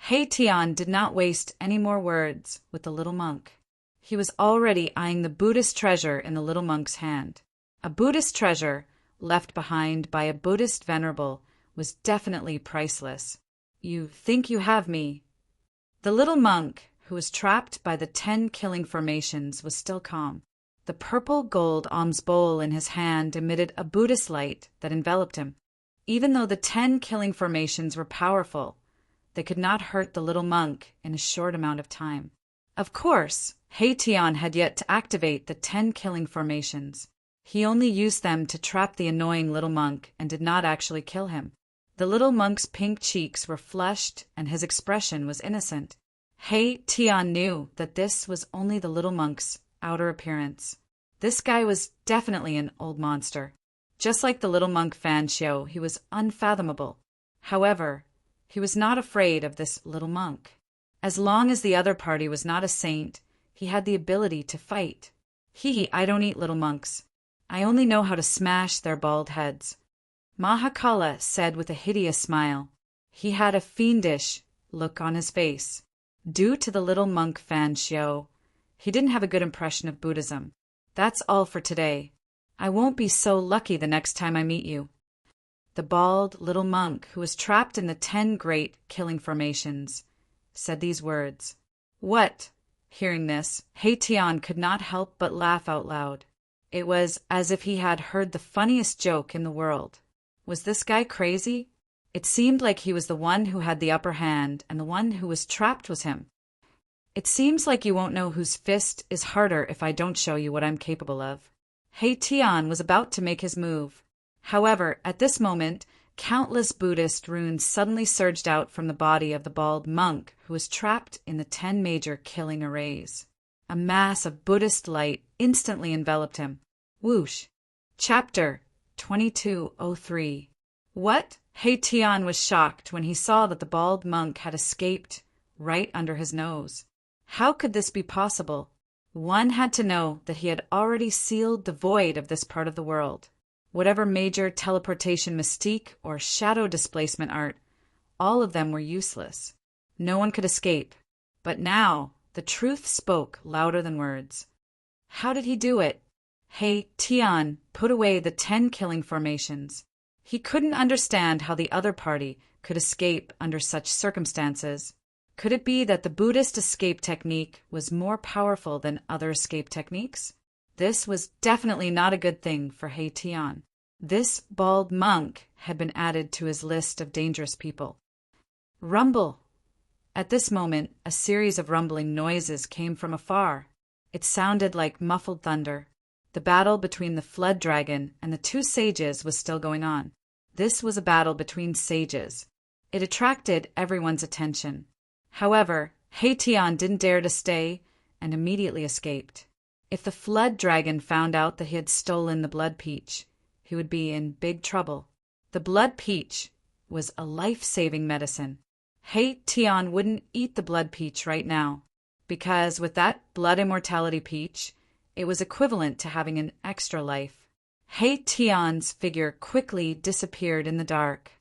He Tian did not waste any more words with the little monk. He was already eyeing the Buddhist treasure in the little monk's hand. A Buddhist treasure, left behind by a Buddhist venerable, was definitely priceless. You think you have me? The little monk, who was trapped by the 10 killing formations, was still calm. The purple gold alms bowl in his hand emitted a Buddhist light that enveloped him. Even though the 10 killing formations were powerful, they could not hurt the little monk in a short amount of time. Of course, He Tian had yet to activate the 10 killing formations. He only used them to trap the annoying little monk and did not actually kill him. The little monk's pink cheeks were flushed and his expression was innocent. He Tian knew that this was only the little monk's outer appearance. This guy was definitely an old monster. Just like the little monk Fan Xiao, he was unfathomable. However, he was not afraid of this little monk. As long as the other party was not a saint, he had the ability to fight. I don't eat little monks. I only know how to smash their bald heads. Mahakala said with a hideous smile. He had a fiendish look on his face. Due to the little monk Fan Xiao, he didn't have a good impression of Buddhism. That's all for today. I won't be so lucky the next time I meet you. The bald little monk, who was trapped in the 10 great killing formations, said these words. What? Hearing this, He Tian could not help but laugh out loud. It was as if he had heard the funniest joke in the world. Was this guy crazy? It seemed like he was the one who had the upper hand, and the one who was trapped was him. It seems like you won't know whose fist is harder if I don't show you what I'm capable of. He Tian was about to make his move. However, at this moment, countless Buddhist runes suddenly surged out from the body of the bald monk who was trapped in the 10 major killing arrays. A mass of Buddhist light instantly enveloped him. Whoosh! Chapter 2203. What? He Tian was shocked when he saw that the bald monk had escaped right under his nose. How could this be possible? One had to know that he had already sealed the void of this part of the world. Whatever major teleportation mystique or shadow displacement art, all of them were useless. No one could escape. But now, the truth spoke louder than words. How did he do it? He Tian put away the 10 killing formations. He couldn't understand how the other party could escape under such circumstances. Could it be that the Buddhist escape technique was more powerful than other escape techniques? This was definitely not a good thing for He Tian. This bald monk had been added to his list of dangerous people. Rumble! At this moment, a series of rumbling noises came from afar. It sounded like muffled thunder. The battle between the flood dragon and the two sages was still going on. This was a battle between sages. It attracted everyone's attention. However, He Tian didn't dare to stay and immediately escaped. If the flood dragon found out that he had stolen the blood peach, he would be in big trouble. The blood peach was a life-saving medicine. He Tian wouldn't eat the blood peach right now, because with that blood immortality peach, it was equivalent to having an extra life. He Tian's figure quickly disappeared in the dark.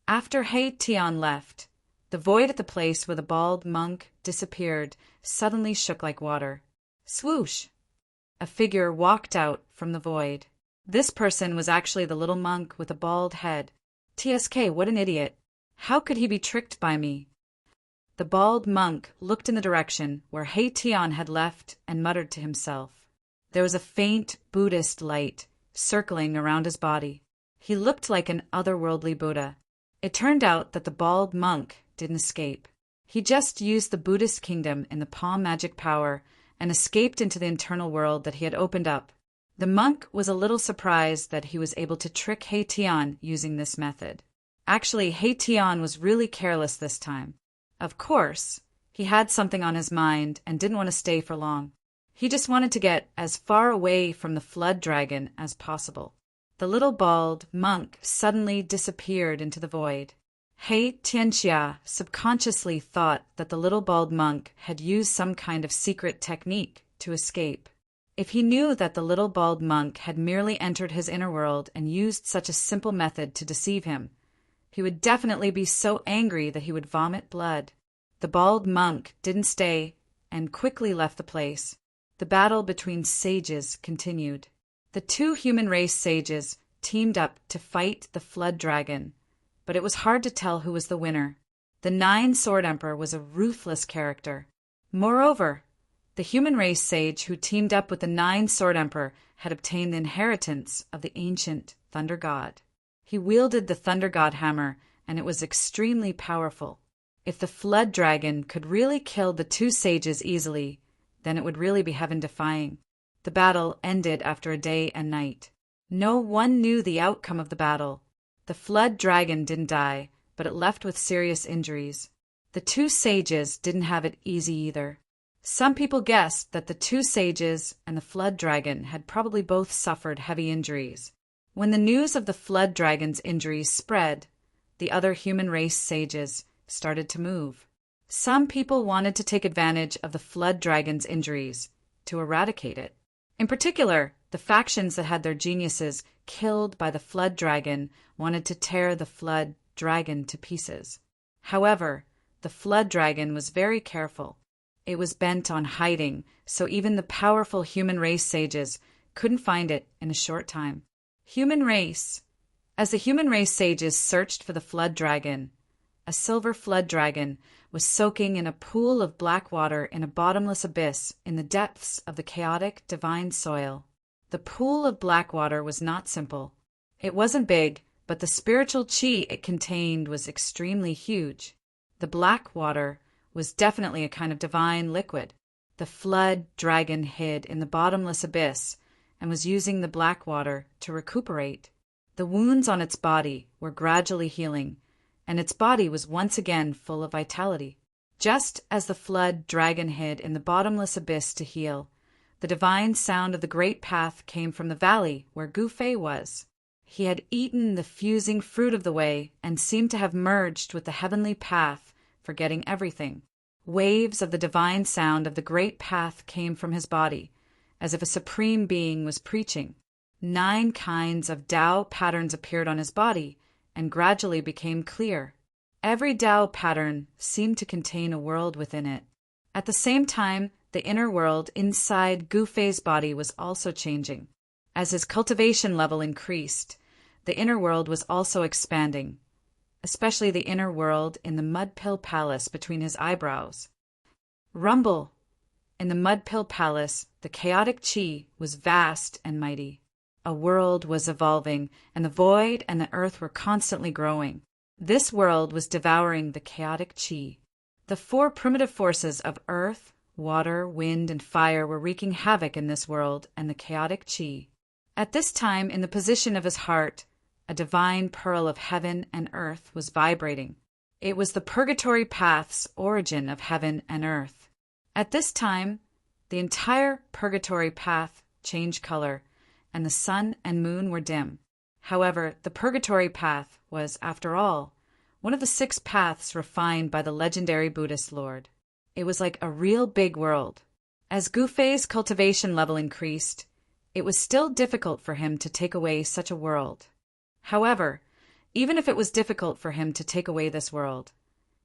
After He Tian left, the void at the place where the bald monk disappeared suddenly shook like water. Swoosh! A figure walked out from the void. This person was actually the little monk with a bald head. TSK, what an idiot. How could he be tricked by me? The bald monk looked in the direction where He Tian had left and muttered to himself. There was a faint Buddhist light circling around his body. He looked like an otherworldly Buddha. It turned out that the bald monk didn't escape. He just used the Buddhist kingdom in the palm magic power and escaped into the internal world that he had opened up. The monk was a little surprised that he was able to trick He Tian using this method. Actually, He Tian was really careless this time. Of course, he had something on his mind and didn't want to stay for long. He just wanted to get as far away from the flood dragon as possible. The little bald monk suddenly disappeared into the void. He Tianxia subconsciously thought that the little bald monk had used some kind of secret technique to escape. If he knew that the little bald monk had merely entered his inner world and used such a simple method to deceive him, he would definitely be so angry that he would vomit blood. The bald monk didn't stay and quickly left the place. The battle between sages continued. The two human race sages teamed up to fight the flood dragon, but it was hard to tell who was the winner. The 9-Sword Emperor was a ruthless character. Moreover, the human race sage who teamed up with the 9-Sword Emperor had obtained the inheritance of the ancient Thunder God. He wielded the Thunder God hammer, and it was extremely powerful. If the flood dragon could really kill the two sages easily, then it would really be heaven-defying. The battle ended after a day and night. No one knew the outcome of the battle. The flood dragon didn't die, but it left with serious injuries. The two sages didn't have it easy either. Some people guessed that the two sages and the flood dragon had probably both suffered heavy injuries. When the news of the flood dragon's injuries spread, the other human race sages started to move. Some people wanted to take advantage of the flood dragon's injuries to eradicate it. In particular, the factions that had their geniuses killed by the flood dragon wanted to tear the flood dragon to pieces. However, the flood dragon was very careful. It was bent on hiding, so even the powerful human race sages couldn't find it in a short time. As the human race sages searched for the flood dragon, a silver flood dragon was soaking in a pool of black water in a bottomless abyss in the depths of the chaotic divine soil. The pool of black water was not simple. It wasn't big, but the spiritual chi it contained was extremely huge. The black water was definitely a kind of divine liquid. The flood dragon hid in the bottomless abyss and was using the black water to recuperate. The wounds on its body were gradually healing, and its body was once again full of vitality. Just as the flood dragon hid in the bottomless abyss to heal, the divine sound of the great path came from the valley where Gu Fei was. He had eaten the fusing fruit of the way and seemed to have merged with the heavenly path, forgetting everything. Waves of the divine sound of the great path came from his body, as if a supreme being was preaching. 9 kinds of Tao patterns appeared on his body, and gradually became clear. Every Tao pattern seemed to contain a world within it. At the same time, the inner world inside Gu Fei's body was also changing. As his cultivation level increased, the inner world was also expanding, especially the inner world in the mud-pill palace between his eyebrows. Rumble! In the mud-pill palace, the chaotic chi was vast and mighty. A world was evolving, and the void and the earth were constantly growing. This world was devouring the chaotic chi. The four primitive forces of earth, water, wind, and fire were wreaking havoc in this world and the chaotic chi. At this time, in the position of his heart, a divine pearl of heaven and earth was vibrating. It was the purgatory path's origin of heaven and earth. At this time, the entire purgatory path changed color, and the sun and moon were dim. However, the purgatory path was, after all, one of the 6 paths refined by the legendary Buddhist Lord. It was like a real big world. As Gu Fei's cultivation level increased, it was still difficult for him to take away such a world. However, even if it was difficult for him to take away this world,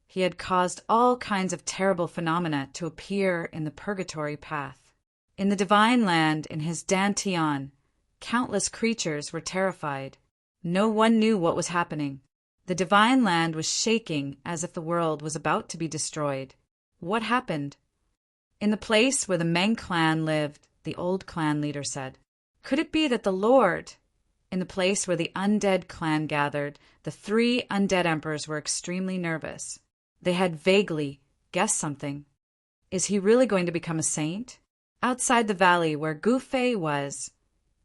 he had caused all kinds of terrible phenomena to appear in the purgatory path. In the divine land, in his dantian, countless creatures were terrified. No one knew what was happening. The divine land was shaking as if the world was about to be destroyed. What happened? In the place where the Meng clan lived, the old clan leader said, "Could it be that the Lord..." In the place where the undead clan gathered, the 3 undead emperors were extremely nervous. They had vaguely guessed something. Is he really going to become a saint? Outside the valley where Gu Fei was,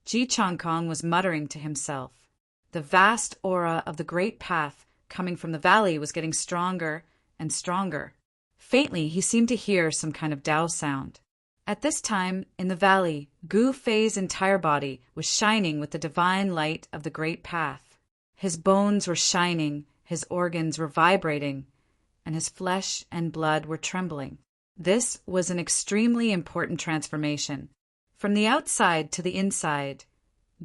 Ji Changkong was muttering to himself. The vast aura of the great path coming from the valley was getting stronger and stronger. Faintly, he seemed to hear some kind of Tao sound. At this time, in the valley, Gu Fei's entire body was shining with the divine light of the great path. His bones were shining, his organs were vibrating, and his flesh and blood were trembling. This was an extremely important transformation. From the outside to the inside,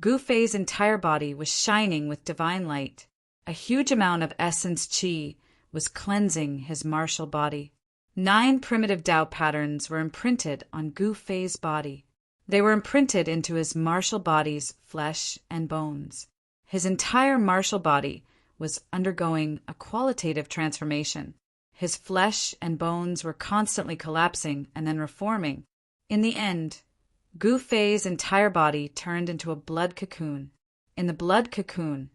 Gu Fei's entire body was shining with divine light. A huge amount of essence qi was cleansing his martial body. 9 primitive Tao patterns were imprinted on Gu Fei's body. They were imprinted into his martial body's flesh and bones. His entire martial body was undergoing a qualitative transformation. His flesh and bones were constantly collapsing and then reforming. In the end, Gu Fei's entire body turned into a blood cocoon. In the blood cocoon,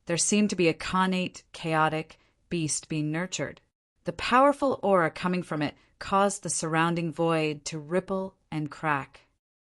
there seemed to be a connate, chaotic beast being nurtured. The powerful aura coming from it caused the surrounding void to ripple and crack.